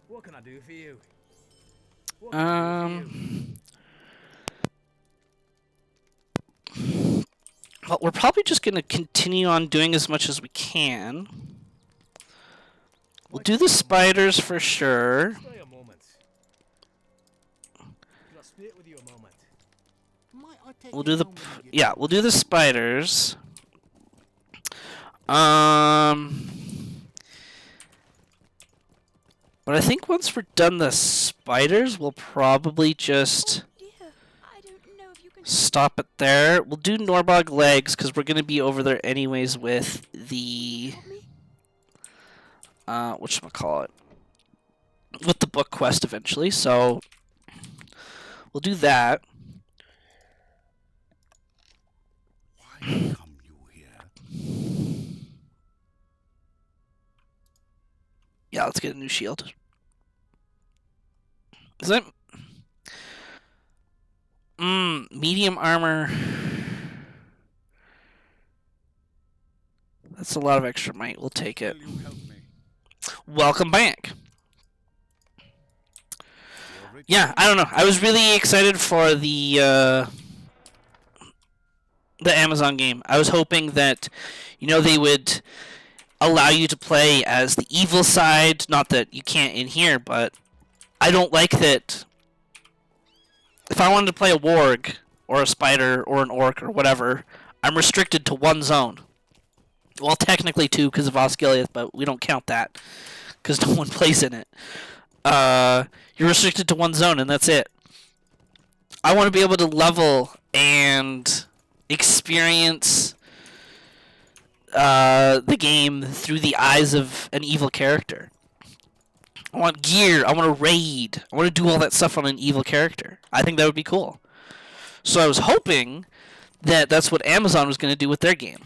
What can I do for you? What can I do for you? Well, we're probably just gonna continue on doing as much as we can. We'll do the spiders for sure. Stay a moment. Can I speak with you a moment? Might I take We'll you do the home when you get yeah, home? we'll do the spiders. But I think once we're done the spiders, we'll probably just Oh dear, I don't know if you can. stop it there. We'll do Norbog legs because we're gonna be over there anyways with the Help me? whatchamacallit, with the book quest eventually. So we'll do that. Why come you here? Yeah, let's get a new shield. Is that medium armor? That's a lot of extra might. We'll take it. Will you help me? Welcome back. Your Yeah, I don't know. I was really excited for the Amazon game. I was hoping that, they would allow you to play as the evil side. Not that you can't in here, but I don't like that. If I wanted to play a warg or a spider or an orc or whatever, I'm restricted to one zone. Well, technically two because of Osgiliath, but we don't count that because no one plays in it. You're restricted to one zone, and that's it. I want to be able to level and experience the game through the eyes of an evil character. I want gear. I want to raid. I want to do all that stuff on an evil character. I think that would be cool. So I was hoping that that's what Amazon was going to do with their game.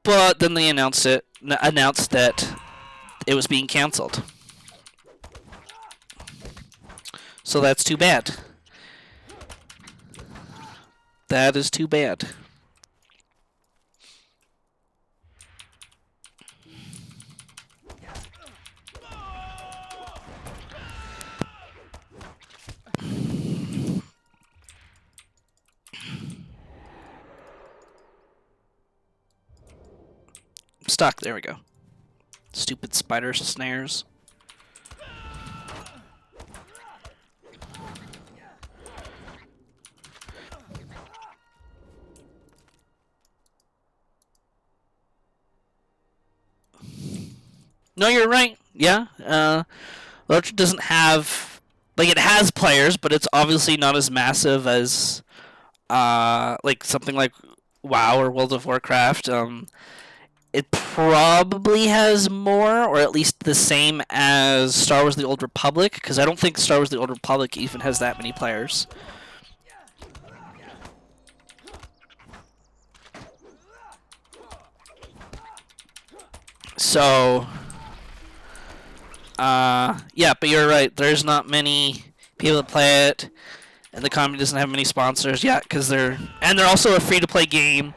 But then they announced that it was being canceled. So that's too bad. That is too bad. Stuck. There we go. Stupid spider snares. No, you're right. Yeah. LOTRO doesn't have, it has players, but it's obviously not as massive as something like WoW or World of Warcraft. It probably has more, or at least the same as Star Wars: The Old Republic, because I don't think Star Wars: The Old Republic even has that many players. So, yeah, but you're right. There's not many people that play it, and the company doesn't have many sponsors. Yeah, because they're also a free-to-play game.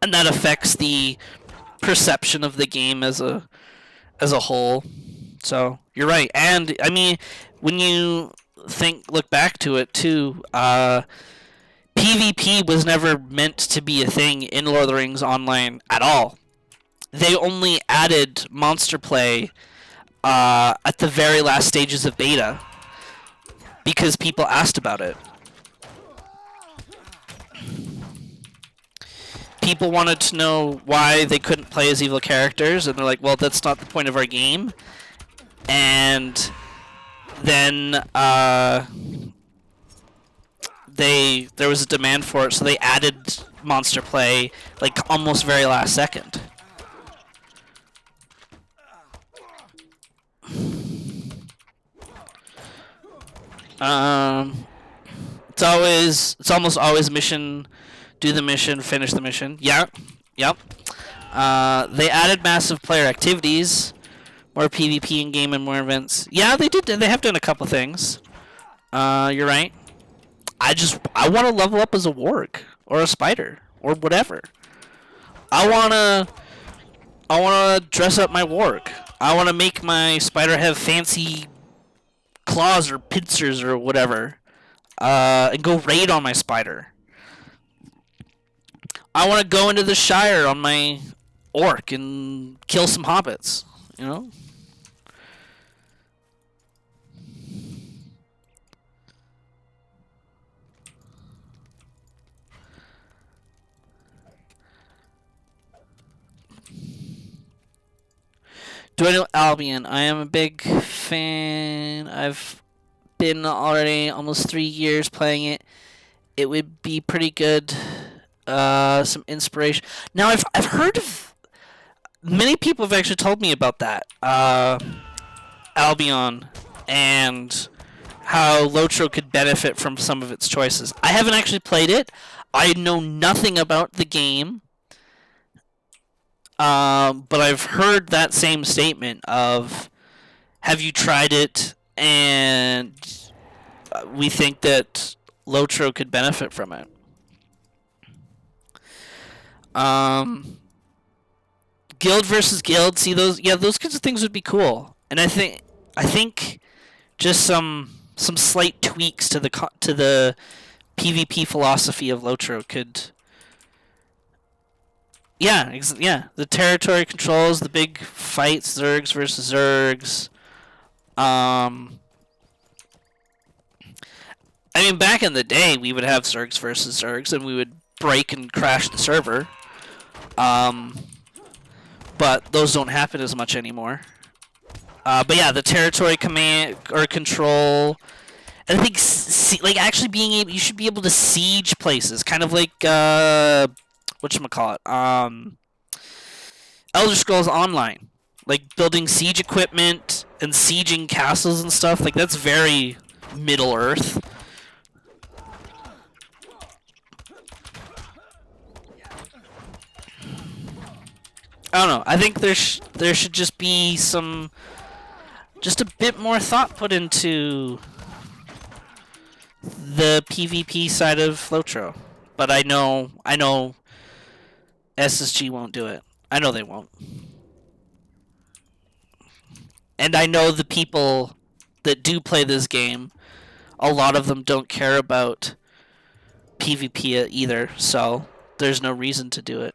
And that affects the perception of the game as a whole. So you're right. And I mean, when you look back to it too, PvP was never meant to be a thing in Lord of the Rings Online at all. They only added monster play at the very last stages of beta because people asked about it. People wanted to know why they couldn't play as evil characters, and they're like, well, that's not the point of our game. And then there was a demand for it, so they added monster play almost very last second. It's almost always mission, do the mission, finish the mission. Yeah, yep. They added massive player activities, more PvP in game and more events. Yeah, they did. They have done a couple things. You're right. I want to level up as a warg or a spider or whatever. I wanna dress up my warg. I wanna make my spider have fancy claws or pincers or whatever, and go raid on my spider. I want to go into the Shire on my orc and kill some hobbits. You know. Do I know Albion? I am a big fan. I've been already almost 3 years playing it. It would be pretty good. Some inspiration. Now I've heard of many people have actually told me about that. Albion and how LOTRO could benefit from some of its choices. I haven't actually played it. I know nothing about the game. But I've heard that same statement of, have you tried it? And we think that LOTRO could benefit from it. Guild versus guild. See those? Yeah, those kinds of things would be cool. And I think just some slight tweaks to the PvP philosophy of LOTRO could. Yeah, the territory controls, the big fights, Zergs versus Zergs. I mean, back in the day, we would have Zergs versus Zergs, and we would break and crash the server. But those don't happen as much anymore. But yeah, the territory command or control. And I think, like, actually being able, you should be able to siege places, kind of like whatchamacallit, Elder Scrolls Online, like building siege equipment and sieging castles and stuff. Like, that's very Middle Earth. I don't know. I think there should just be just a bit more thought put into the PvP side of LOTRO. But I know SSG won't do it. I know they won't. And I know the people that do play this game, a lot of them don't care about PvP either, so there's no reason to do it.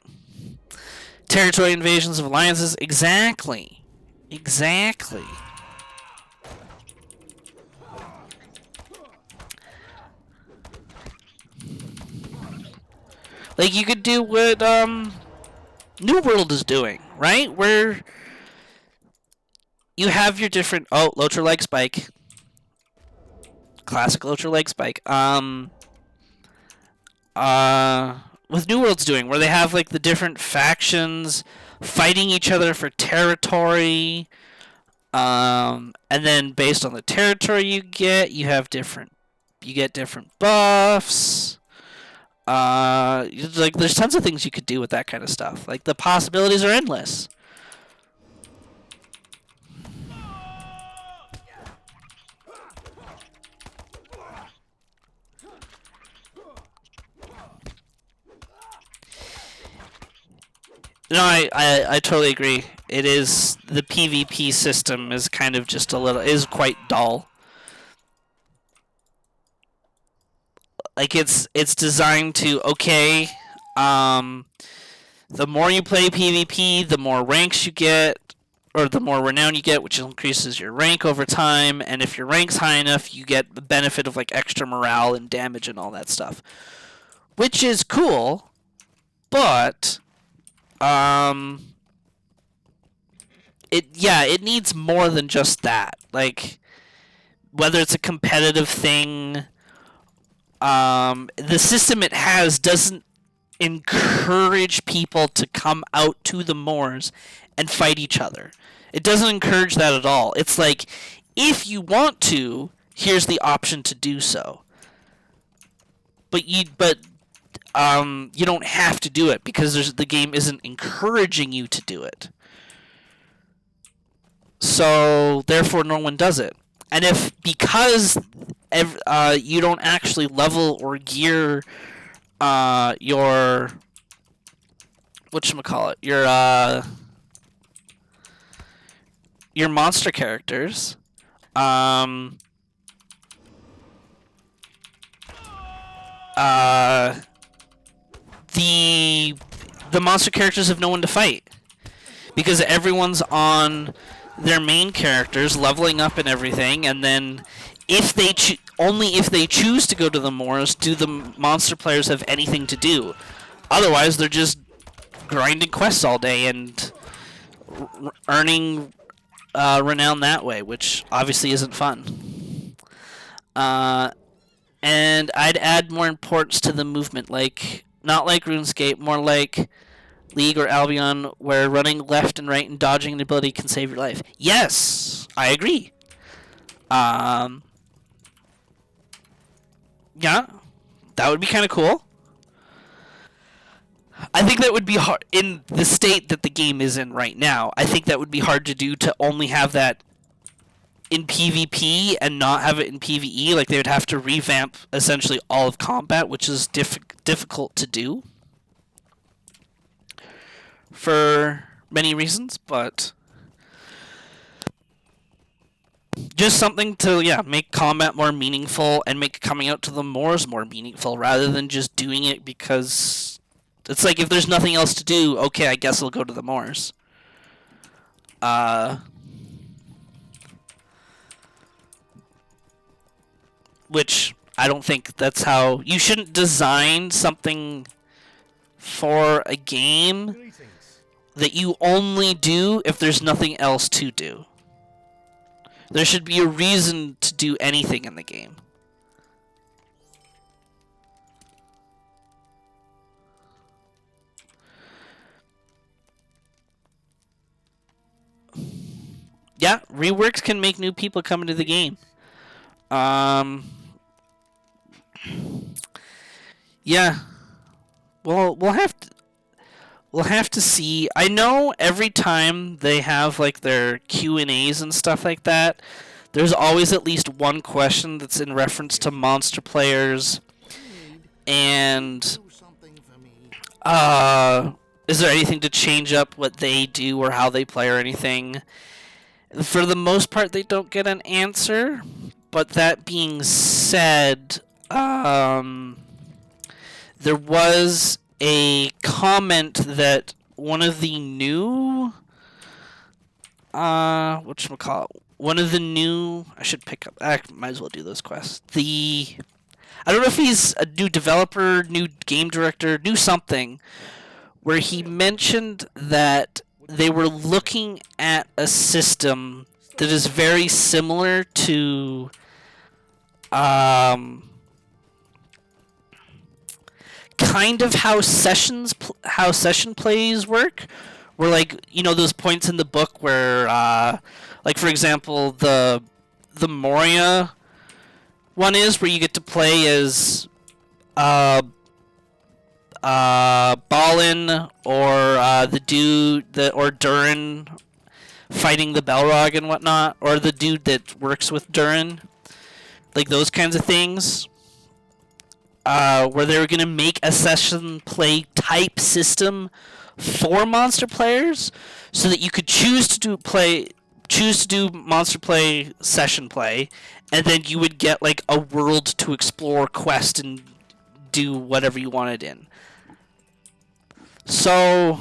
Territory invasions of alliances, exactly. Like, you could do what New World is doing, right? Where you have your different... Oh, LOTRO leg spike. Classic LOTRO leg spike. With New World's doing, where they have, like, the different factions fighting each other for territory. And then based on the territory you get different buffs. Like, there's tons of things you could do with that kind of stuff. Like, the possibilities are endless. No, I totally agree. It is, the PvP system is kind of just is quite dull. Like, it's designed to, okay, the more you play PvP, the more ranks you get, or the more renown you get, which increases your rank over time, and if your rank's high enough, you get the benefit of, like, extra morale and damage and all that stuff. Which is cool, but it needs more than just that. Like, whether it's a competitive thing, the system it has doesn't encourage people to come out to the moors and fight each other. It doesn't encourage that at all. It's like, if you want to, here's the option to do so. But you don't have to do it because the game isn't encouraging you to do it. So therefore, no one does it. And because you don't actually level or gear your your monster characters, the monster characters have no one to fight because everyone's on their main characters leveling up and everything, and then if they only if they choose to go to the moors do the monster players have anything to do. Otherwise they're just grinding quests all day and earning renown that way, which obviously isn't fun. And I'd add more importance to the movement, like not like RuneScape, more like League or Albion, where running left and right and dodging an ability can save your life. Yes, I agree. Yeah, that would be kind of cool. I think that would be hard in the state that the game is in right now. I think that would be hard to do, to only have that in PvP and not have it in PvE. Like, they would have to revamp essentially all of combat, which is difficult to do for many reasons, but just something to, make combat more meaningful and make coming out to the moors more meaningful, rather than just doing it because it's like, if there's nothing else to do, okay, I guess I'll go to the moors. Which I don't think that's how you shouldn't design something for a game that you only do if there's nothing else to do. There should be a reason to do anything in the game. Yeah, reworks can make new people come into the game. Yeah. Well, we'll have to see. I know every time they have like their Q&As and stuff like that, there's always at least one question that's in reference to monster players. And is there anything to change up what they do or how they play or anything? For the most part, they don't get an answer. But that being said, there was a comment that one of the new, I should pick up, I might as well do those quests. I don't know if he's a new developer, new game director, new something, where he mentioned that they were looking at a system that is very similar to kind of how session plays work, where, like, those points in the book where like, for example, the Moria one is where you get to play as Balin or the dude or Durin fighting the Balrog and whatnot, or the dude that works with Durin, like those kinds of things, where they were going to make a session play type system for monster players, so that you could choose to do monster play session play, and then you would get like a world to explore quest and do whatever you wanted in. So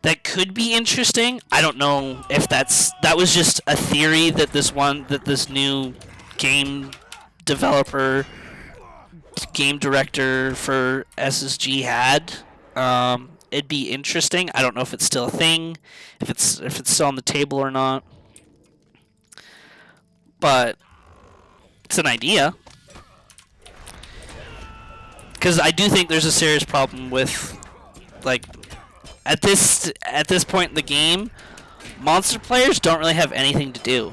that could be interesting. I don't know if that was just a theory that this new game developer, game director for SSG had. It'd be interesting. I don't know if it's still a thing, if it's still on the table or not. But it's an idea. Because I do think there's a serious problem with, like, at this point in the game, monster players don't really have anything to do.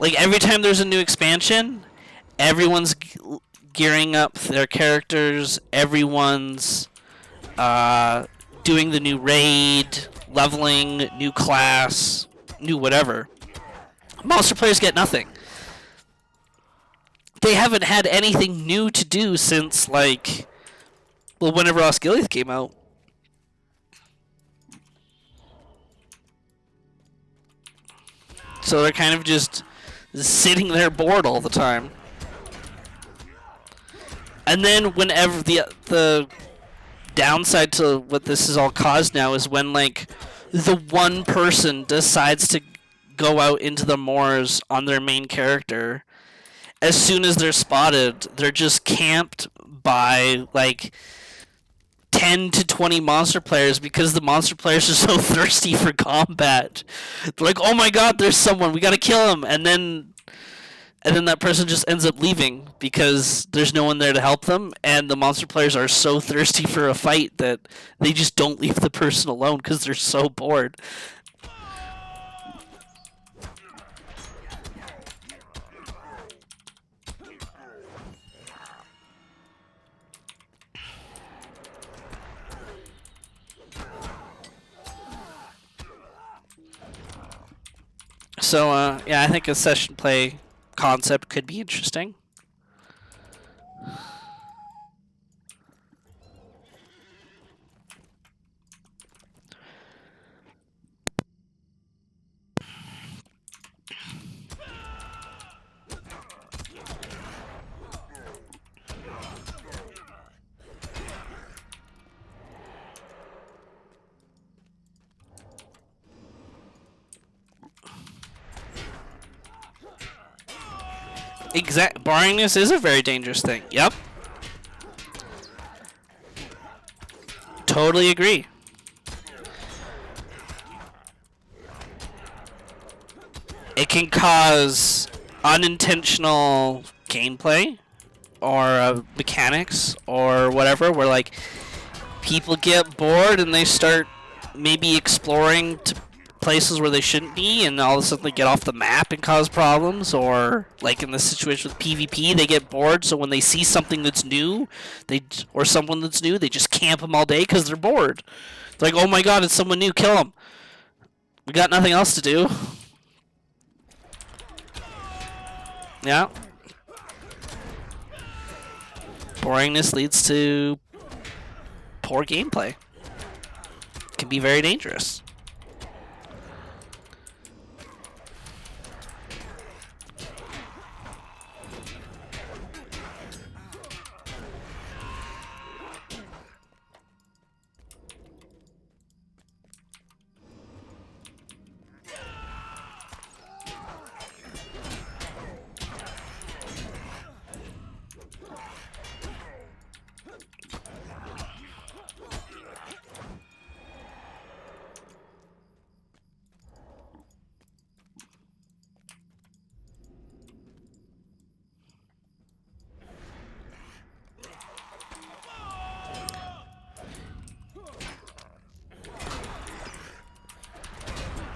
Like every time there's a new expansion, everyone's gearing up their characters. Everyone's doing the new raid, leveling, new class, new whatever. Monster players get nothing. They haven't had anything new to do since, like, well, whenever Osgiliath came out. So they're kind of just sitting there bored all the time. And then whenever the downside to what this is all caused now is when, like, the one person decides to go out into the moors on their main character, as soon as they're spotted, they're just camped by, like, 10 to 20 monster players because the monster players are so thirsty for combat. They're like, oh my god, there's someone, we gotta kill him, and then that person just ends up leaving because there's no one there to help them, and the monster players are so thirsty for a fight that they just don't leave the person alone because they're so bored. So, yeah, I think a session play concept could be interesting. Boringness is a very dangerous thing. Yep. Totally agree. It can cause unintentional gameplay or mechanics or whatever, where, like, people get bored and they start maybe exploring to places where they shouldn't be, and all of a sudden they get off the map and cause problems. Or, like in this situation with PvP, they get bored, so when they see something that's new, or someone that's new, they just camp them all day because they're bored. It's like, oh my god, it's someone new, kill them. We got nothing else to do. Yeah. Boringness leads to poor gameplay. It can be very dangerous.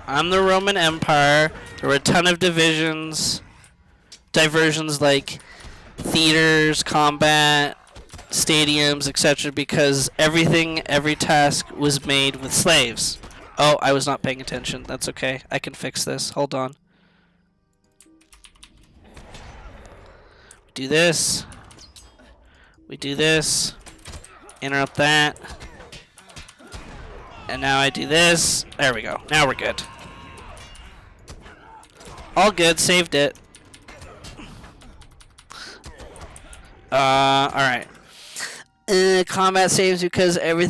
On the Roman Empire, there were a ton of diversions like theaters, combat, stadiums, etc., because every task was made with slaves. Oh, I was not paying attention. That's okay. I can fix this. Hold on. Do this. We do this. Interrupt that. And now I do this. There we go. Now we're good. All good. Saved it. Alright. Combat saves because every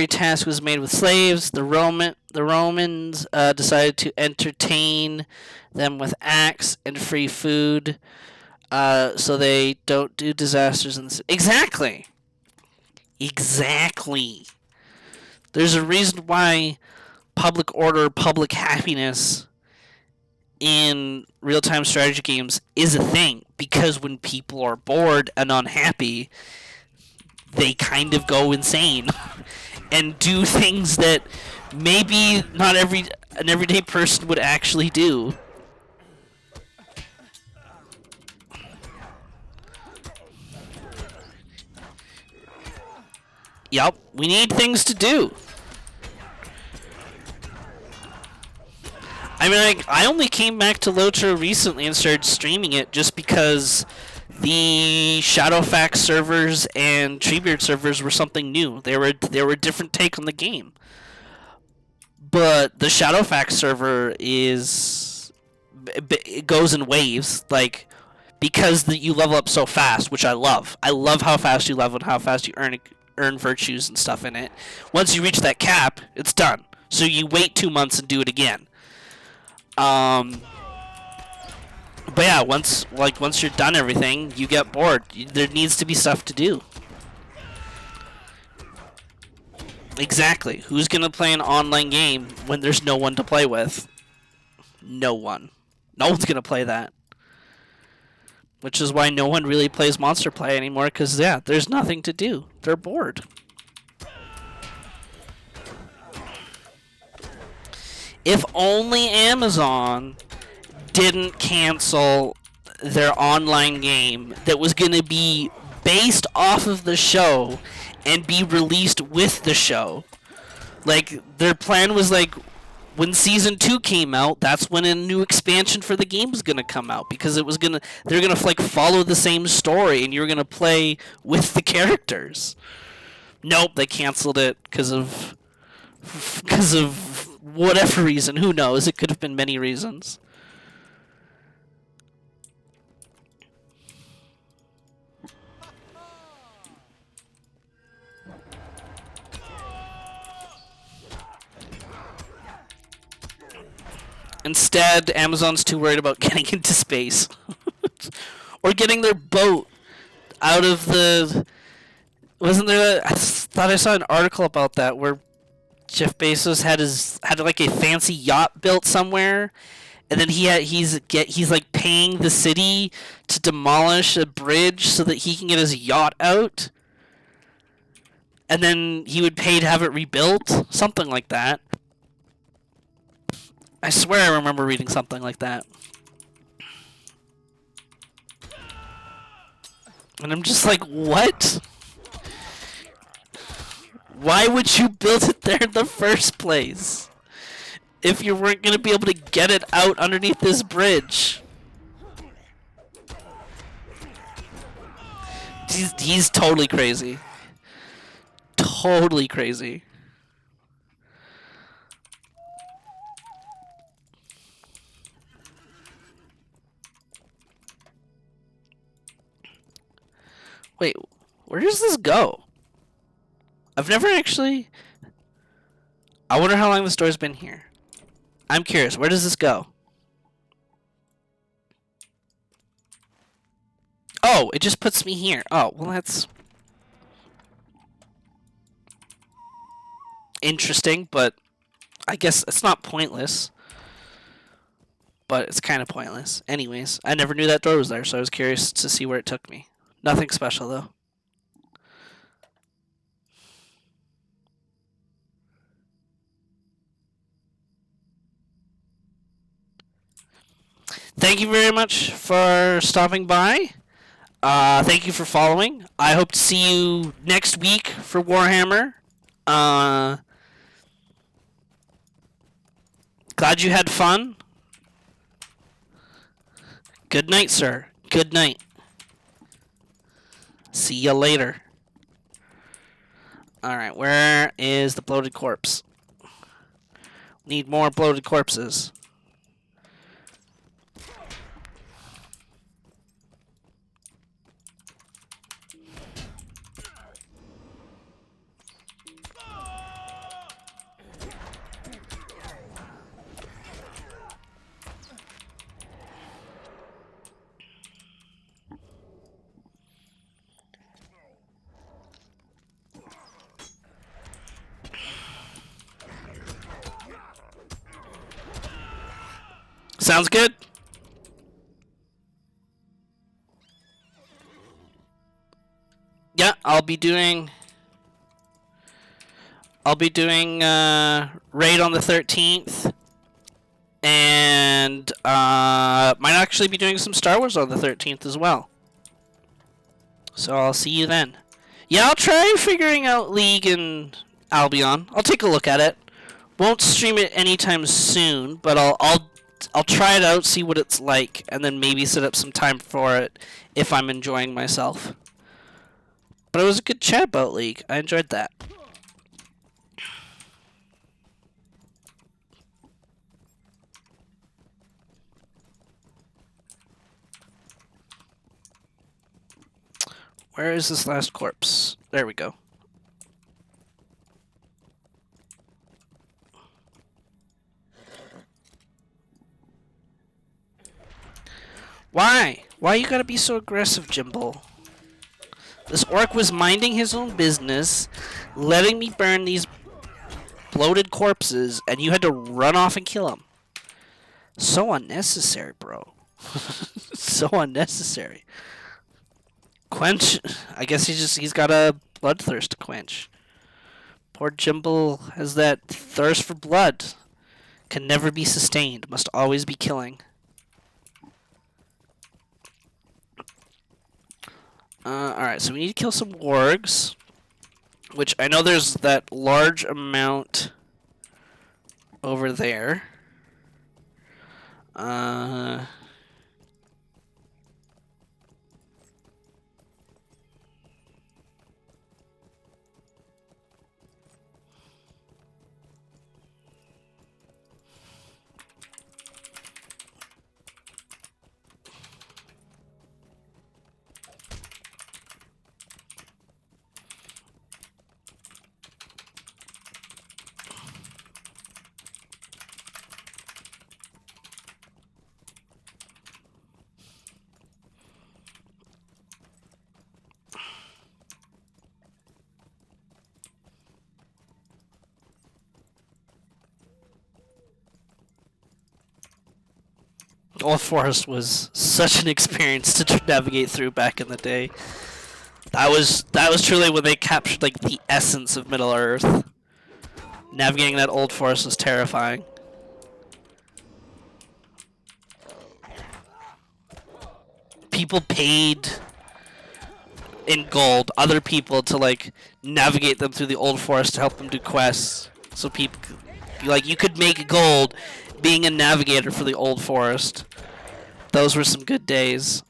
task was made with slaves. The Romans decided to entertain them with axe and free food, so they don't do disasters in the city. Exactly. There's a reason why public order, public happiness in real-time strategy games is a thing, because when people are bored and unhappy, they kind of go insane and do things that maybe not an everyday person would actually do. Yup, we need things to do. I mean, like, I only came back to LOTRO recently and started streaming it just because the Shadowfax servers and Treebeard servers were something new. They were a different take on the game. But the Shadowfax server it goes in waves, like, because you level up so fast, which I love. I love how fast you level and how fast you earn virtues and stuff in it. Once you reach that cap, it's done. So you wait 2 months and do it again. But yeah, once you're done everything, you get bored. There needs to be stuff to do. Exactly. Who's gonna play an online game when there's no one to play with? No one. No one's gonna play that. Which is why no one really plays Monster Play anymore, because, yeah, there's nothing to do. They're bored. If only Amazon didn't cancel their online game that was going to be based off of the show and be released with the show. Like, their plan was, like, when Season 2 came out, that's when a new expansion for the game was going to come out, because they're going to, like, follow the same story, and you're going to play with the characters. Nope, they canceled it because of whatever reason. Who knows? It could have been many reasons. Instead, Amazon's too worried about getting into space. Or getting their boat out of the... Wasn't there... I thought I saw an article about that where Jeff Bezos had like a fancy yacht built somewhere, and then he's like paying the city to demolish a bridge so that he can get his yacht out, and then he would pay to have it rebuilt, something like that. I swear I remember reading something like that. And I'm just like, what? Why would you build it there in the first place if you weren't going to be able to get it out underneath this bridge? He's totally crazy. Totally crazy. Wait, where does this go? I've never actually... I wonder how long the store's been here. I'm curious, where does this go? Oh, it just puts me here. Oh, well that's... interesting, but I guess it's not pointless. But it's kind of pointless. Anyways, I never knew that door was there, so I was curious to see where it took me. Nothing special, though. Thank you very much for stopping by. Thank you for following. I hope to see you next week for Warhammer. Glad you had fun. Good night, sir. Good night. See ya later. Alright, where is the bloated corpse? Need more bloated corpses. Sounds good. Yeah, I'll be doing raid on the 13th, and might actually be doing some Star Wars on the 13th as well. So I'll see you then. Yeah, I'll try figuring out League and Albion. I'll take a look at it. Won't stream it anytime soon, but I'll try it out, see what it's like, and then maybe set up some time for it if I'm enjoying myself. But it was a good chat about League. I enjoyed that. Where is this last corpse? There we go. Why? Why you gotta be so aggressive, Jimbo? This orc was minding his own business, letting me burn these bloated corpses, and you had to run off and kill him. So unnecessary, bro. So unnecessary. Quench. I guess he's got a bloodthirst to quench. Poor Jimbo has that thirst for blood. Can never be sustained. Must always be killing. Alright, so we need to kill some wargs. Which I know there's that large amount over there. Old Forest was such an experience to navigate through back in the day. That was truly when they captured like the essence of Middle Earth. Navigating that Old Forest was terrifying. People paid in gold other people to like navigate them through the Old Forest to help them do quests. So people like you could make gold being a navigator for the Old Forest. Those were some good days.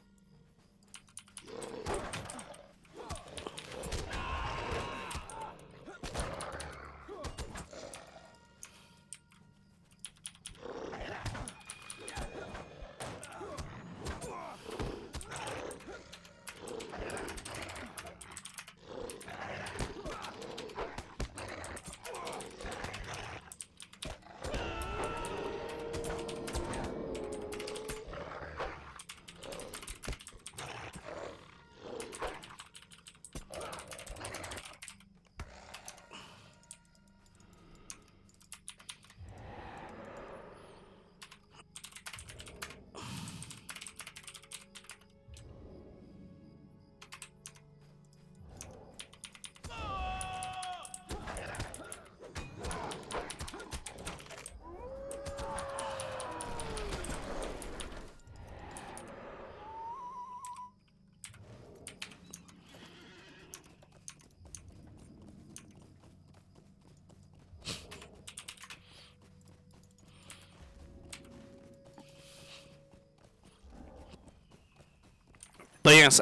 But yes,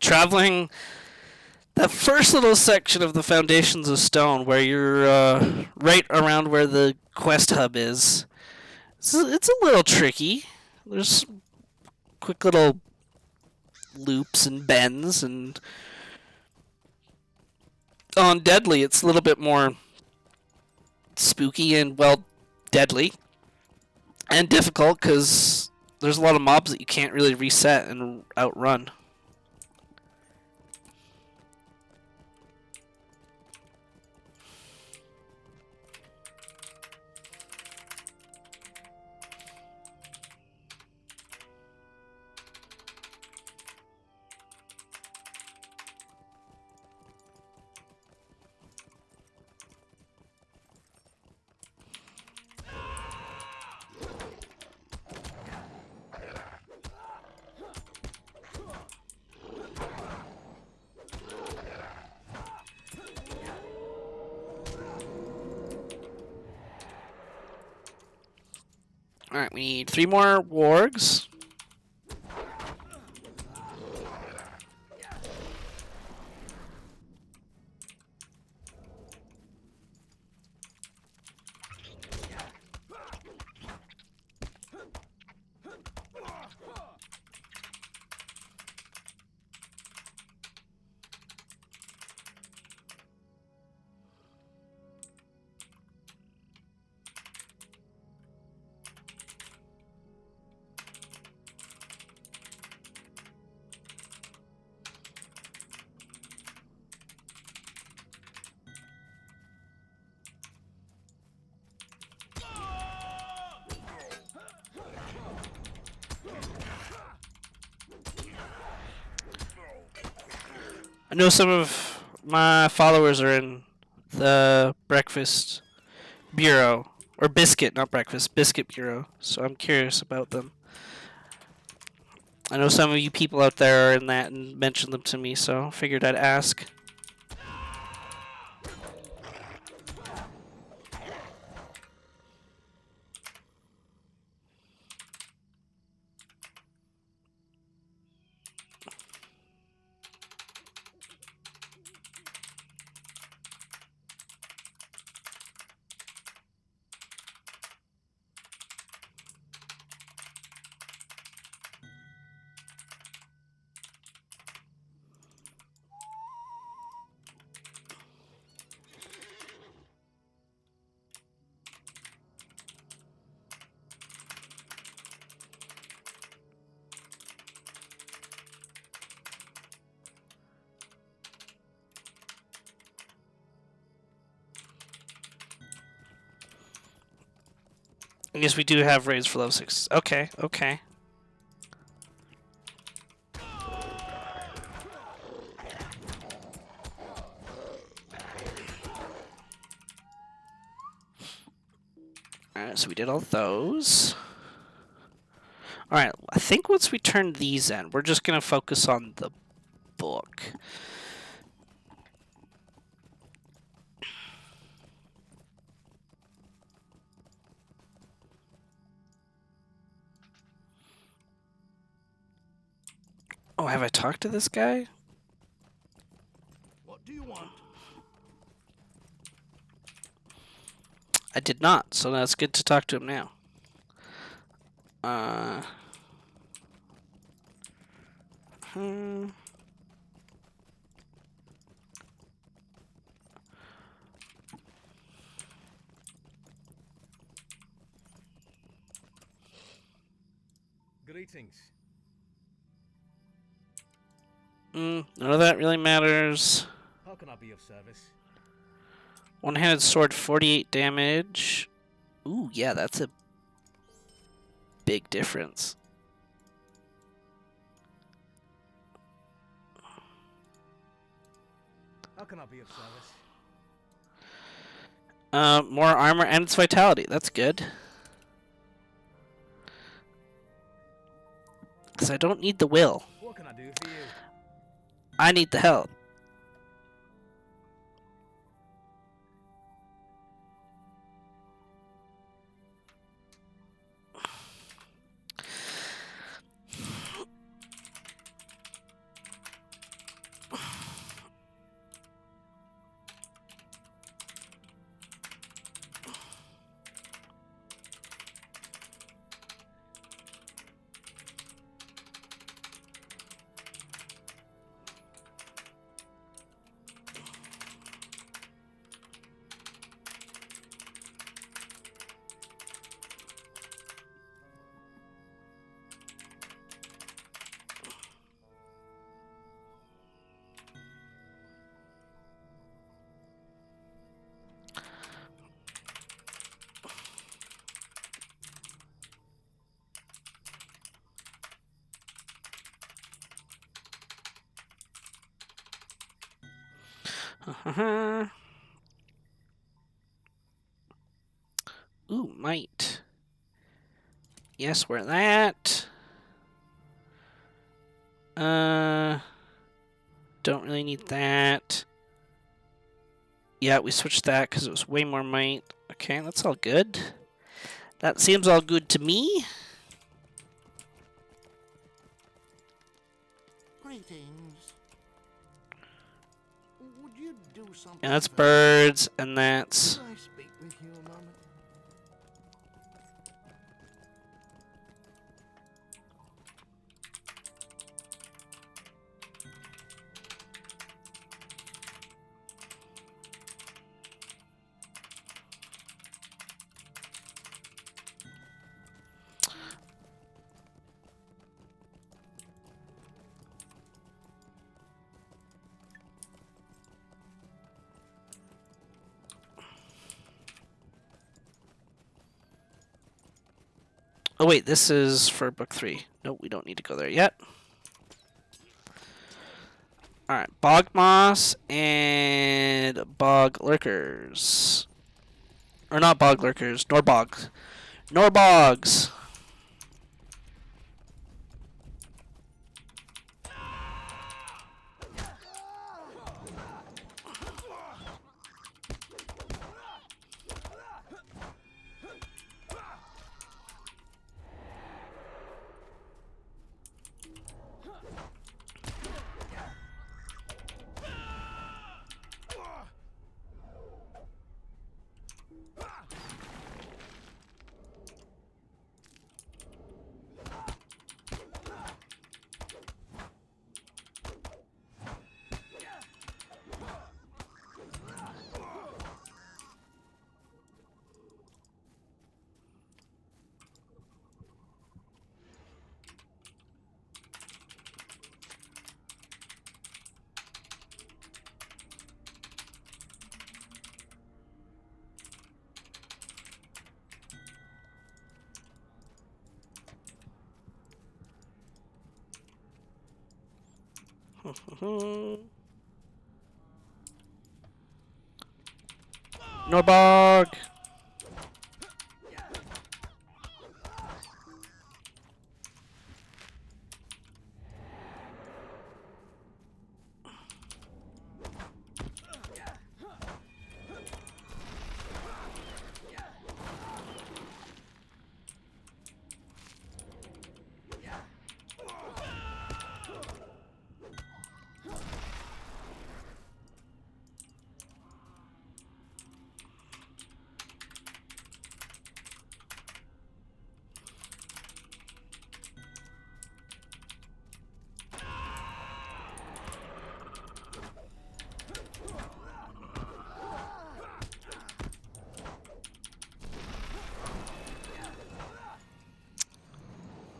traveling that first little section of the Foundations of Stone, where you're right around where the quest hub is, it's a little tricky. There's quick little loops and bends, and on Deadly, it's a little bit more spooky and, well, deadly and difficult because there's a lot of mobs that you can't really reset and outrun. Alright, we need 3 more wargs. I know some of my followers are in the breakfast bureau. Or biscuit, not breakfast, biscuit bureau. So I'm curious about them. I know some of you people out there are in that and mentioned them to me, so figured I'd ask. I guess we do have raids for level 6. Okay, okay. Alright, so we did all those. Alright, I think once we turn these in, we're just going to focus on the book. Oh, have I talked to this guy? What do you want? I did not, so that's good to talk to him now. Greetings. None of that really matters. How can I be of service? One-handed sword, 48 damage. Ooh, yeah, that's a big difference. How can I be of service? More armor and its vitality. That's good. Because I don't need the will. What can I do for you? I need the help. Ooh, might. Yes, we're that. Don't really need that. Yeah, we switched that because it was way more might. Okay, that's all good. That seems all good to me. Greetings. Would you do something? And that's for me? birds, and that's... Could I speak with you a moment? Oh wait, this is for book 3. Nope, we don't need to go there yet. Alright, bog moss and bog lurkers. Or not bog lurkers, nor bogs. Nor bogs! Norbog!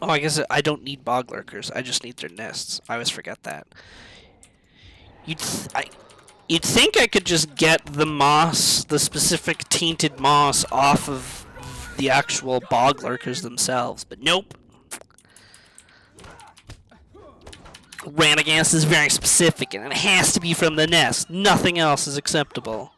Oh, I guess I don't need bog lurkers. I just need their nests. I always forget that. You'd think I could just get the moss, the specific tainted moss, off of the actual bog lurkers themselves, but nope. Ranagast is very specific, and it has to be from the nest. Nothing else is acceptable.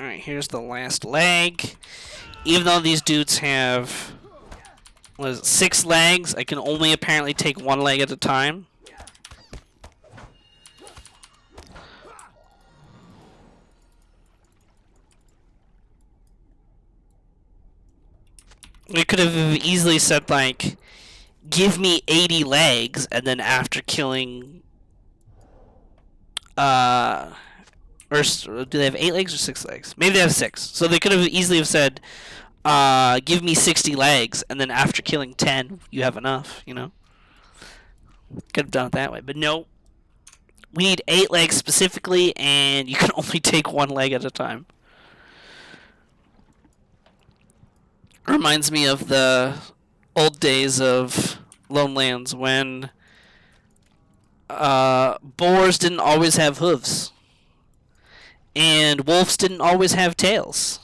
Alright, here's the last leg. Even though these dudes have 6 legs, I can only apparently take 1 leg at a time. We could have easily said, like, give me 80 legs, and then after killing do they have 8 legs or 6 legs? Maybe they have 6. So they could have easily have said, give me 60 legs, and then after killing 10, you have enough, you know? Could have done it that way, but no. We need 8 legs specifically, and you can only take 1 leg at a time. Reminds me of the old days of Lone Lands when boars didn't always have hooves, and wolves didn't always have tails.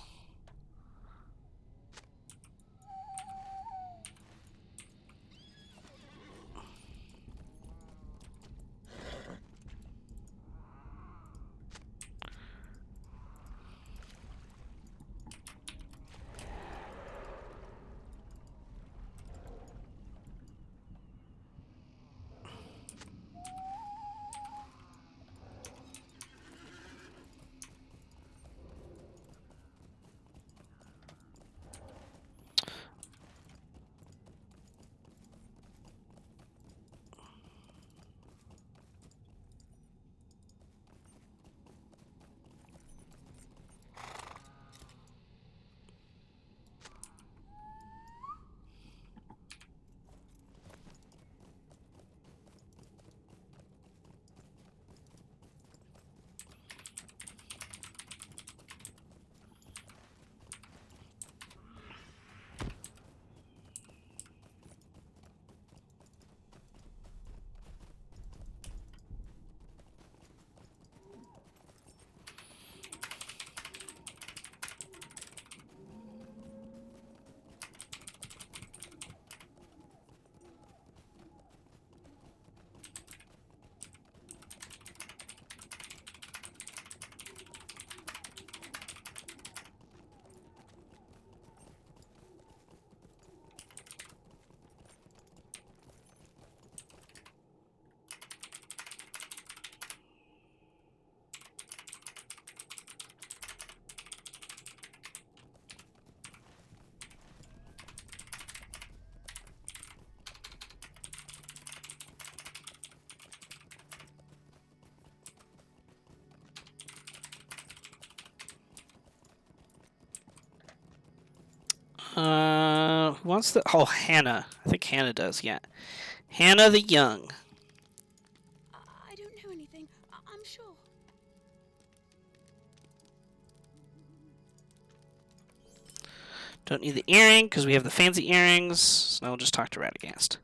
Who wants the... Oh, Hannah. I think Hannah does, yeah. Hannah the Young. I don't know anything. I'm sure. Don't need the earring, because we have the fancy earrings. So now we'll just talk to Radagast.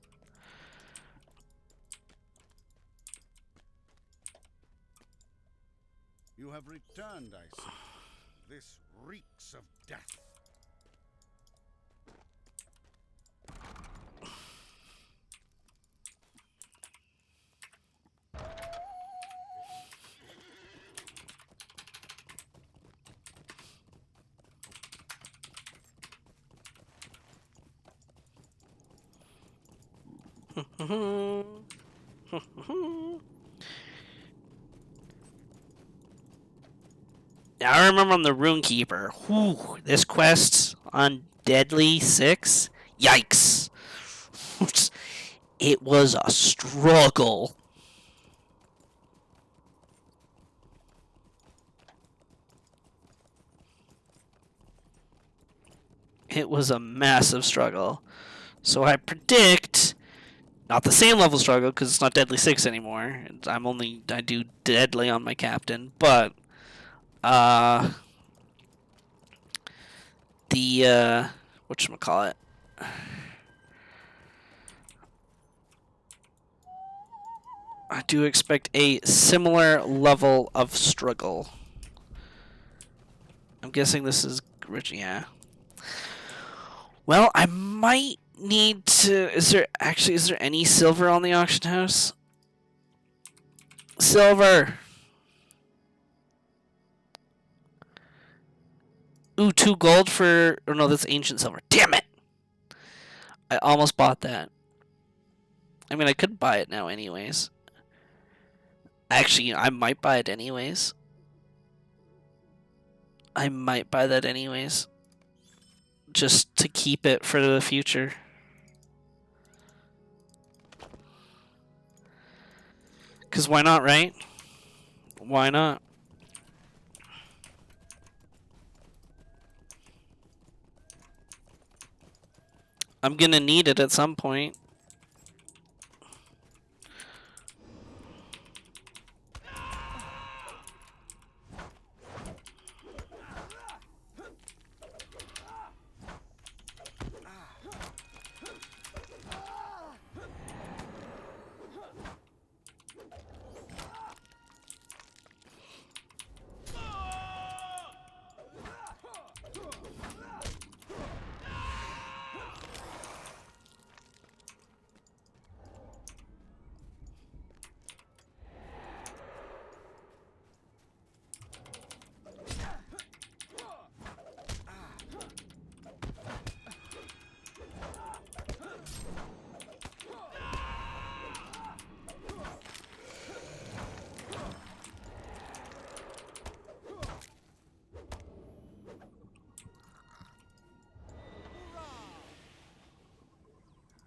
You have returned, I see. This reeks of death. Now I remember on the Runekeeper. Whew, this quest on Deadly 6. Yikes. It was a struggle. It was a massive struggle. So I predict not the same level struggle because it's not Deadly 6 anymore. I do Deadly on my captain, but the whatchamacallit. I do expect a similar level of struggle. I'm guessing this is yeah. Well, I might need to... Is there any silver on the auction house? Silver! Ooh, 2 gold for... Oh no, that's ancient silver. Damn it! I almost bought that. I mean, I could buy it now anyways. Actually, I might buy it anyways. I might buy that anyways. Just to keep it for the future. Because why not, right? Why not? I'm gonna need it at some point.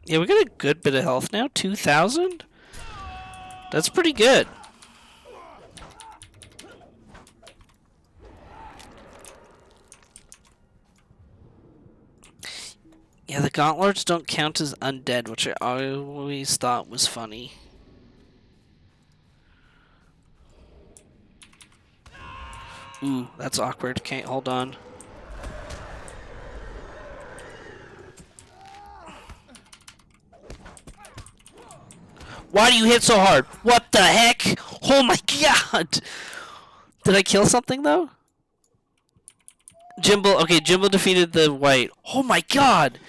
Yeah, we got a good bit of health now. 2,000? That's pretty good. Yeah, the Gauntlords don't count as undead, which I always thought was funny. Ooh, that's awkward. Can't hold on. Why do you hit so hard? What the heck? Oh my god! Did I kill something though? Jimbo, okay, Jimbo defeated the white. Oh my god!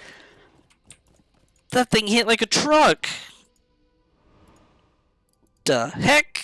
That thing hit like a truck! The heck?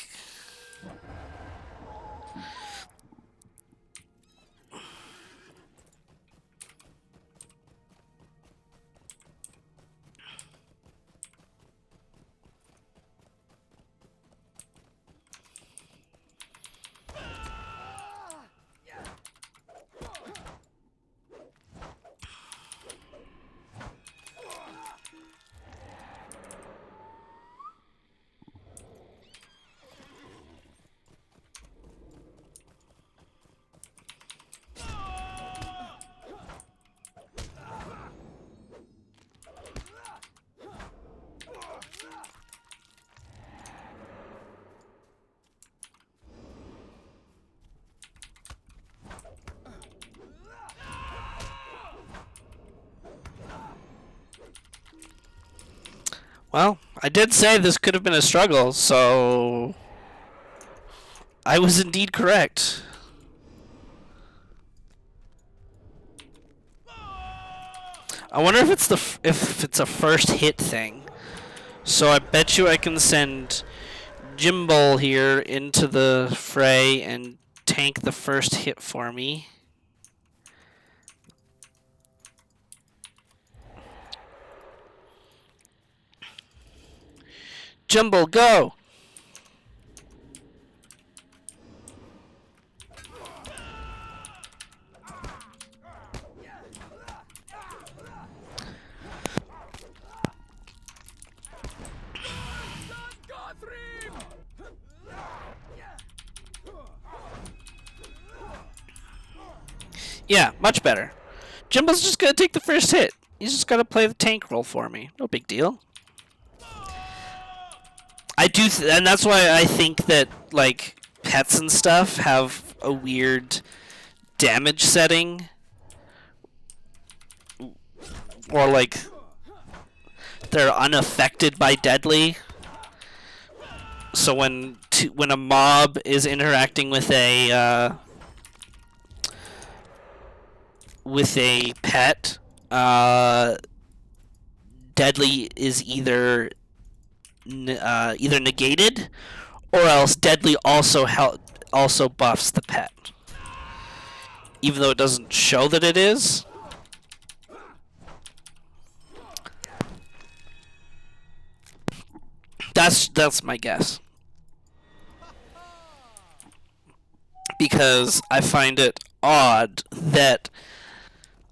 Well, I did say this could have been a struggle, so I was indeed correct. I wonder if it's if it's a first hit thing. So I bet you I can send Jimbo here into the fray and tank the first hit for me. Jimbo, go! Yeah, much better. Jimbo's just gonna take the first hit. He's just gotta play the tank role for me. No big deal. I do, and that's why I think that, like, pets and stuff have a weird damage setting. Or, like, they're unaffected by deadly. So when a mob is interacting with a pet, deadly is either negated, or else deadly also buffs the pet, even though it doesn't show that it is. That's my guess, because I find it odd that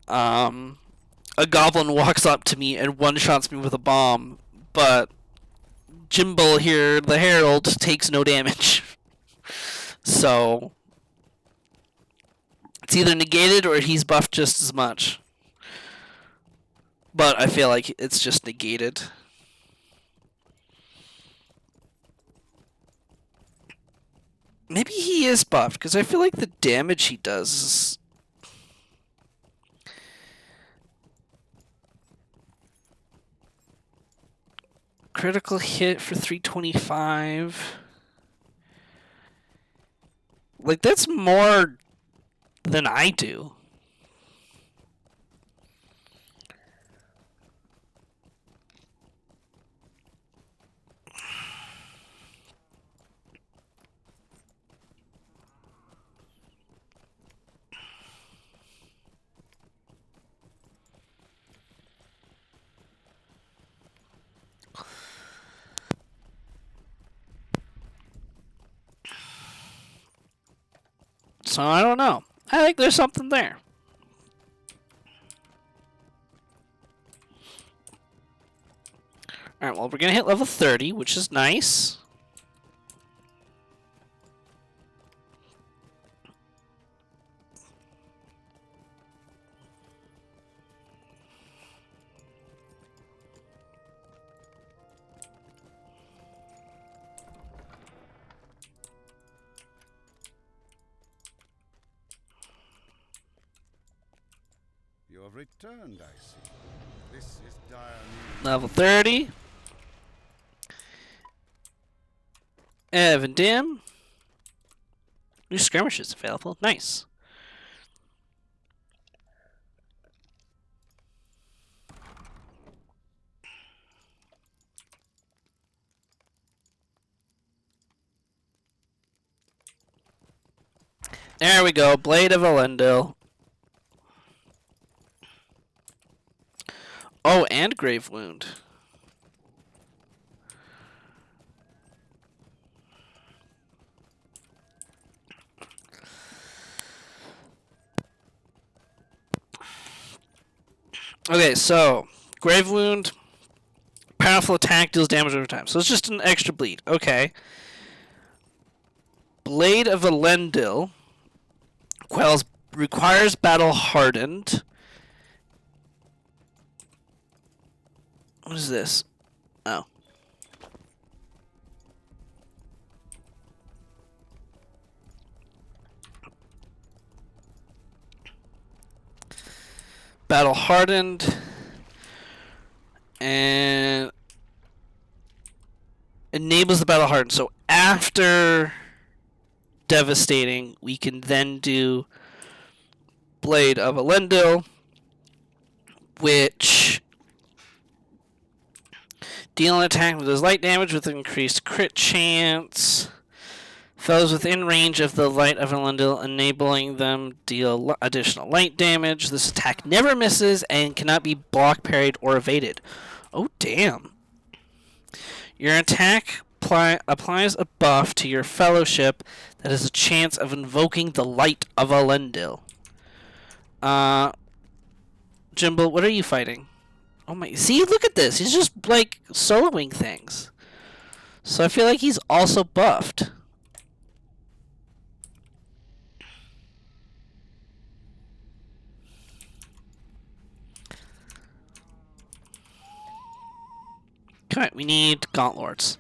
a goblin walks up to me and one-shots me with a bomb, but Jimbo here, the Herald, takes no damage. So it's either negated or he's buffed just as much. But I feel like it's just negated. Maybe he is buffed, because I feel like the damage he does is... Critical hit for 325. Like, that's more than I do. So I don't know. I think there's something there. Alright, well, we're going to hit level 30, which is nice. You have returned, I see. This is dire news. Level 30. Evan Dim. New skirmishes available. Nice. There we go. Blade of Elendil. Oh, and Grave Wound. Okay, so Grave Wound, powerful attack, deals damage over time. So it's just an extra bleed. Okay. Blade of Elendil requires battle hardened. What is this? Oh. Battle hardened. And enables the battle hardened. So after devastating, we can then do Blade of Elendil, which deal an attack that does light damage with increased crit chance. Foes within range of the light of Elendil, enabling them deal additional light damage. This attack never misses and cannot be block, parried, or evaded. Oh, damn. Your attack applies a buff to your fellowship that has a chance of invoking the light of Elendil. Jimbo, what are you fighting? Oh my, see, look at this. He's just, like, soloing things. So I feel like he's also buffed. Okay, we need Gauntlords.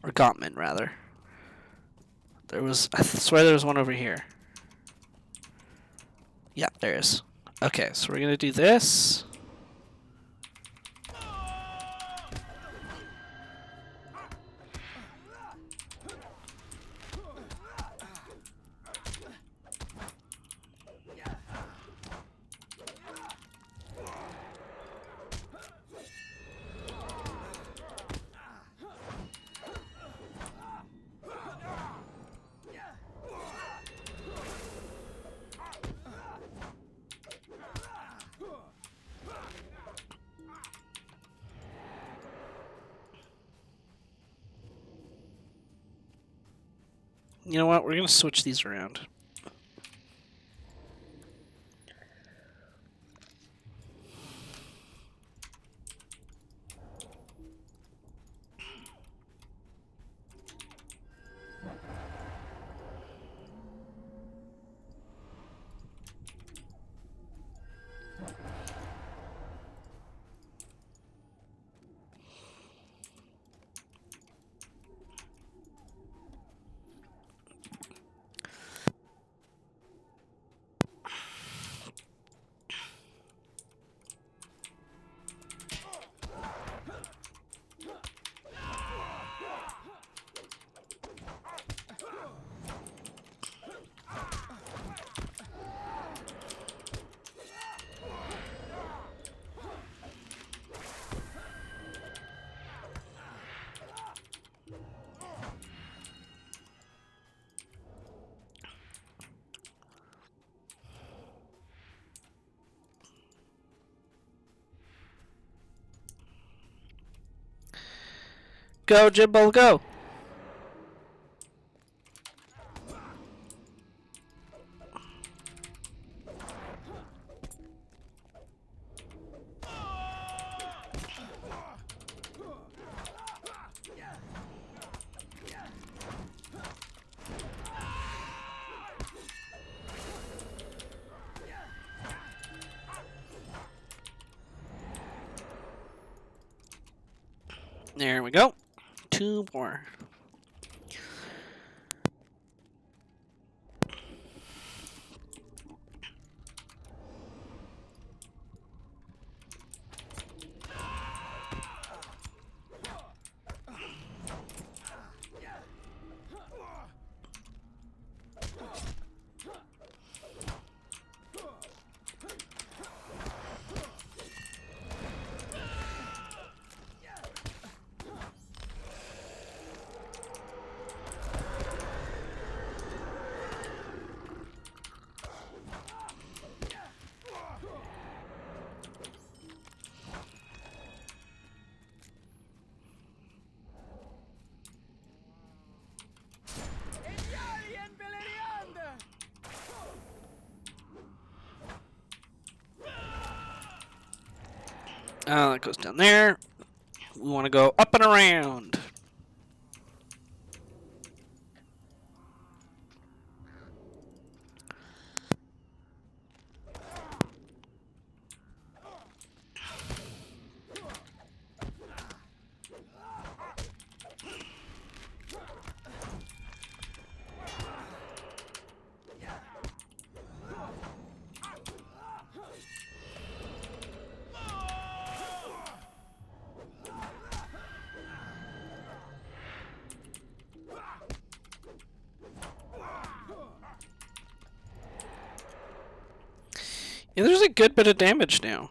Or Gauntmen, rather. I swear there was one over here. Yeah, there is. Okay, so we're gonna do this. You know what? We're gonna switch these around. Go, Jimbo, go! There we go. 2 more. That goes down there. We want to go up and around. Yeah, there's a good bit of damage now.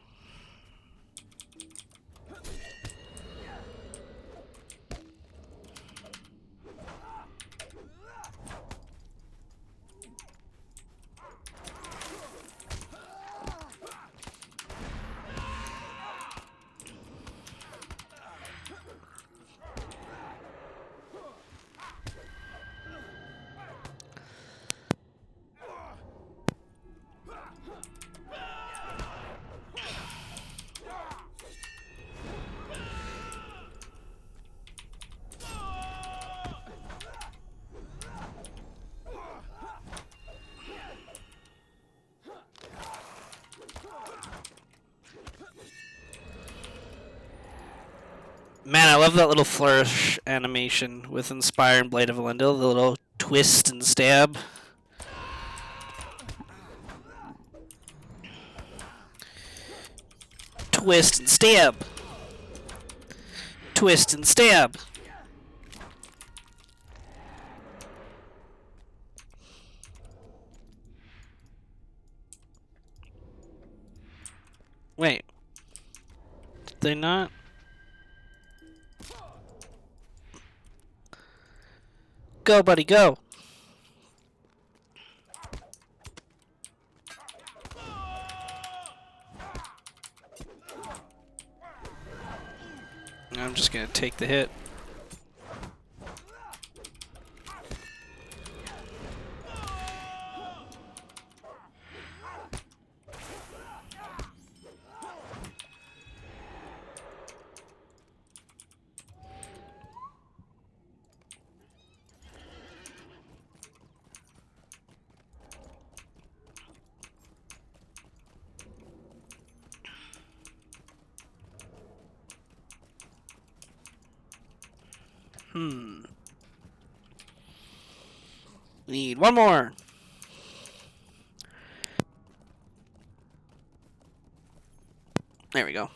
Man, I love that little flourish animation with Inspire and Blade of Elendil, the little twist and stab. Twist and stab. Twist and stab. Wait. Did they not? Go, buddy, go. I'm just gonna take the hit. Need one more. There we go.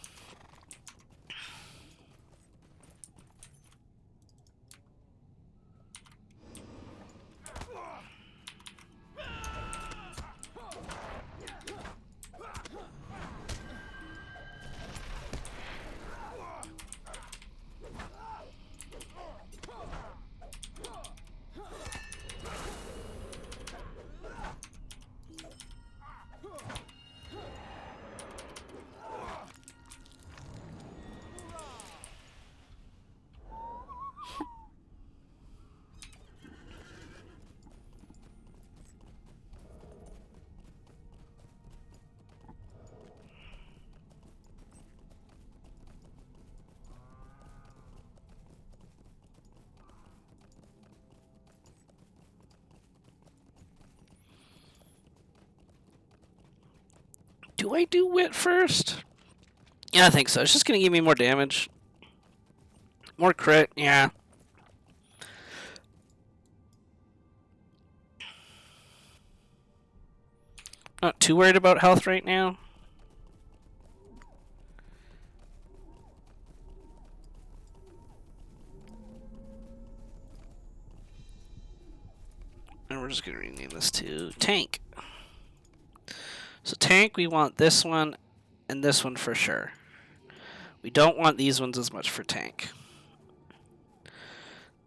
Do I do wit first? Yeah, I think so. It's just gonna give me more damage. More crit, yeah. Not too worried about health right now. And we're just gonna rename this to Tank. So Tank, we want this one and this one for sure. We don't want these ones as much for Tank.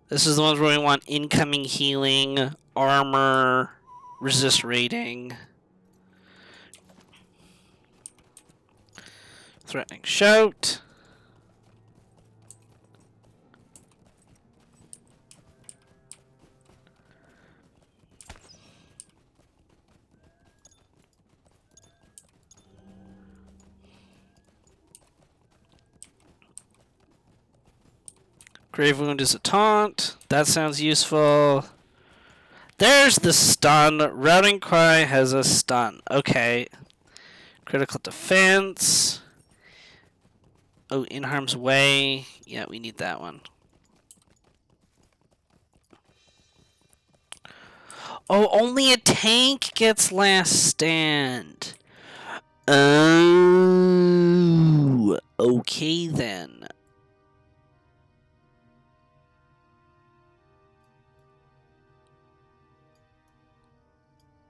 This is the ones where we want incoming healing, armor, resist rating. Threatening shout. Grave Wound is a taunt. That sounds useful. There's the stun. Routing Cry has a stun. Okay. Critical defense. Oh, in harm's way. Yeah, we need that one. Oh, only a tank gets last stand. Oh, okay then.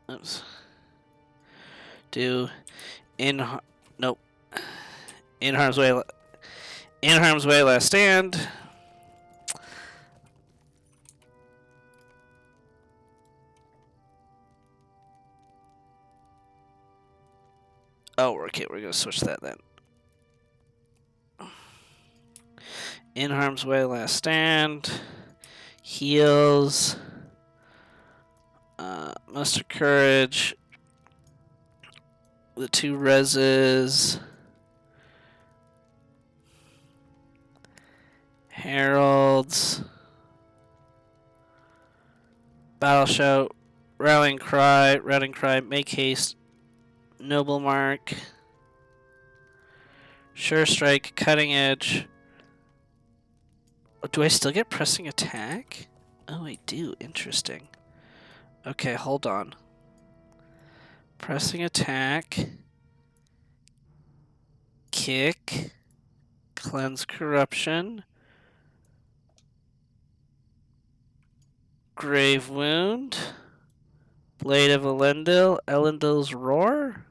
Oops. Do nope. In harm's way. In harm's way, last stand. Oh, okay. We're gonna switch that then. In harm's way, last stand. Heals. Muster courage. The 2 reses. Heralds. Battle shout. Rallying cry. Routing cry. Make haste. Noble mark. Sure strike. Cutting edge. Oh, do I still get pressing attack? Oh, I do. Interesting. Okay, hold on. Pressing attack. Kick. Cleanse corruption. Grave Wound. Blade of Elendil. Elendil's Roar.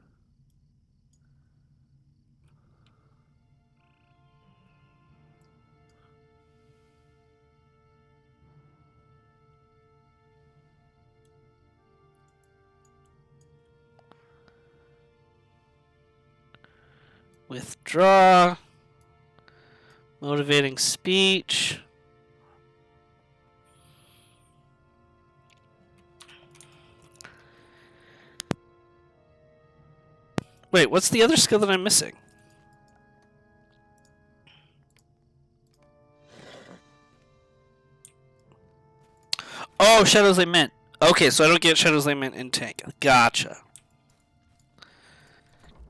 Withdraw. Motivating speech. Wait, what's the other skill that I'm missing? Oh, Shadow's Lament. Okay, so I don't get Shadow's Lament in tank. Gotcha.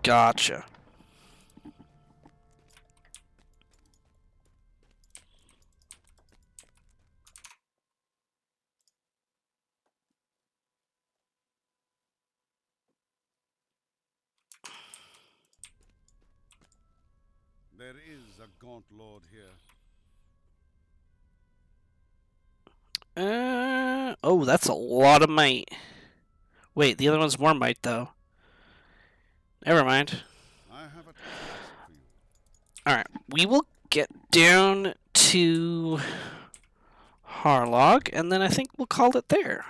Gotcha. There is a gaunt lord here. Oh, that's a lot of might. Wait, the other one's more might, though. Never mind. I have a task for you. Alright, we will get down to Harlog, and then I think we'll call it there.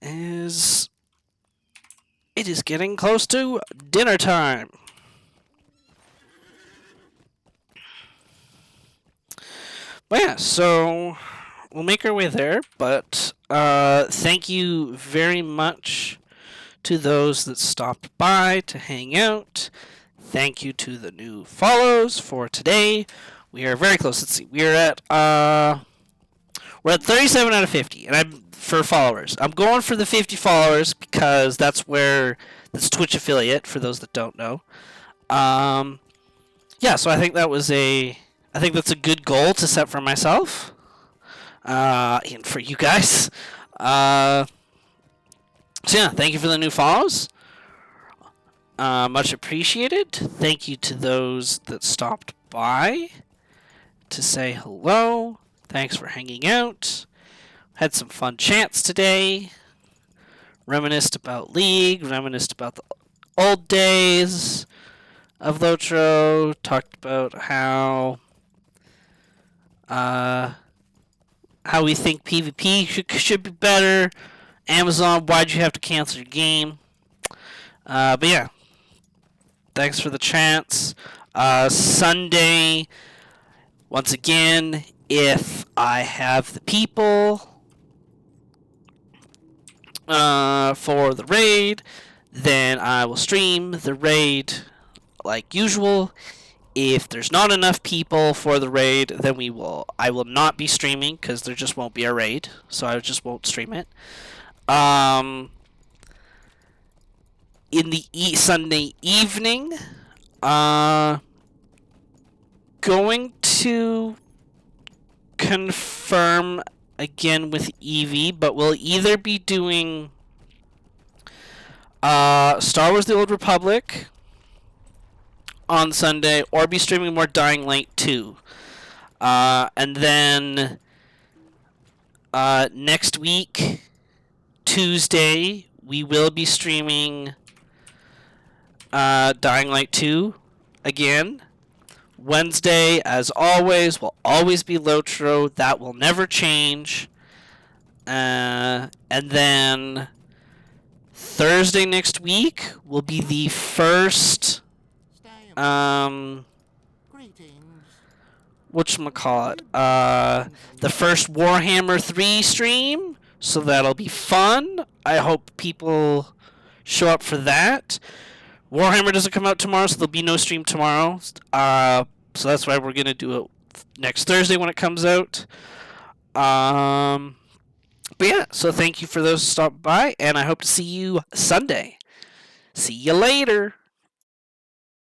As it is getting close to dinner time. But yeah, so we'll make our way there, but thank you very much to those that stopped by to hang out. Thank you to the new follows for today. We are very close. Let's see. We are at We're at 37 out of 50, and I'm for followers. I'm going for the 50 followers because that's Twitch affiliate for those that don't know. Yeah, so I think that's a good goal to set for myself, and for you guys. So yeah, thank you for the new follows. Much appreciated. Thank you to those that stopped by to say hello. Thanks for hanging out. Had some fun chats today. Reminisced about League. Reminisced about the old days of LOTRO. Talked about how we think PvP should be better. Amazon, why'd you have to cancel your game? But yeah, thanks for the chance. Sunday, once again, if I have the people for the raid, then I will stream the raid like usual. If there's not enough people for the raid, then I will not be streaming because there just won't be a raid, so I just won't stream it. In the Sunday evening, going to confirm again with Evie, but we'll either be doing Star Wars The Old Republic on Sunday, or be streaming more Dying Light 2. And then next week, Tuesday, we will be streaming Dying Light 2 again. Wednesday, as always, will always be LOTRO. That will never change. And then Thursday next week will be the first Greetings. whatchamacallit, the first Warhammer 3 stream, so that'll be fun. I hope people show up for that. Warhammer doesn't come out tomorrow, so there'll be no stream tomorrow. So that's why we're going to do it next Thursday when it comes out. But yeah, so thank you for those who stopped by, and I hope to see you Sunday. See you later.